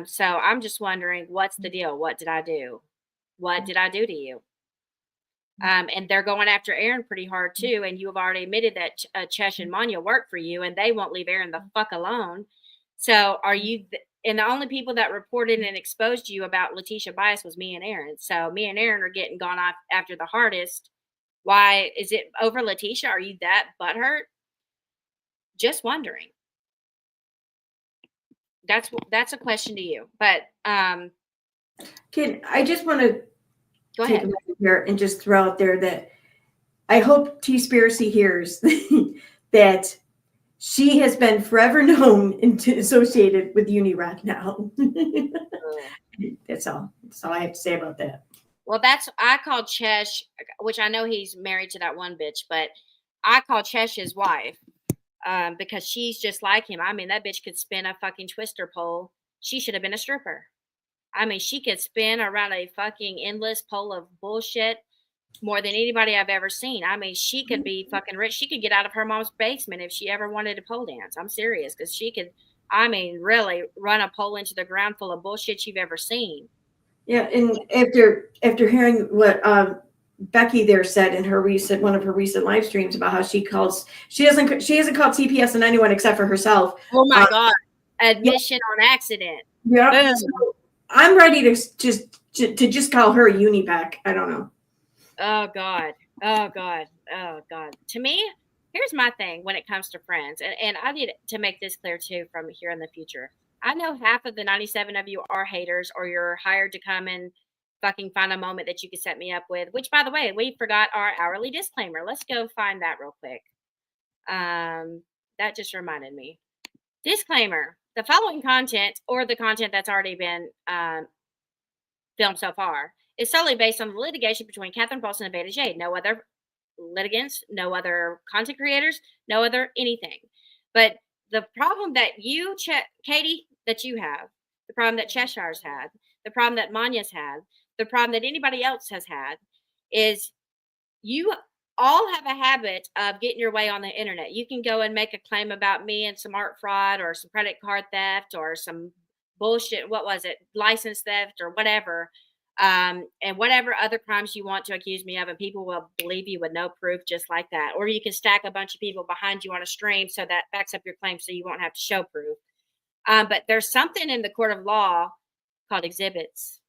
So I'm just wondering, what's the deal? What did I do? What did I do to you? And they're going after Aaron pretty hard too. And you have already admitted that Chesh and Manya work for you, and they won't leave Aaron the fuck alone. So are you? And the only people that reported and exposed you about Letitia Bias was me and Aaron. So me and Aaron are getting gone off after the hardest. Why is it over Letitia? Are you that butthurt? Just wondering. That's a question to you. But Kid, I just want to Go take ahead. a moment here and just throw out there that I hope T-Spiracy hears that she has been forever known and associated with Unirock now. That's all. That's all I have to say about that. Well, I call Chesh, which I know he's married to that one bitch, but I call Chesh his wife because she's just like him. I mean, that bitch could spin a fucking twister pole. She should have been a stripper. I mean, she could spin around a fucking endless pole of bullshit more than anybody I've ever seen. I mean, she could be fucking rich. She could get out of her mom's basement if she ever wanted to pole dance. I'm serious, because she could, I mean, really run a pole into the ground full of bullshit you've ever seen. Yeah, and after hearing what Becky there said in her one of her recent live streams about how she hasn't called TPS on anyone except for herself. Oh my God. Admission on accident. Yeah. So I'm ready to just call her Uniback. I don't know. Oh God. Oh God. Oh God. To me, here's my thing when it comes to friends. And I need to make this clear too from here in the future. I know half of the 97 of you are haters, or you're hired to come and fucking find a moment that you could set me up with, which by the way, we forgot our hourly disclaimer. Let's go find that real quick. That just reminded me. Disclaimer: the following content, or the content that's already been filmed so far, is solely based on the litigation between Katherine Paulson and Beta Jade. No other litigants, no other content creators, no other anything. But the problem that you, Katie, that you have, the problem that Cheshire's had, the problem that Manya's had, the problem that anybody else has had, is you all have a habit of getting your way on the internet. You can go and make a claim about me and some art fraud or some credit card theft or some bullshit. What was it? License theft or whatever. And whatever other crimes you want to accuse me of, and people will believe you with no proof, just like that. Or you can stack a bunch of people behind you on a stream so that backs up your claim so you won't have to show proof. But there's something in the court of law called exhibits.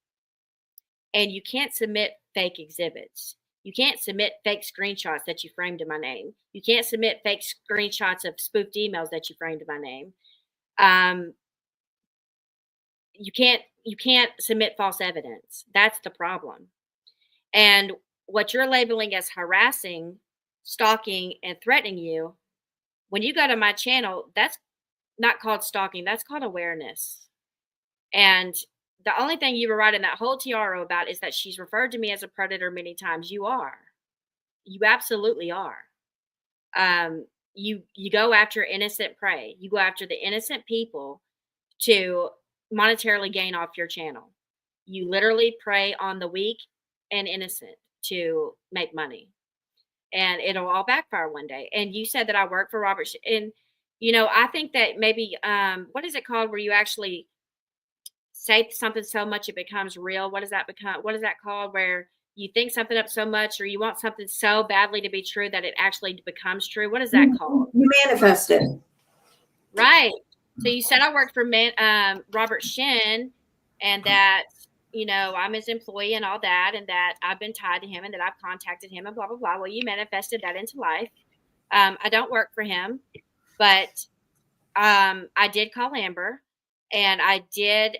And you can't submit fake exhibits. You can't submit fake screenshots that you framed in my name. You can't submit fake screenshots of spoofed emails that you framed in my name. You can't submit false evidence. That's the problem. And what you're labeling as harassing, stalking, and threatening you, when you go to my channel, that's not called stalking. That's called awareness. And the only thing you were writing that whole TRO about is that she's referred to me as a predator many times. You are. You absolutely are. You go after innocent prey. You go after the innocent people to monetarily gain off your channel. You literally prey on the weak and innocent to make money. And it'll all backfire one day. And you said that I work for Robert. And, I think that maybe, what is it called where you actually say something so much it becomes real? What is that called? Where you think something up so much, or you want something so badly to be true that it actually becomes true. What is that called? You manifest it. Right. So you said I worked for Robert Shin, and that, I'm his employee and all that, and that I've been tied to him, and that I've contacted him, and blah, blah, blah. Well, you manifested that into life. I don't work for him, but I did call Amber, and I did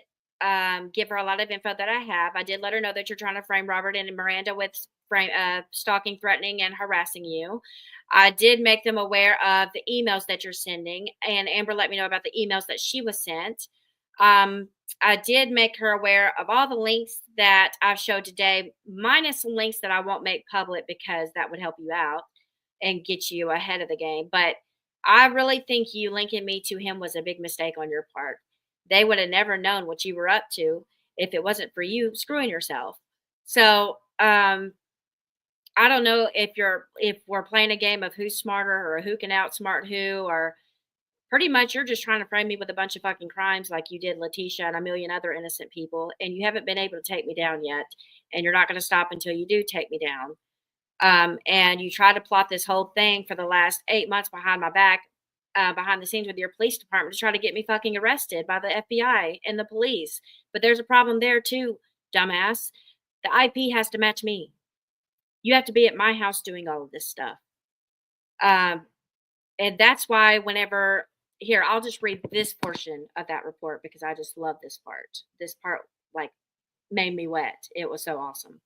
give her a lot of info that I have. I did let her know that you're trying to frame Robert and Miranda with stalking, threatening, and harassing you. I did make them aware of the emails that you're sending, and Amber let me know about the emails that she was sent. I did make her aware of all the links that I showed today, minus some links that I won't make public because that would help you out and get you ahead of the game. But I really think you linking me to him was a big mistake on your part. They would have never known what you were up to if it wasn't for you screwing yourself. So, I don't know if we're playing a game of who's smarter or who can outsmart who, or pretty much you're just trying to frame me with a bunch of fucking crimes like you did Letitia and a million other innocent people, and you haven't been able to take me down yet, and you're not going to stop until you do take me down. And you try to plot this whole thing for the last 8 months behind my back, behind the scenes with your police department to try to get me fucking arrested by the FBI and the police. But there's a problem there too, dumbass. The IP has to match me. You have to be at my house doing all of this stuff. And that's why here, I'll just read this portion of that report because I just love this part. This part, made me wet. It was so awesome.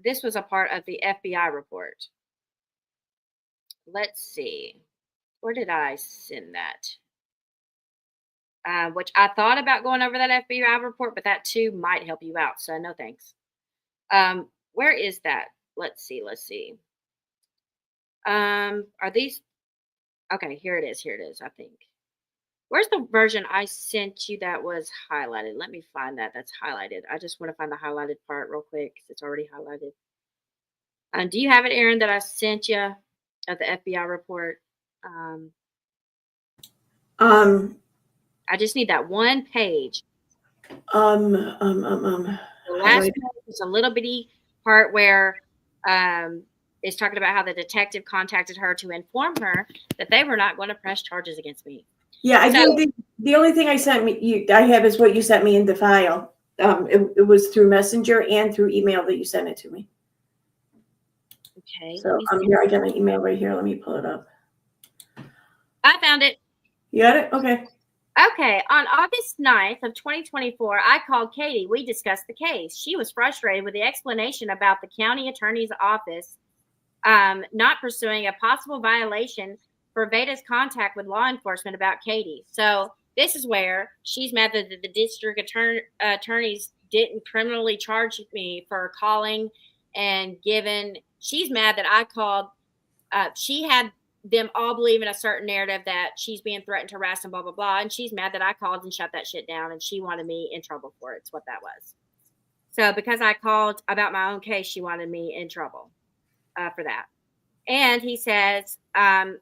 This was a part of the FBI report. Let's see. Where did I send that? Which I thought about going over that FBI report, but that too might help you out. So no thanks. Where is that? Let's see. Are these? Okay, here it is, I think. Where's the version I sent you that was highlighted? Let me find that. That's highlighted. I just want to find the highlighted part real quick because it's already highlighted. Do you have it, Aaron, that I sent you of the FBI report? I just need that one page. The last page is a little bitty part where it's talking about how the detective contacted her to inform her that they were not going to press charges against me. Yeah, I think the only thing I have is what you sent me in the file. It was through Messenger and through email that you sent it to me. Okay. So here, I got my email right here. Let me pull it up. I found it. You got it? Okay. Okay, on August 9th of 2024, I called Katie. We discussed the case. She was frustrated with the explanation about the county attorney's office not pursuing a possible violation for Veda's contact with law enforcement about Katie. So this is where she's mad that the district attorneys didn't criminally charge me for calling and giving. She's mad that I called. She had them all believe in a certain narrative that she's being threatened, harassed, and blah, blah, blah. And she's mad that I called and shut that shit down, and she wanted me in trouble for it. It's what that was. So because I called about my own case, she wanted me in trouble for that. And he says, so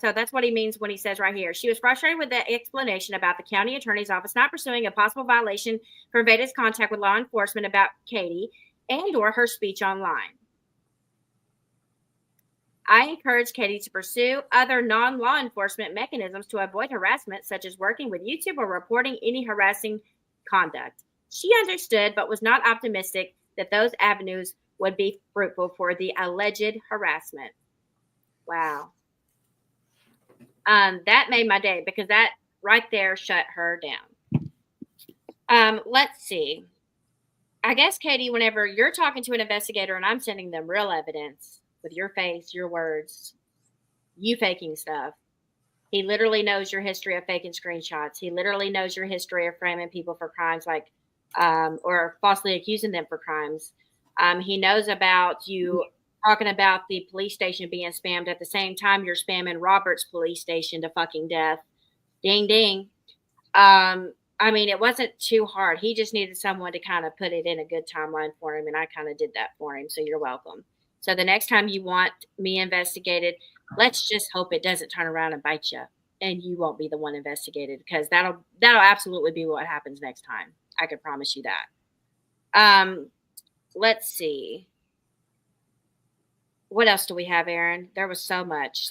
that's what he means when he says right here, she was frustrated with the explanation about the county attorney's office not pursuing a possible violation for Veda's contact with law enforcement about Katie and or her speech online. I encourage Katie to pursue other non-law enforcement mechanisms to avoid harassment, such as working with YouTube or reporting any harassing conduct. She understood, but was not optimistic that those avenues would be fruitful for the alleged harassment. Wow. That made my day because that right there shut her down. Let's see. I guess, Katie, whenever you're talking to an investigator and I'm sending them real evidence, with your face, your words, you faking stuff. He literally knows your history of faking screenshots. He literally knows your history of framing people for crimes like, or falsely accusing them for crimes. He knows about you talking about the police station being spammed at the same time you're spamming Robert's police station to fucking death. Ding, ding. I mean, it wasn't too hard. He just needed someone to kind of put it in a good timeline for him, and I kind of did that for him, so you're welcome. So the next time you want me investigated, let's just hope it doesn't turn around and bite you, and you won't be the one investigated, because that'll absolutely be what happens next time. I can promise you that. Let's see. What else do we have, Aaron? There was so much.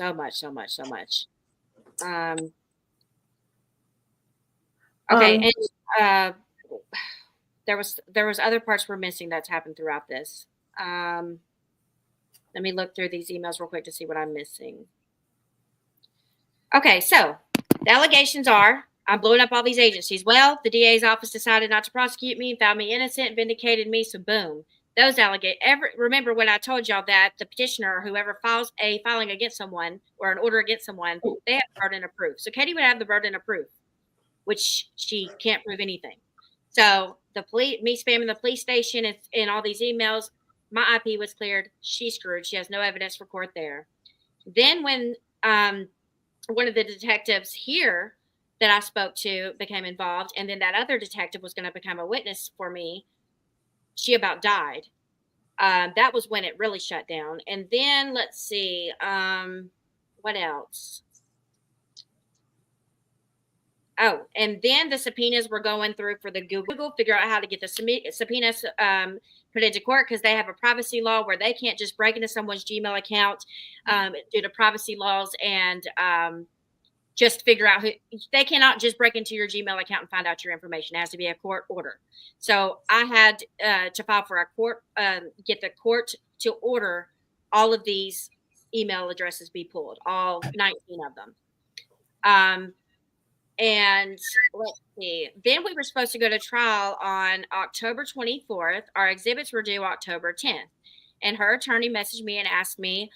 Okay, and there was other parts we're missing that's happened throughout this. Let me look through these emails real quick to see what I'm missing. Okay, so the allegations are I'm blowing up all these agencies. Well, the DA's office decided not to prosecute me, found me innocent, vindicated me, so boom. Those remember when I told y'all that the petitioner or whoever files a filing against someone or an order against someone, they have the burden of proof. So Katie would have the burden of proof, which she can't prove anything. So me spamming the police station and all these emails, my IP was cleared. She's screwed. She has no evidence for court there. Then when one of the detectives here that I spoke to became involved, and then that other detective was going to become a witness for me, she about died. That was when it really shut down. And then let's see, what else? Oh, and then the subpoenas were going through for the Google, figure out how to get the subpoenas put into court, because they have a privacy law where they can't just break into someone's Gmail account due to privacy laws and just figure out they cannot just break into your Gmail account and find out your information. It has to be a court order. So I had to file for a court, get the court to order all of these email addresses be pulled, all 19 of them. And let's see. Then we were supposed to go to trial on October 24th. Our exhibits were due October 10th. And her attorney messaged me and asked me,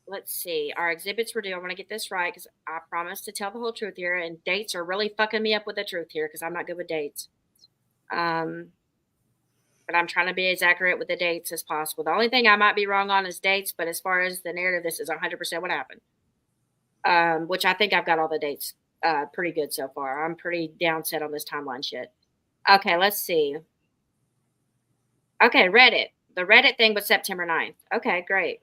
let's see. Our exhibits were due. I want to get this right because I promised to tell the whole truth here. And dates are really fucking me up with the truth here because I'm not good with dates. But I'm trying to be as accurate with the dates as possible. The only thing I might be wrong on is dates. But as far as the narrative, this is 100% what happened. Which I think I've got all the dates pretty good so far. I'm pretty down set on this timeline shit. Okay, let's see. Okay, Reddit. The Reddit thing was September 9th. Okay, great.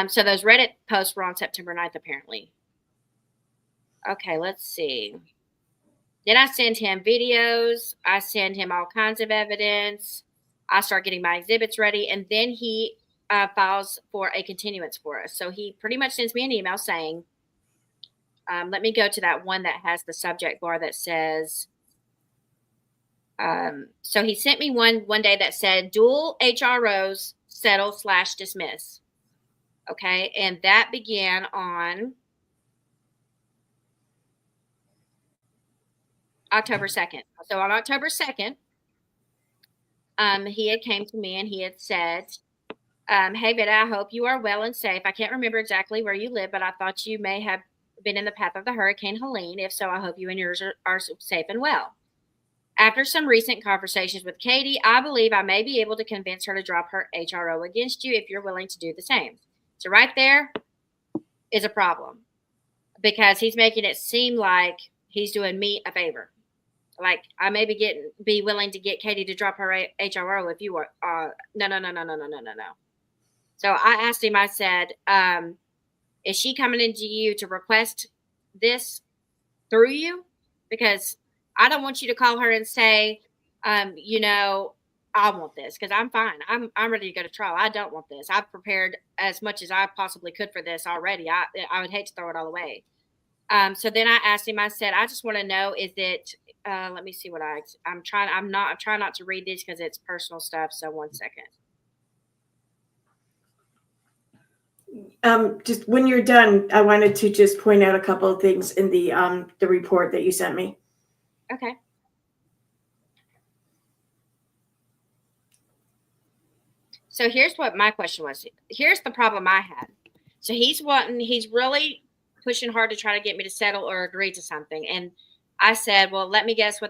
So those Reddit posts were on September 9th, apparently. Okay, let's see. Then I send him videos. I send him all kinds of evidence. I start getting my exhibits ready. And then he files for a continuance for us. So he pretty much sends me an email saying, let me go to that one that has the subject bar that says, so he sent me one day that said dual HROs settle / dismiss. Okay. And that began on October 2nd. So on October 2nd, he had came to me and he had said, hey, Vida, I hope you are well and safe. I can't remember exactly where you live, but I thought you may have been in the path of the Hurricane Helene. If so, I hope you and yours are safe and well. After some recent conversations with Katie, I believe I may be able to convince her to drop her HRO against you if you're willing to do the same. So right there is a problem because he's making it seem like he's doing me a favor. Like I may be willing to get Katie to drop her HRO if you were. No. So I asked him, I said, is she coming into you to request this through you? Because I don't want you to call her and say, I want this because I'm fine. I'm ready to go to trial. I don't want this. I've prepared as much as I possibly could for this already. I would hate to throw it all away. So then I asked him, I said, I just want to know, is it, let me see what I'm trying not to read this because it's personal stuff. So 1 second. Just when you're done, I wanted to just point out a couple of things in the report that you sent me. Okay. So here's what my question was. Here's the problem I had. So he's really pushing hard to try to get me to settle or agree to something. And I said, well, let me guess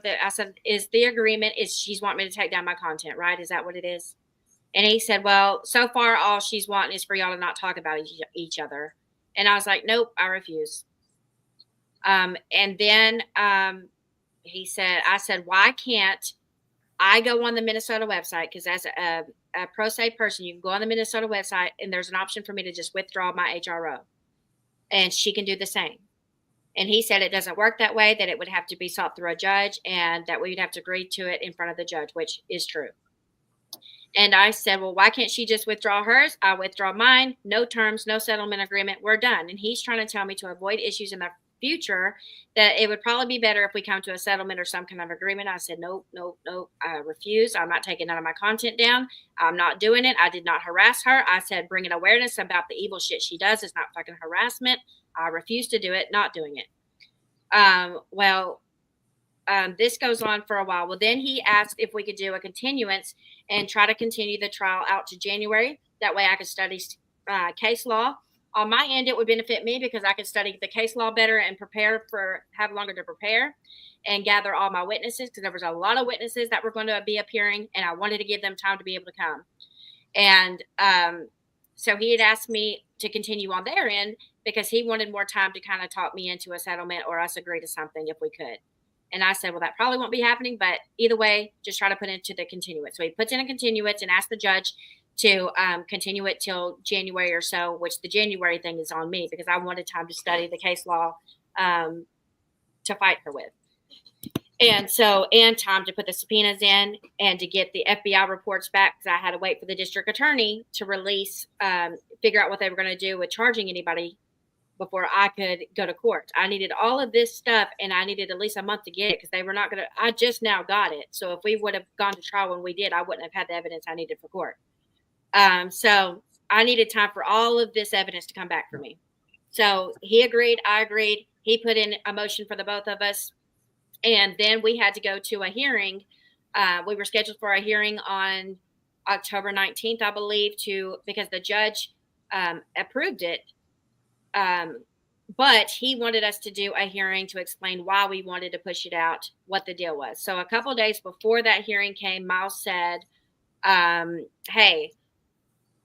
is the agreement is she's wanting me to take down my content, right? Is that what it is? And he said, well, so far, all she's wanting is for y'all to not talk about each other. And I was like, nope, I refuse. And then I said, why can't I go on the Minnesota website? Because as a pro se person, you can go on the Minnesota website and there's an option for me to just withdraw my HRO. And she can do the same. And he said it doesn't work that way, that it would have to be sought through a judge and that we'd have to agree to it in front of the judge, which is true. And I said, well, why can't she just withdraw hers? I withdraw mine. No terms, no settlement agreement. We're done. And he's trying to tell me to avoid issues in the future that it would probably be better if we come to a settlement or some kind of agreement. I said, nope. I refuse. I'm not taking none of my content down. I'm not doing it. I did not harass her. I said, bringing awareness about the evil shit she does is not fucking harassment. I refuse to do it. Not doing it. This goes on for a while. Well, then he asked if we could do a continuance and try to continue the trial out to January. That way I could study case law. On my end, it would benefit me because I could study the case law better and have longer to prepare and gather all my witnesses because there was a lot of witnesses that were going to be appearing and I wanted to give them time to be able to come. And so he had asked me to continue on their end because he wanted more time to kind of talk me into a settlement or us agree to something if we could. And I said, well, that probably won't be happening, but either way, just try to put it into the continuance. So he puts in a continuance and asks the judge to continue it till January or so, which the January thing is on me because I wanted time to study the case law to fight her with. And time to put the subpoenas in and to get the FBI reports back because I had to wait for the district attorney to figure out what they were going to do with charging anybody before I could go to court. I needed all of this stuff and I needed at least a month to get it because they were not going to, I just now got it. So if we would have gone to trial when we did, I wouldn't have had the evidence I needed for court. So I needed time for all of this evidence to come back for me. So he agreed. I agreed. He put in a motion for the both of us. And then we had to go to a hearing. We were scheduled for a hearing on October 19th, I believe, because the judge approved it. But he wanted us to do a hearing to explain why we wanted to push it out, what the deal was. So a couple of days before that hearing came, Miles said, hey,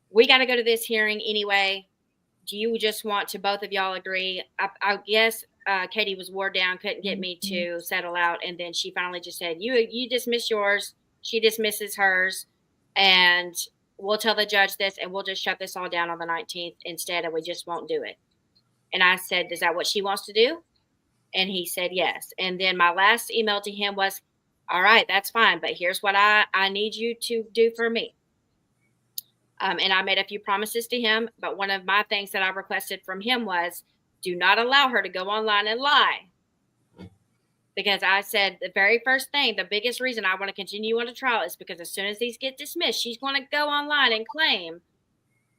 we got to go to this hearing anyway. Do you just want to both of y'all agree? I guess Katie was wore down, couldn't get me to settle out. And then she finally just said, you dismiss yours. She dismisses hers. And we'll tell the judge this, and we'll just shut this all down on the 19th instead, and we just won't do it. And I said, is that what she wants to do? And he said, yes. And then my last email to him was, all right, that's fine. But here's what I need you to do for me. And I made a few promises to him. But one of my things that I requested from him was, do not allow her to go online and lie. Because I said the very first thing, the biggest reason I want to continue on the trial is because as soon as these get dismissed, she's going to go online and claim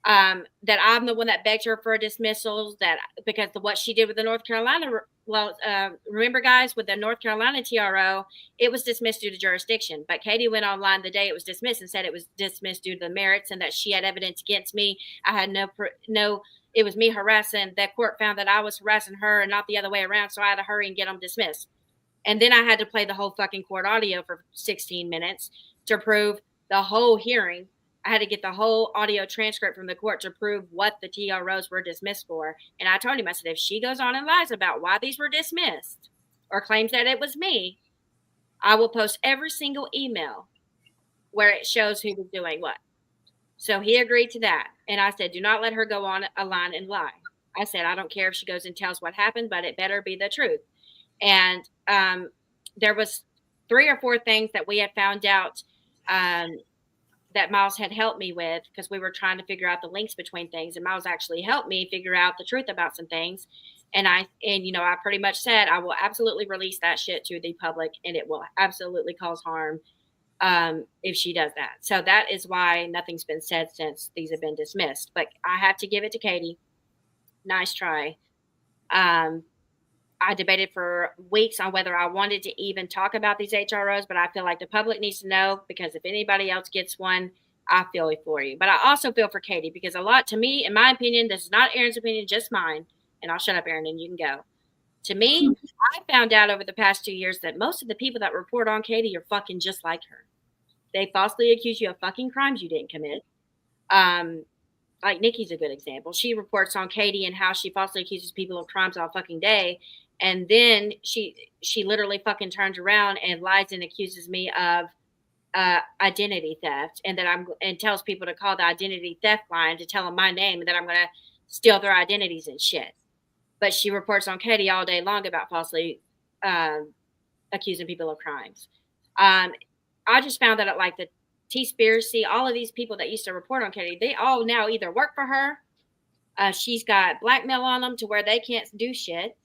that I'm the one that begged her for a dismissal, because what she did with the North Carolina, remember guys, with the North Carolina TRO, it was dismissed due to jurisdiction. But Katie went online the day it was dismissed and said it was dismissed due to the merits and that she had evidence against me. I had it was me harassing. The court found that I was harassing her and not the other way around. So I had to hurry and get them dismissed. And then I had to play the whole fucking court audio for 16 minutes to prove the whole hearing. I had to get the whole audio transcript from the court to prove what the TROs were dismissed for. And I told him, I said, if she goes on and lies about why these were dismissed or claims that it was me, I will post every single email where it shows who was doing what. So he agreed to that. And I said, do not let her go on a line and lie. I said, I don't care if she goes and tells what happened, but it better be the truth. And there was 3 or 4 things that we had found out that Miles had helped me with, because we were trying to figure out the links between things, and Miles actually helped me figure out the truth about some things. And I pretty much said, I will absolutely release that shit to the public, and it will absolutely cause harm if she does that. So that is why nothing's been said since these have been dismissed. But I have to give it to Katie. Nice try. I debated for weeks on whether I wanted to even talk about these HROs, but I feel like the public needs to know, because if anybody else gets one, I feel it for you. But I also feel for Katie, because to me, in my opinion, this is not Erin's opinion, just mine. And I'll shut up, Erin, and you can go. To me, I found out over the past 2 years that most of the people that report on Katie are fucking just like her. They falsely accuse you of fucking crimes you didn't commit. Like Nikki's a good example. She reports on Katie and how she falsely accuses people of crimes all fucking day. And then she literally fucking turns around and lies and accuses me of identity theft, and tells people to call the identity theft line to tell them my name, and that I'm going to steal their identities and shit. But she reports on Katie all day long about falsely accusing people of crimes. I just found that like the T-Spiracy, all of these people that used to report on Katie, they all now either work for her. She's got blackmail on them to where they can't do shit.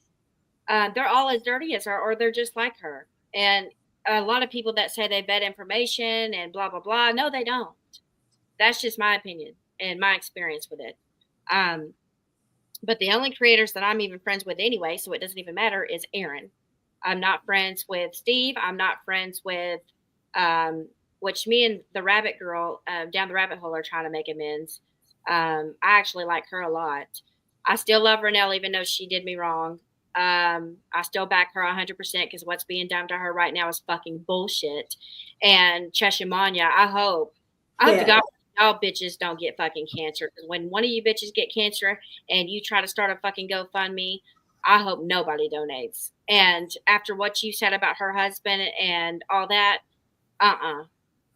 They're all as dirty as her, or they're just like her. And a lot of people that say they vet information and blah, blah, blah. No, they don't. That's just my opinion and my experience with it. But the only creators that I'm even friends with anyway, so it doesn't even matter, is Erin. I'm not friends with Steve. I'm not friends with, which me and the rabbit girl down the rabbit hole are trying to make amends. I actually like her a lot. I still love Renelle, even though she did me wrong. I still back her 100% because what's being done to her right now is fucking bullshit. And Cheshimanya, I hope to God y'all bitches don't get fucking cancer. Because when one of you bitches get cancer and you try to start a fucking GoFundMe, I hope nobody donates. And after what you said about her husband and all that,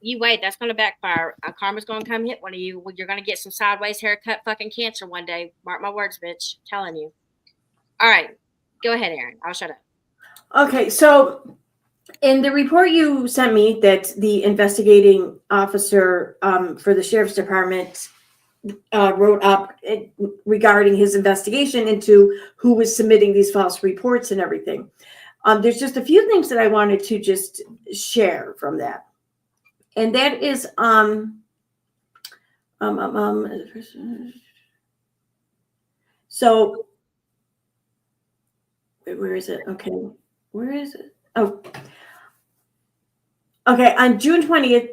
you wait, that's going to backfire. Karma's going to come hit one of you. You're going to get some sideways haircut fucking cancer one day. Mark my words, bitch. I'm telling you. All right. Go ahead, Erin. I'll shut up. Okay, so in the report you sent me that the investigating officer for the sheriff's department wrote up regarding his investigation into who was submitting these false reports and everything. There's just a few things that I wanted to just share from that. And that is so Wait, where is it? Okay. Where is it? Oh. Okay, on June 20th,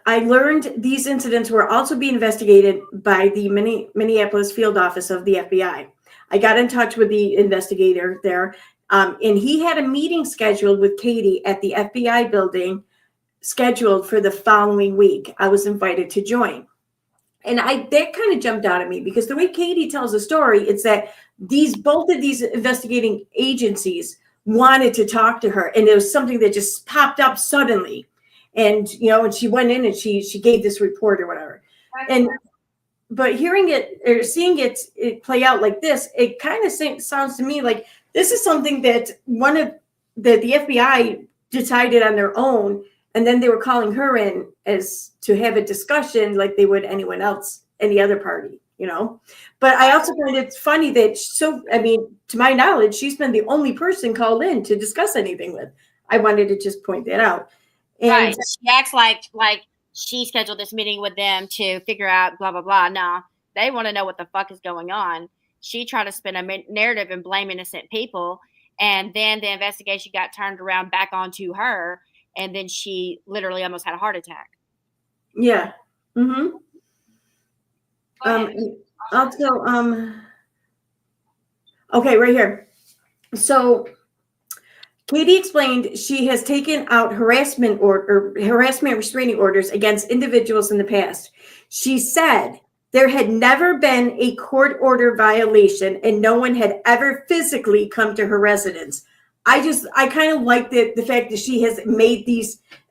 I learned these incidents were also being investigated by the Minneapolis field office of the FBI. I got in touch with the investigator there, and he had a meeting scheduled with Katie at the FBI building, scheduled for the following week. I was invited to join. And that kind of jumped out at me because the way Katie tells the story, it's that both of these investigating agencies wanted to talk to her, and it was something that just popped up suddenly. And and she went in and she gave this report or whatever. But hearing it or seeing it play out like this, it kind of sounds to me like this is something that the FBI decided on their own, and then they were calling her in as to have a discussion like they would anyone else, any other party, But I also find it funny that to my knowledge, she's been the only person called in to discuss anything with. I wanted to just point that out. And right. She acts like she scheduled this meeting with them to figure out blah, blah, blah. No, they want to know what the fuck is going on. She tried to spin a narrative and blame innocent people. And then the investigation got turned around back onto her. And then she literally almost had a heart attack. Yeah. Mm-hmm. Okay, right here. So Katie explained she has taken out harassment restraining orders against individuals in the past. She said there had never been a court order violation and no one had ever physically come to her residence. I kind of like the fact that she has made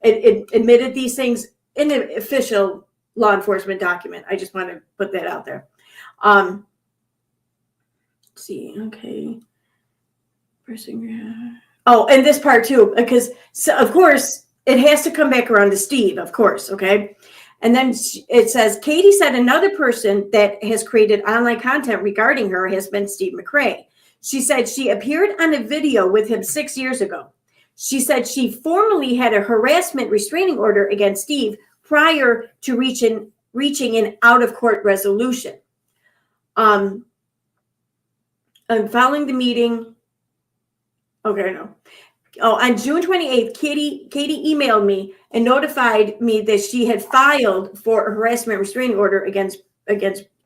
admitted these things in an official law enforcement document. I just want to put that out there. Let's see, okay. Oh, and this part too, because of course it has to come back around to Steve, of course, okay? And then it says, Katie said another person that has created online content regarding her has been Steve McRae. She said she appeared on a video with him 6 years ago. She said she formally had a harassment restraining order against Steve prior to reaching an out-of-court resolution. And following the meeting, okay, no. Oh, on June 28th, Katie emailed me and notified me that she had filed for a harassment restraining order against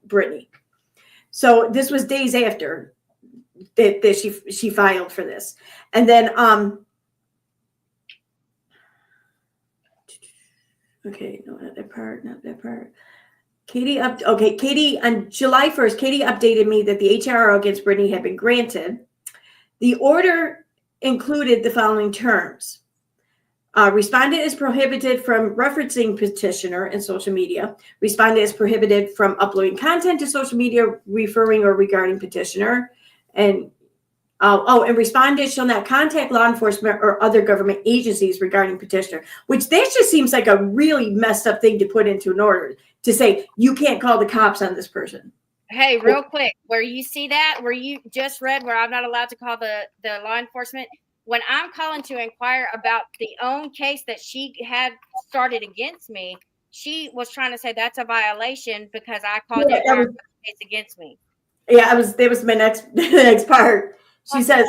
Brittany. So this was days after that she filed for this. And then okay, no, not that part. Katie on July 1st, Katie updated me that the HRO against Brittany had been granted. The order included the following terms. Respondent is prohibited from referencing petitioner in social media. Respondent is prohibited from uploading content to social media referring or regarding petitioner. And respondent shall not contact law enforcement or other government agencies regarding petitioner, which that just seems like a really messed up thing to put into an order, to say you can't call the cops on this person. Hey, real quick, where you see that, where you just read where I'm not allowed to call the law enforcement, when I'm calling to inquire about the own case that she had started against me, she was trying to say that's a violation because I called it a case against me. Yeah, that was my next part. She says,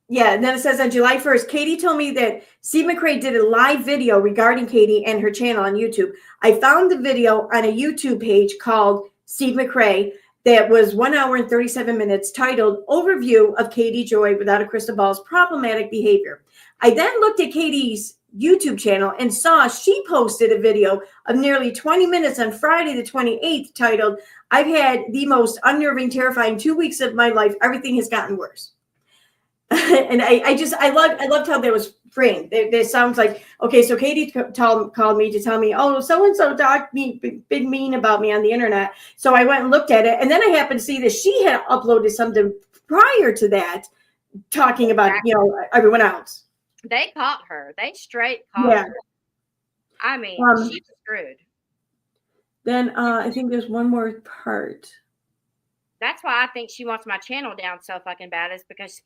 and then it says on July 1st, Katie told me that Steve McRae did a live video regarding Katie and her channel on YouTube. I found the video on a YouTube page called Steve McRae that was 1 hour and 37 minutes, titled Overview of Katie Joy Without a Crystal Ball's Problematic Behavior. I then looked at Katie's YouTube channel and saw she posted a video of nearly 20 minutes on Friday the 28th titled, I've had the most unnerving, terrifying 2 weeks of my life. Everything has gotten worse. And I loved how that was framed. It sounds like, okay, so Katie called me to tell me, oh, so-and-so talked big mean about me on the internet. So I went and looked at it. And then I happened to see that she had uploaded something prior to that talking about, everyone else. They caught her. They straight caught her. I mean, she's screwed. Then I think there's one more part. That's why I think she wants my channel down so fucking bad, is because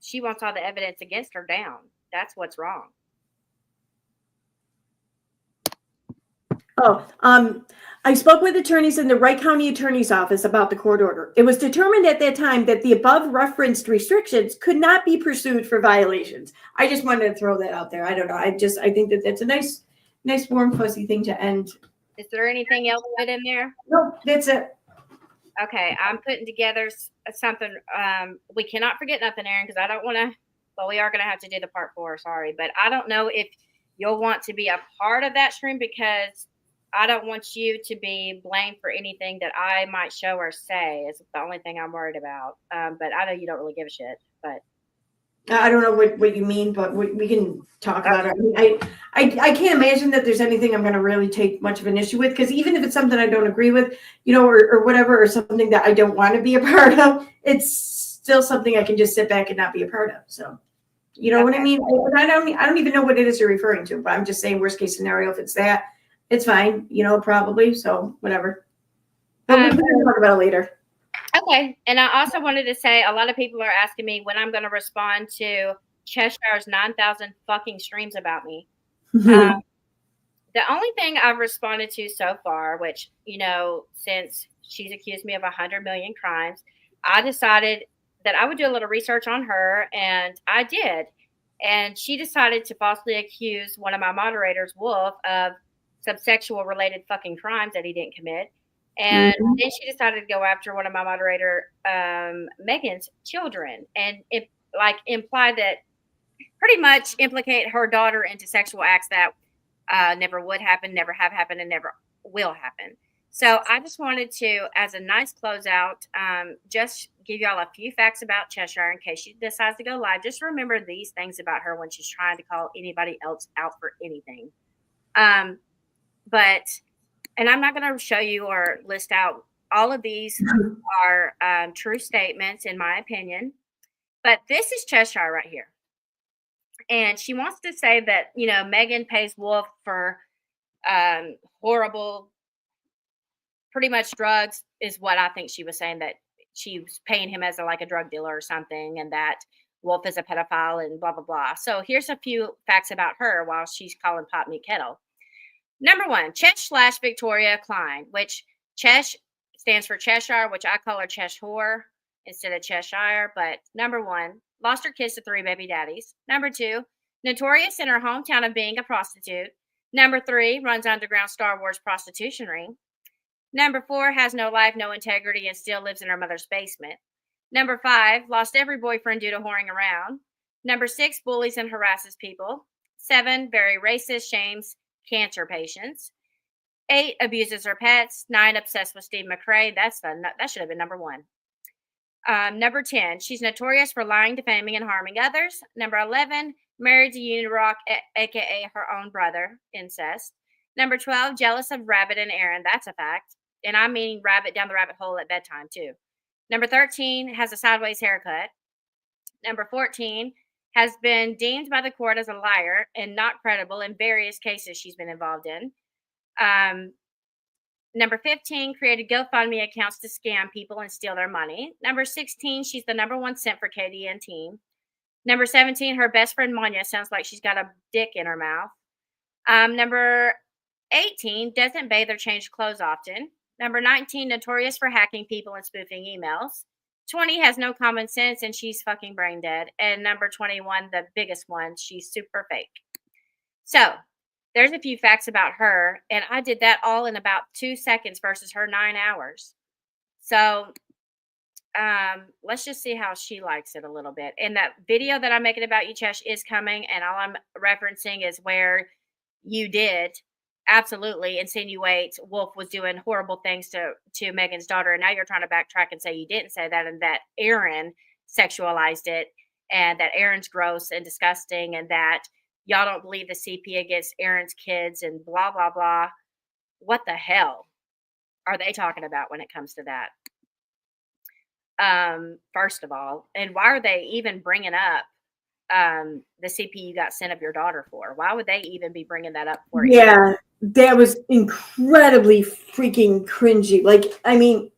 she wants all the evidence against her down. That's what's wrong. I spoke with attorneys in the Wright County Attorney's Office about the court order. It was determined at that time that the above referenced restrictions could not be pursued for violations. I just wanted to throw that out there. I don't know. I think that that's a nice, warm, fuzzy thing to end. Is there anything else good in there? No, that's it. Okay, I'm putting together something. We cannot forget nothing, Aaron, because I don't want to. Well, we are going to have to do the part 4. Sorry, but I don't know if you'll want to be a part of that stream, because I don't want you to be blamed for anything that I might show or say. Is the only thing I'm worried about. But I know you don't really give a shit. But I don't know what you mean, but we can talk about it. I can't imagine that there's anything I'm going to really take much of an issue with, because even if it's something I don't agree with, or whatever, or something that I don't want to be a part of, it's still something I can just sit back and not be a part of. So, you know what I mean? I don't even know what it is you're referring to, but I'm just saying worst case scenario. If it's that, it's fine, probably. So whatever. But we can talk about it later. Okay. And I also wanted to say, a lot of people are asking me when I'm going to respond to Cheshire's 9,000 fucking streams about me. The only thing I've responded to so far, which, since she's accused me of 100 million crimes, I decided that I would do a little research on her, and I did. And she decided to falsely accuse one of my moderators, Wolf, of some sexual related fucking crimes that he didn't commit. And then she decided to go after one of my moderator, Megan's children, and imply that pretty much implicate her daughter into sexual acts that never would happen, never have happened, and never will happen. So I just wanted to, as a nice closeout, just give y'all a few facts about Cheshire in case she decides to go live. Just remember these things about her when she's trying to call anybody else out for anything. And I'm not going to show you or list out all of these are true statements, in my opinion. But this is Cheshire right here. And she wants to say that, Megan pays Wolf for horrible, pretty much drugs, is what I think she was saying, that she was paying him as a drug dealer or something, and that Wolf is a pedophile and blah, blah, blah. So here's a few facts about her while she's calling pot me kettle. Number 1, Chesh/Victoria Klein, which Chesh stands for Cheshire, which I call her Cheshire instead of Cheshire. But number 1, lost her kids to 3 baby daddies. Number 2, notorious in her hometown of being a prostitute. Number 3, runs underground Star Wars prostitution ring. Number 4, has no life, no integrity, and still lives in her mother's basement. Number 5, lost every boyfriend due to whoring around. Number 6, bullies and harasses people. 7, very racist, shames cancer patients. 8, abuses her pets. 9, obsessed with Steve McRae. That should have been number 1. Number 10, she's notorious for lying, defaming, and harming others. Number 11, married to Unirock, aka her own brother, incest. Number 12, jealous of Rabbit and Aaron. That's a fact. And I mean Rabbit down the rabbit hole at bedtime too. Number 13, has a sideways haircut. Number 14, has been deemed by the court as a liar and not credible in various cases she's been involved in. Number 15, created GoFundMe accounts to scam people and steal their money. Number 16, she's the number 1 simp for Katie and team. Number 17, her best friend Monya sounds like she's got a dick in her mouth. Number 18, doesn't bathe or change clothes often. Number 19, notorious for hacking people and spoofing emails. 20, has no common sense and she's fucking brain dead. And number 21, the biggest one, she's super fake. So there's a few facts about her, and I did that all in about 2 seconds versus her 9 hours. So let's just see how she likes it a little bit. And that video that I'm making about you, Chesh, is coming, and all I'm referencing is where you did absolutely insinuate Wolf was doing horrible things to Megan's daughter, and now you're trying to backtrack and say you didn't say that, and that Aaron sexualized it, and that Aaron's gross and disgusting, and that y'all don't believe the CP against Aaron's kids, and blah, blah, blah. What the hell are they talking about when it comes to that? First of all, and why are they even bringing up the CP you got sent of your daughter for? Why would they even be bringing that up for you? Yeah, that was incredibly freaking cringy. Like, I mean,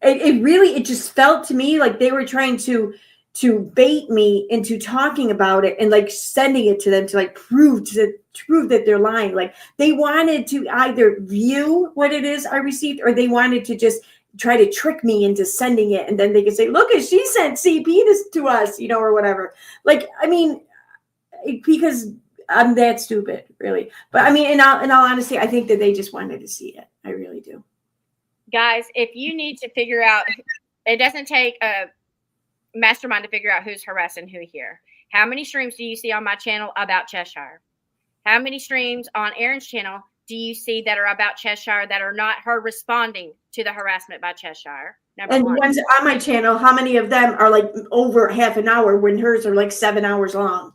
it really just felt to me like they were trying to to bait me into talking about it and like sending it to them to like prove that they're lying. Like they wanted to either view what it is I received, or they wanted to just try to trick me into sending it, and then they could say, look, she sent CP this to us, or whatever. Like, I mean, because I'm that stupid, really. But I mean, in all honesty, I think that they just wanted to see it. I really do. Guys, if you need to figure out, it doesn't take a mastermind to figure out who's harassing who here. How many streams do you see on my channel about Cheshire? How many streams on Erin's channel do you see that are about Cheshire that are not her responding to the harassment by Cheshire? And the ones on my channel, how many of them are like over half an hour when hers are like 7 hours long?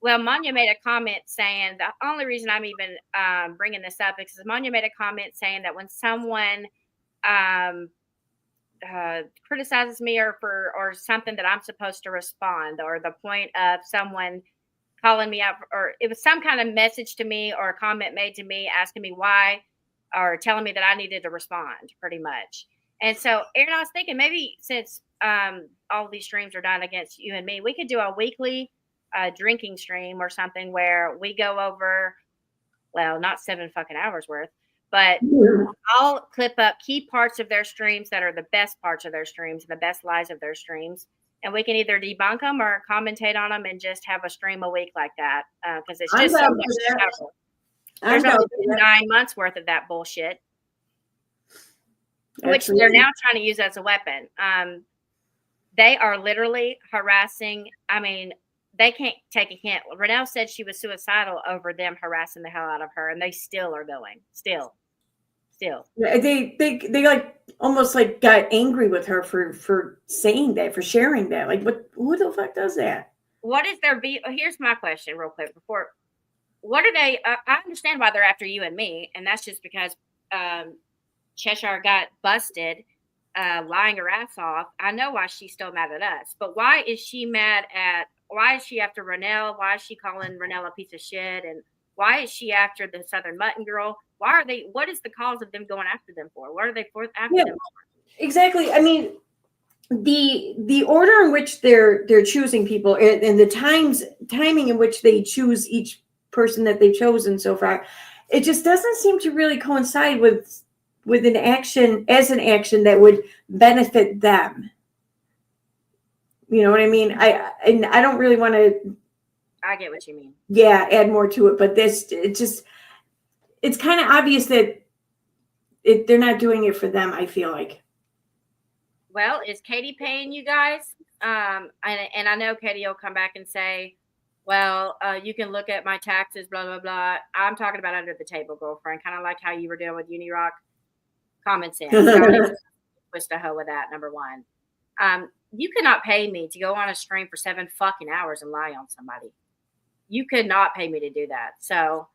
Well, Manya made a comment saying the only reason I'm even bringing this up is because Manya made a comment saying that when someone criticizes me or something, that I'm supposed to respond, or the point of someone calling me out, or it was some kind of message to me or a comment made to me asking me why, or telling me that I needed to respond, pretty much. And so, Erin, I was thinking maybe since all of these streams are done against you and me, we could do a weekly drinking stream or something where we go over, well, not 7 fucking hours worth, but I'll clip up key parts of their streams that are the best parts of their streams, the best lies of their streams. And we can either debunk them or commentate on them and just have a stream a week like that. Because it's just so much travel. There's only 9 months worth of that bullshit, which they're now trying to use as a weapon. They are literally harassing. I mean, they can't take a hint. Renelle said she was suicidal over them harassing the hell out of her, and they still are going. Still. They like almost like got angry with her for saying that, for sharing that. Like, who the fuck does that? What is their here's my question real quick before. What are they? I understand why they're after you and me, and that's just because Cheshire got busted lying her ass off. I know why she's still mad at us, but why is she mad at? Why is she after Renelle? Why is she calling Renelle a piece of shit? And why is she after the Southern Mutton Girl? Why are they? What is the cause of them going after them for? What are they after them for? Exactly. I mean, the order in which they're choosing people and the timing in which they choose each person that they've chosen so far, it just doesn't seem to really coincide with an action that would benefit them. You know what I mean? I don't really want to. I get what you mean. Yeah, add more to it, but it's kind of obvious that they're not doing it for them. I feel like. Well, is Katie paying you guys? And I know Katie will come back and say, well, you can look at my taxes, blah, blah, blah. I'm talking about under the table, girlfriend, kind of like how you were doing with UniRock. Common sense. Twist a hoe with that, number one. You could not pay me to go on a stream for 7 fucking hours and lie on somebody. You could not pay me to do that. So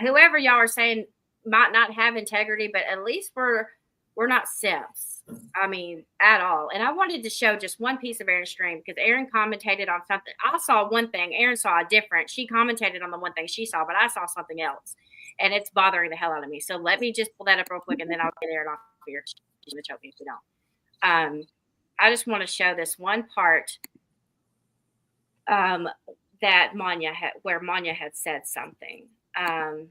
whoever y'all are saying might not have integrity, but at least we're not simps. I mean, at all. And I wanted to show just one piece of Erin's stream because Erin commentated on something. I saw one thing. Erin saw a different. She commentated on the one thing she saw, but I saw something else. And it's bothering the hell out of me. So let me just pull that up real quick, and then I'll get Erin off of your choke if you don't. I just want to show this one part that where Manya had said something. And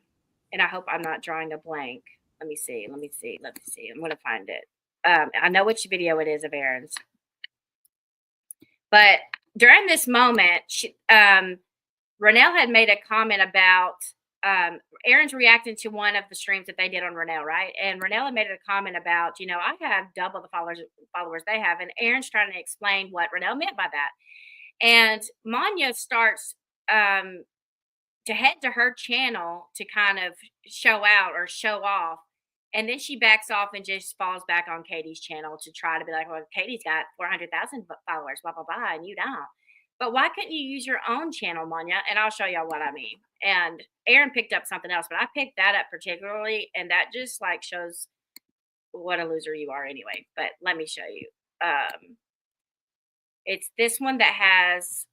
I hope I'm not drawing a blank. Let me see. I'm going to find it. I know which video it is of Erin's. But during this moment, Renelle had made a comment about Erin's reacting to one of the streams that they did on Renelle, right? And Renelle had made a comment about, I have double the followers they have. And Erin's trying to explain what Renelle meant by that. And Manya starts to head to her channel to kind of show out or show off. And then she backs off and just falls back on Katie's channel to try to be like, well, Katie's got 400,000 followers, blah, blah, blah, and you don't. But why couldn't you use your own channel, Manya? And I'll show y'all what I mean. And Erin picked up something else, but I picked that up particularly, and that just like shows what a loser you are anyway. But let me show you. It's this one that has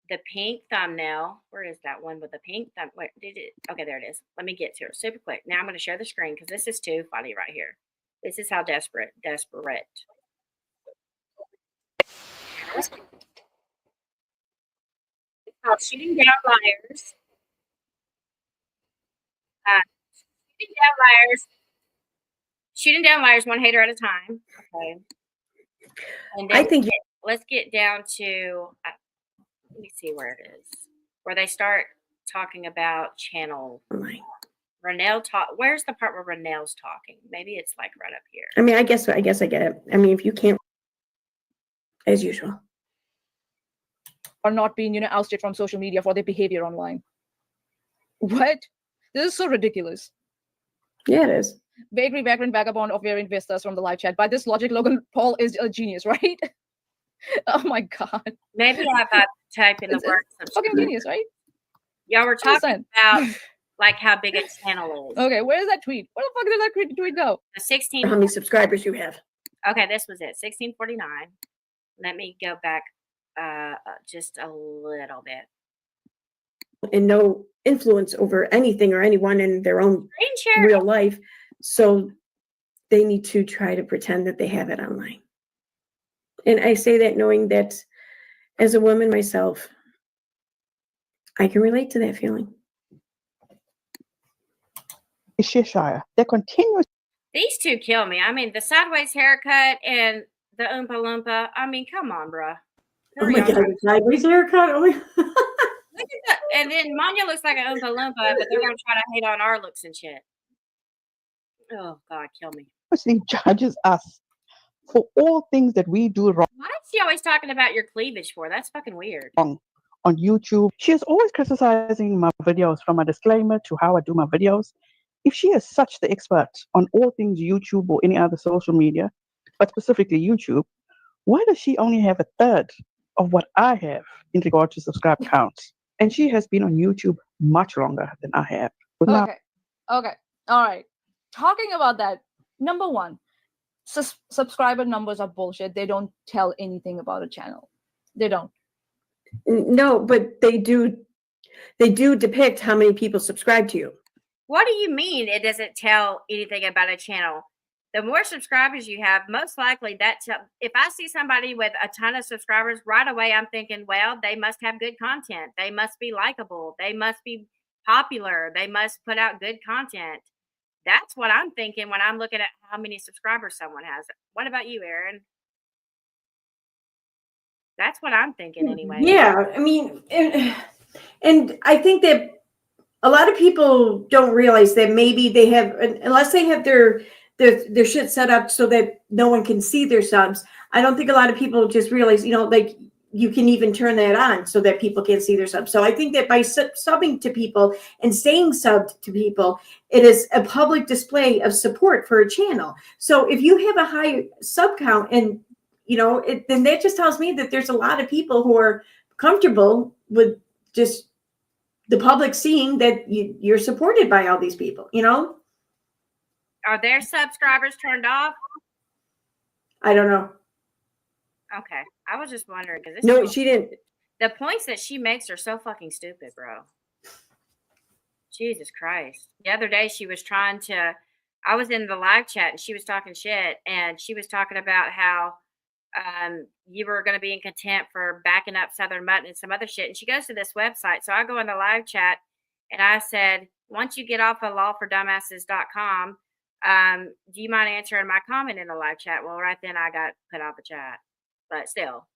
the pink thumbnail. Where is that one with the pink thumb? Where did it? Okay, there it is. Let me get to it super quick. Now I'm going to share the screen because this is too funny right here. This is how desperate. It's called Shooting Down Liars. Shooting Down Liars. Shooting Down Liars, one hater at a time. Okay. And then I think let's get down to, let me see where it is, where they start talking about channel. Renelle where's the part where Renelle's talking? Maybe it's like right up here. I mean, I guess I get it. I mean, if you can't, as usual, are not being, ousted from social media for their behavior online. What? This is so ridiculous. Yeah, it is. Bakery background vagabond of variant vistas from the live chat. By this logic, Logan Paul is a genius, right? Oh my god. Maybe I thought type in the word It's fucking genius, right? Y'all were talking 100%. about like how big a channel is. Okay, where is that tweet? Where the fuck did that tweet go? The 16. How many subscribers you have? Okay, this was it. 1649. Let me go back just a little bit. And no influence over anything or anyone in their own Screen share. real life. So they need to try to pretend that they have it online. And I say that knowing that as a woman myself, I can relate to that feeling. Cheshire. They're continuous. These two kill me. I mean, the sideways haircut and the Oompa Loompa. I mean, come on, bruh. Oh my god, the sideways haircut. Oh my Look at that. And then Manya looks like an Oompa Loompa, but they're going to try to hate on our looks and shit. Oh, God, kill me. Judges us for all things that we do wrong Why is she always talking about your cleavage for? That's fucking weird. on YouTube. She is always criticizing my videos, from a disclaimer to how I do my videos. If she is such the expert on all things YouTube or any other social media, but specifically YouTube, why does she only have a third of what I have in regard to subscribe counts? And she has been on YouTube much longer than I have. Okay. All right. Talking about that, number one, subscriber numbers are bullshit. They don't tell anything about a channel. They don't. No, but they do depict how many people subscribe to you. What do you mean it doesn't tell anything about a channel? The more subscribers you have, most likely if I see somebody with a ton of subscribers, right away I'm thinking, well, they must have good content. They must be likable. They must be popular. They must put out good content. That's what I'm thinking when I'm looking at how many subscribers someone has. What about you, Aaron? That's what I'm thinking anyway. Yeah, I mean, and I think that a lot of people don't realize that maybe they have, unless they have their shit set up so that no one can see their subs. I don't think a lot of people just realize, like you can even turn that on so that people can see their subs. So I think that by subbing to people and staying subbed to people, it is a public display of support for a channel. So if you have a high sub count and, then that just tells me that there's a lot of people who are comfortable with just the public seeing that you're supported by all these people, Are their subscribers turned off? I don't know. Okay. I was just wondering. No, she didn't. The points that she makes are so fucking stupid, bro. Jesus Christ. The other day she was I was in the live chat and she was talking shit and she was talking about how you were going to be in contempt for backing up Southern Mutton and some other shit. And she goes to this website. So I go in the live chat and I said, once you get off of lawfordumbasses.com, do you mind answering my comment in the live chat? Well, right then I got put out the chat, but still.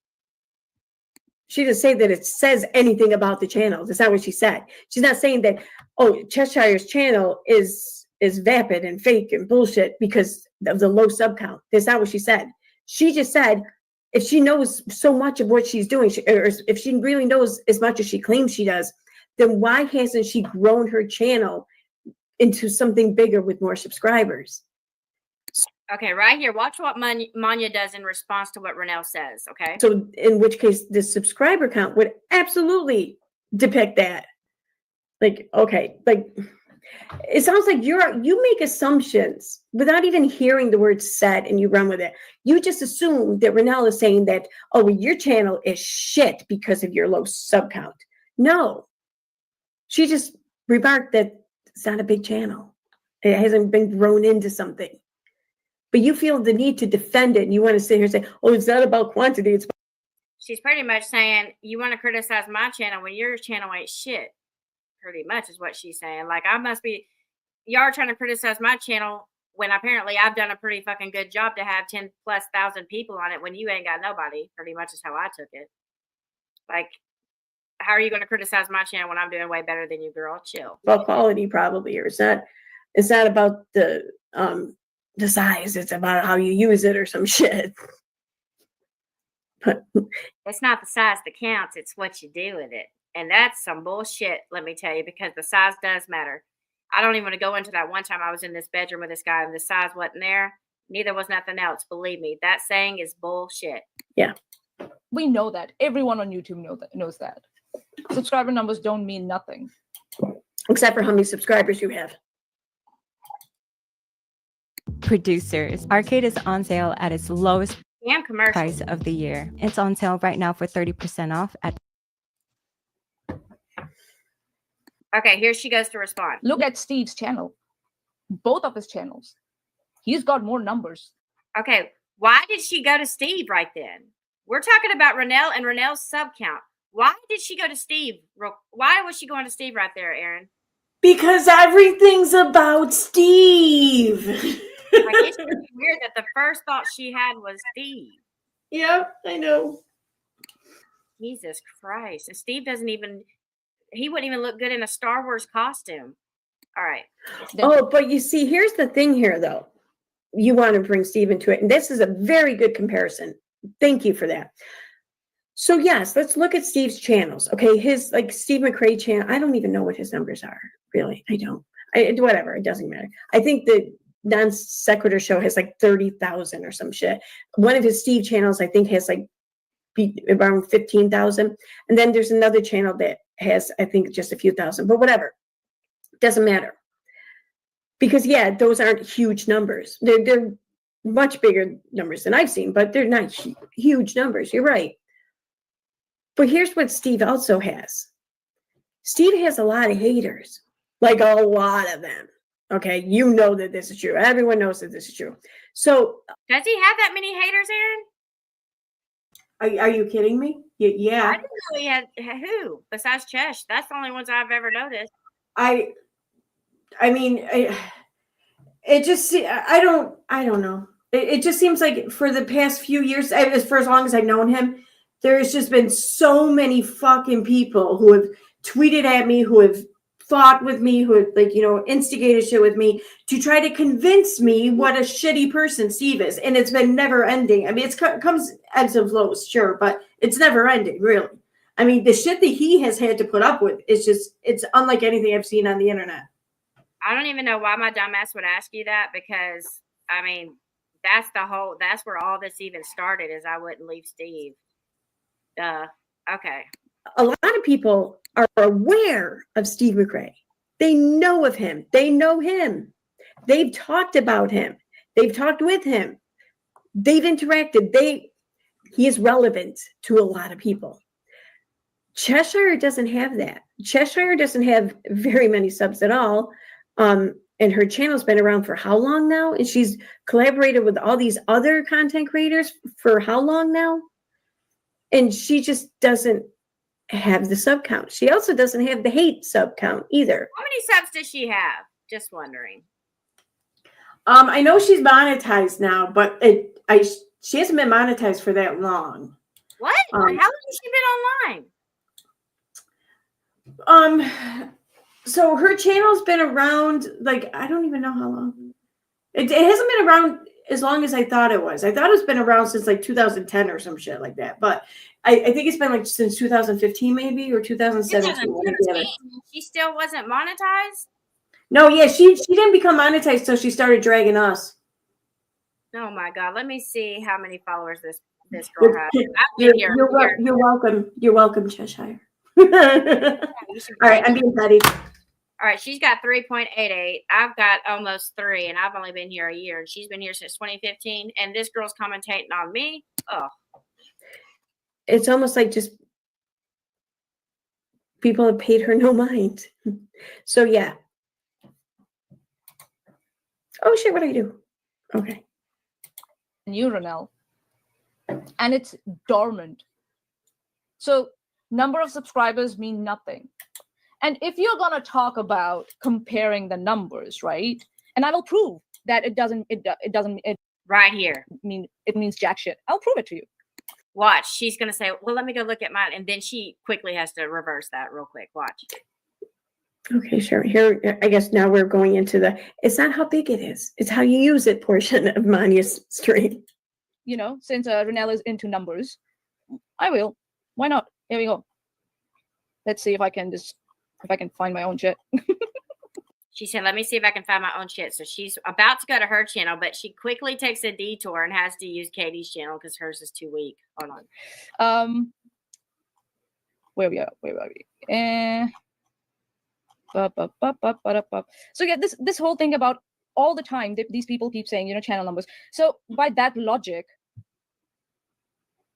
She didn't say that it says anything about the channel. That's not what she said. She's not saying that, Cheshire's channel is vapid and fake and bullshit because of the low sub count. That's not what she said. She just said, if she knows so much of what she's doing, or if she really knows as much as she claims she does, then why hasn't she grown her channel into something bigger with more subscribers? Okay, right here. Watch what Manya does in response to what Renelle says, okay? So in which case the subscriber count would absolutely depict that. Like, okay, like it sounds like you make assumptions without even hearing the word said and you run with it. You just assume that Renelle is saying that, your channel is shit because of your low sub count. No. She just remarked that it's not a big channel. It hasn't been grown into something. But you feel the need to defend it and you want to sit here and say, it's not about quantity, it's She's pretty much saying, you want to criticize my channel when your channel ain't shit. Pretty much is what she's saying. Like, I must be, y'all are trying to criticize my channel when apparently I've done a pretty fucking good job to have 10,000+ people on it when you ain't got nobody. Pretty much is how I took it. Like, how are you going to criticize my channel when I'm doing way better than you, girl? Chill. Well, quality probably, or it's not about the size. It's about how you use it or some shit. But It's not the size that counts. It's what you do with it. And that's some bullshit, let me tell you, because the size does matter. I don't even want to go into that one time I was in this bedroom with this guy and the size wasn't there. Neither was nothing else. Believe me, that saying is bullshit. Yeah. We know that. Everyone on YouTube knows that. Subscriber numbers don't mean nothing. Except for how many subscribers you have. Producers. Arcade is on sale at its lowest Damn commercial. price of the year. It's on sale right now for 30% off at Okay, here she goes to respond. Look at Steve's channel. Both of his channels. He's got more numbers. Okay, why did she go to Steve right then? We're talking about Renelle and Renelle's sub count. Why did she go to Steve? Why was she going to Steve right there, Aaron? Because everything's about Steve. Like, it's really weird that the first thought she had was Steve. Yep, I know. Jesus Christ. And Steve doesn't even, he wouldn't even look good in a Star Wars costume. All right. Oh, but you see, here's the thing here, though. You want to bring Steve into it. And this is a very good comparison. Thank you for that. So, yes, let's look at Steve's channels. Okay, his, like, Steve McRae channel. I don't even know what his numbers are. Really, I don't. Whatever, it doesn't matter. I think the Non Sequitur show has like 30,000 or some shit. One of his Steve channels, I think, has like around 15,000. And then there's another channel that has, I think, just a few thousand. But whatever, doesn't matter. Because, yeah, those aren't huge numbers. They're much bigger numbers than I've seen, but they're not huge numbers. You're right. But here's what Steve also has. Steve has a lot of haters, like a lot of them. Okay, you know that this is true. Everyone knows that this is true. So, does he have that many haters, Aaron? Are you kidding me? Yeah. I didn't know he had who besides Chesh. That's the only ones I've ever noticed. I mean, it just, I don't know. It just seems like for the past few years, for as long as I've known him, there's just been so many fucking people who have tweeted at me, who have fought with me, who have, like, you know, instigated shit with me to try to convince me what a shitty person Steve is. And it's been never ending. I mean, it comes ebbs and flows, sure, but it's never ending, really. I mean, the shit that he has had to put up with is just, it's unlike anything I've seen on the internet. I don't even know why my dumbass would ask you that, because, I mean, that's where all this even started, is I wouldn't leave Steve. Okay. A lot of people are aware of Steve McRae. They know of him. They know him. They've talked about him. They've talked with him. They've interacted. He is relevant to a lot of people. Cheshire doesn't have that. Cheshire doesn't have very many subs at all. And her channel's been around for how long now? And she's collaborated with all these other content creators for how long now? And she just doesn't have the sub count. She also doesn't have the hate sub count either. How many subs does she have? Just wondering. I know she's monetized now, but she hasn't been monetized for that long. What? How long has she been online? So her channel's been around, like, I don't even know how long. It hasn't been around as long as I thought it was. I thought it's been around since like 2010 or some shit like that. But I think it's been like since 2015 maybe, or 2017. She still wasn't monetized? No, yeah, she didn't become monetized until she started dragging us. Oh my God. Let me see how many followers this girl has. You're welcome. You're welcome, Cheshire. All right, I'm being petty. All right, she's got 3.88. I've got almost 3, and I've only been here a year. And she's been here since 2015, and this girl's commentating on me. Oh, it's almost like just people have paid her no mind. So yeah. Oh shit! What do you do? Okay. New Renelle, and it's dormant. So number of subscribers mean nothing. And if you're going to talk about comparing the numbers, right? And I will prove that it doesn't Right here. mean, it means jack shit. I'll prove it to you. Watch. She's going to say, well, let me go look at mine. And then she quickly has to reverse that real quick. Watch. Okay, sure. Here, I guess now we're going into it's not how big it is. It's how you use it portion of Manya's stream. You know, since Renelle is into numbers, I will. Why not? Here we go. Let's see if I can find my own shit. She said, let me see if I can find my own shit. So she's about to go to her channel, but she quickly takes a detour and has to use Katie's channel because hers is too weak. Hold on. Where we are? So yeah, this whole thing about all the time these people keep saying, you know, channel numbers. So by that logic,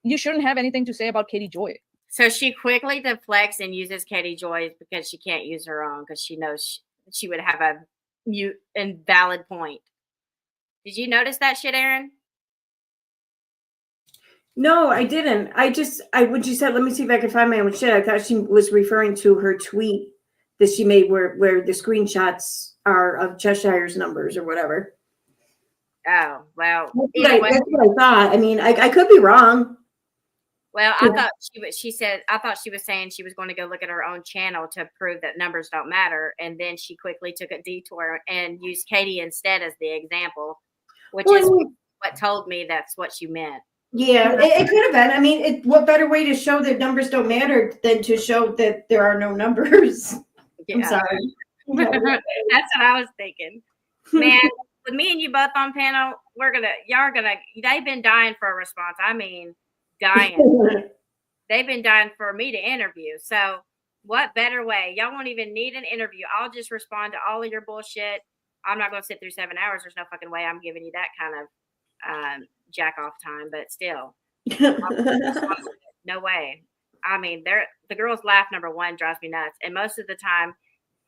you shouldn't have anything to say about Katie Joy. So she quickly deflects and uses Katie Joy because she can't use her own because she knows she would have a mute and valid point. Did you notice that shit, Aaron? No, I didn't. When she said, let me see if I can find my own shit, I thought she was referring to her tweet that she made where the screenshots are of Cheshire's numbers or whatever. Oh, well. Anyway. That's what I thought. I mean, I could be wrong. Well, I thought I thought she was saying she was going to go look at her own channel to prove that numbers don't matter. And then she quickly took a detour and used Katie instead as the example, which is what told me that's what she meant. Yeah, it could have been. I mean, what better way to show that numbers don't matter than to show that there are no numbers? Yeah. I'm sorry. That's what I was thinking. Man, with me and you both on panel, they've been dying for a response. I mean, dying. They've been dying for me to interview. So what better way? Y'all won't even need an interview. I'll just respond to all of your bullshit. I'm not going to sit through 7 hours. There's no fucking way I'm giving you that kind of jack off time, but still. No way. I mean, the girls laugh, number one, drives me nuts. And most of the time,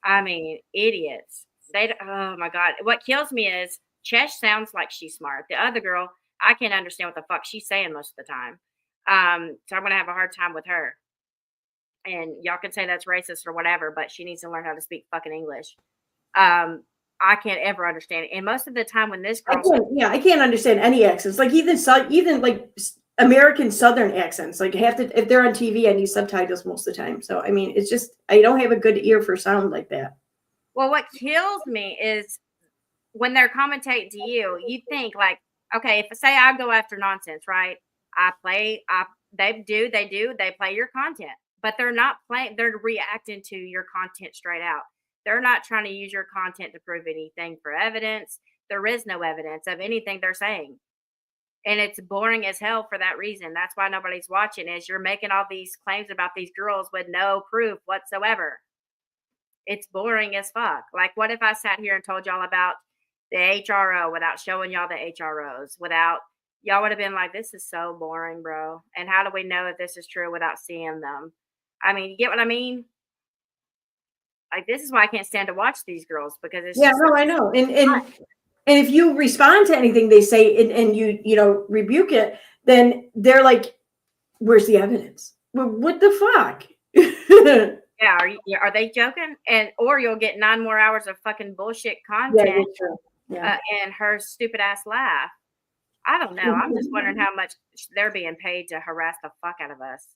I mean, idiots. Oh my God. What kills me is Chesh sounds like she's smart. The other girl, I can't understand what the fuck she's saying most of the time. So I'm going to have a hard time with her. And y'all can say that's racist or whatever, but she needs to learn how to speak fucking English. I can't ever understand it. And most of the time when this girl... I can't understand any accents. Like even like American Southern accents. Like if they're on TV, I need subtitles most of the time. So, I mean, it's just, I don't have a good ear for sound like that. Well, what kills me is when they're commentating to you, you think like, okay, if say I go after nonsense, right? They play your content, but they're not playing, they're reacting to your content straight out. They're not trying to use your content to prove anything for evidence. There is no evidence of anything they're saying. And it's boring as hell for that reason. That's why nobody's watching, is you're making all these claims about these girls with no proof whatsoever. It's boring as fuck. Like, what if I sat here and told y'all about the HRO without showing y'all the HROs, y'all would have been like, this is so boring, bro. And how do we know if this is true without seeing them? I mean, you get what I mean? Like, this is why I can't stand to watch these girls, because it's I know. And if you respond to anything they say and you rebuke it, then they're like, where's the evidence? Well, what the fuck? Yeah, are they joking? Or you'll get 9 more hours of fucking bullshit content and her stupid ass laugh. I don't know. I'm just wondering how much they're being paid to harass the fuck out of us.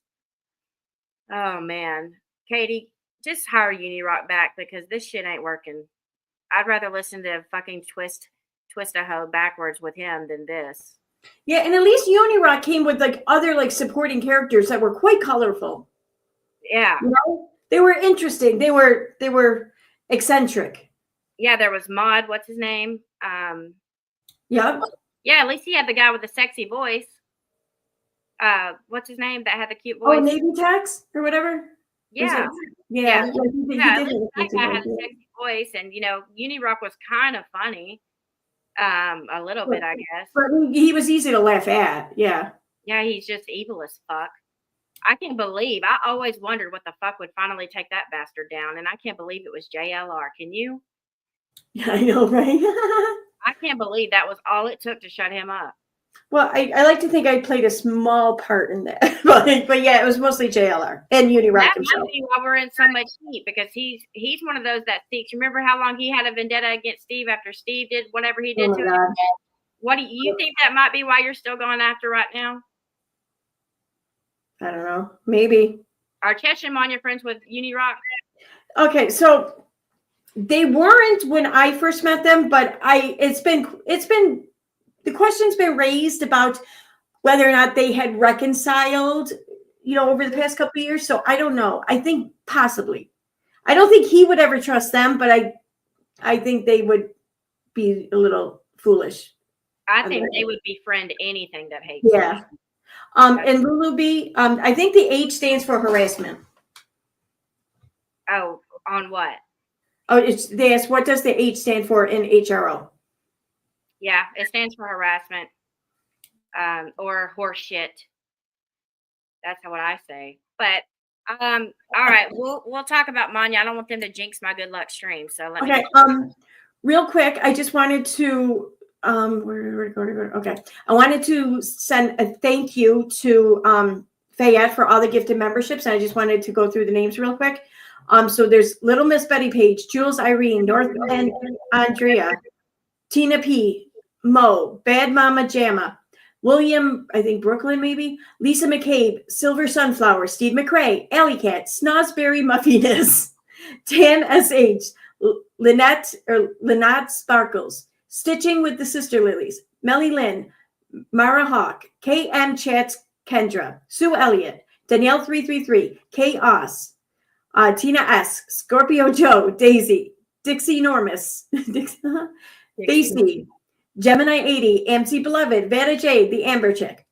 Oh man, Katie, just hire Unirock back because this shit ain't working. I'd rather listen to fucking twist a hoe backwards with him than this. Yeah, and at least Unirock came with like other like supporting characters that were quite colorful. Yeah. They were interesting. They were eccentric. Yeah, there was Maud, what's his name? Yeah. Yeah, at least he had the guy with the sexy voice. What's his name that had the cute voice? Oh, Navy Tax or whatever? Yeah. Yeah. At least that guy had a sexy voice, and Unirock was kind of funny. A little bit, I guess. But he was easy to laugh at. Yeah. Yeah, he's just evil as fuck. I can't believe. I always wondered what the fuck would finally take that bastard down, and I can't believe it was JLR. Can you? Yeah, I know, right? I can't believe that was all it took to shut him up. Well, I like to think I played a small part in that, but yeah, it was mostly JLR and UniRock That himself. might be why we're in so much heat, because he's one of those that seeks. Remember how long he had a vendetta against Steve after Steve did whatever he did Oh to my him? God. What do you think that might be why you're still going after right now? I don't know. Maybe. Are Chesh and Manya friends with UniRock? Okay, so they weren't when I first met them, but it's been the question's been raised about whether or not they had reconciled, over the past couple of years. So I don't know. I think possibly. I don't think he would ever trust them, but I think they would be a little foolish. I think they would befriend anything that hates. Yeah. And Lulu B, I think the H stands for harassment. Oh, on what? Oh, they asked, what does the H stand for in HRO? Yeah, it stands for harassment, or horse shit. That's what I say. But all right, we'll talk about Manya. I don't want them to jinx my good luck stream. So let me. Real quick, I just wanted to okay. I wanted to send a thank you to Fayette for all the gifted memberships. And I just wanted to go through the names real quick. So there's Little Miss Betty Page, Jules Irene, Northland Andrea, Tina P, Mo, Bad Mama Jamma, William, I think Brooklyn maybe, Lisa McCabe, Silver Sunflower, Steve McRae, Alley Cat, Snosberry Muffiness, Tan SH, Lynette Sparkles, Stitching with the Sister Lilies, Melly Lynn, Mara Hawk, KM Chats Kendra, Sue Elliott, Danielle 333, Kay Oss, Tina S, Scorpio Joe, Daisy, Dixie Enormous, Facey, Gemini 80, AMC Beloved, Vanna Jade, the Amber Chick,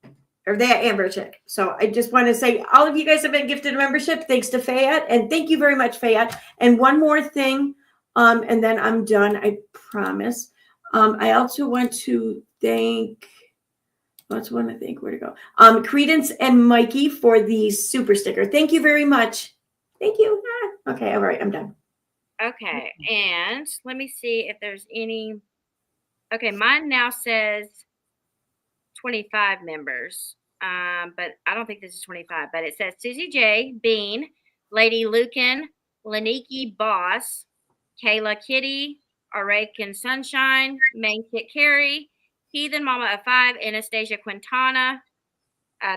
or that Amber Chick. So I just want to say all of you guys have been gifted a membership. Thanks to Fayette, and thank you very much, Fayette. And one more thing, and then I'm done, I promise. I also want to thank, where to go? Credence and Mikey for the super sticker. Thank you very much. Thank you. Okay, all right, I'm done. Okay, and let me see if there's any. Okay, mine now says 25 members, but I don't think this is 25. But it says Susie J, Bean, Lady Lucan, Laniki Boss, Kayla Kitty, Arakan Sunshine, Main Kit Carey, Heathen Mama of 5, Anastasia Quintana,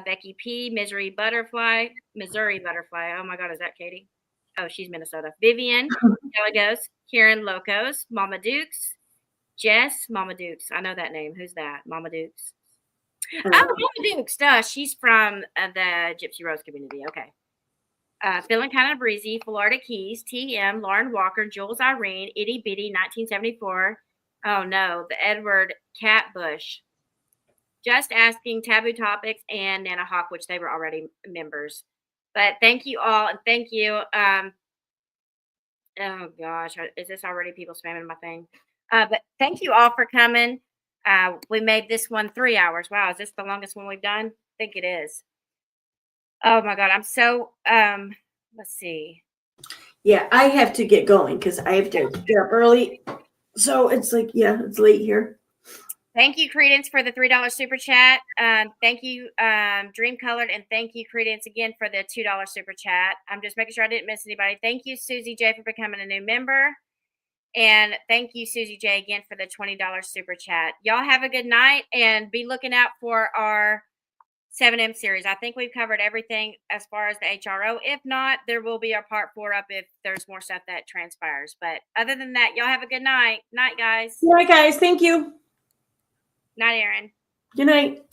Becky P, Missouri Butterfly. Oh my God, is that Katie? Oh, she's Minnesota. Vivian, Delegos, Karen Locos, Mama Dukes, Jess, Mama Dukes. I know that name. Who's that? Mama Dukes. Oh, Mama Dukes. Duh. She's from the Gypsy Rose community. Okay. Feeling Kind of Breezy, Florida Keys, TM, Lauren Walker, Jules Irene, Itty Bitty, 1974. Oh no, the Edward Catbush. Just Asking, Taboo Topics, and Nana Hawk, which they were already members. But thank you all, and thank you. Oh gosh, is this already people spamming my thing? But thank you all for coming. We made this one 3 hours. Wow, is this the longest one we've done? I think it is. Oh my God, I'm so let's see. Yeah, I have to get going because I have to get up early. So it's like, yeah, it's late here. Thank you, Credence, for the $3 super chat. Thank you, Dream Colored, and thank you, Credence, again for the $2 super chat. I'm just making sure I didn't miss anybody. Thank you, Susie J, for becoming a new member. And thank you, Susie J, again for the $20 super chat. Y'all have a good night, and be looking out for our 7M series. I think we've covered everything as far as the HRO. If not, there will be a part 4 up if there's more stuff that transpires. But other than that, y'all have a good night. Night, guys. Good night, guys. Thank you. Night, Aaron. Good night.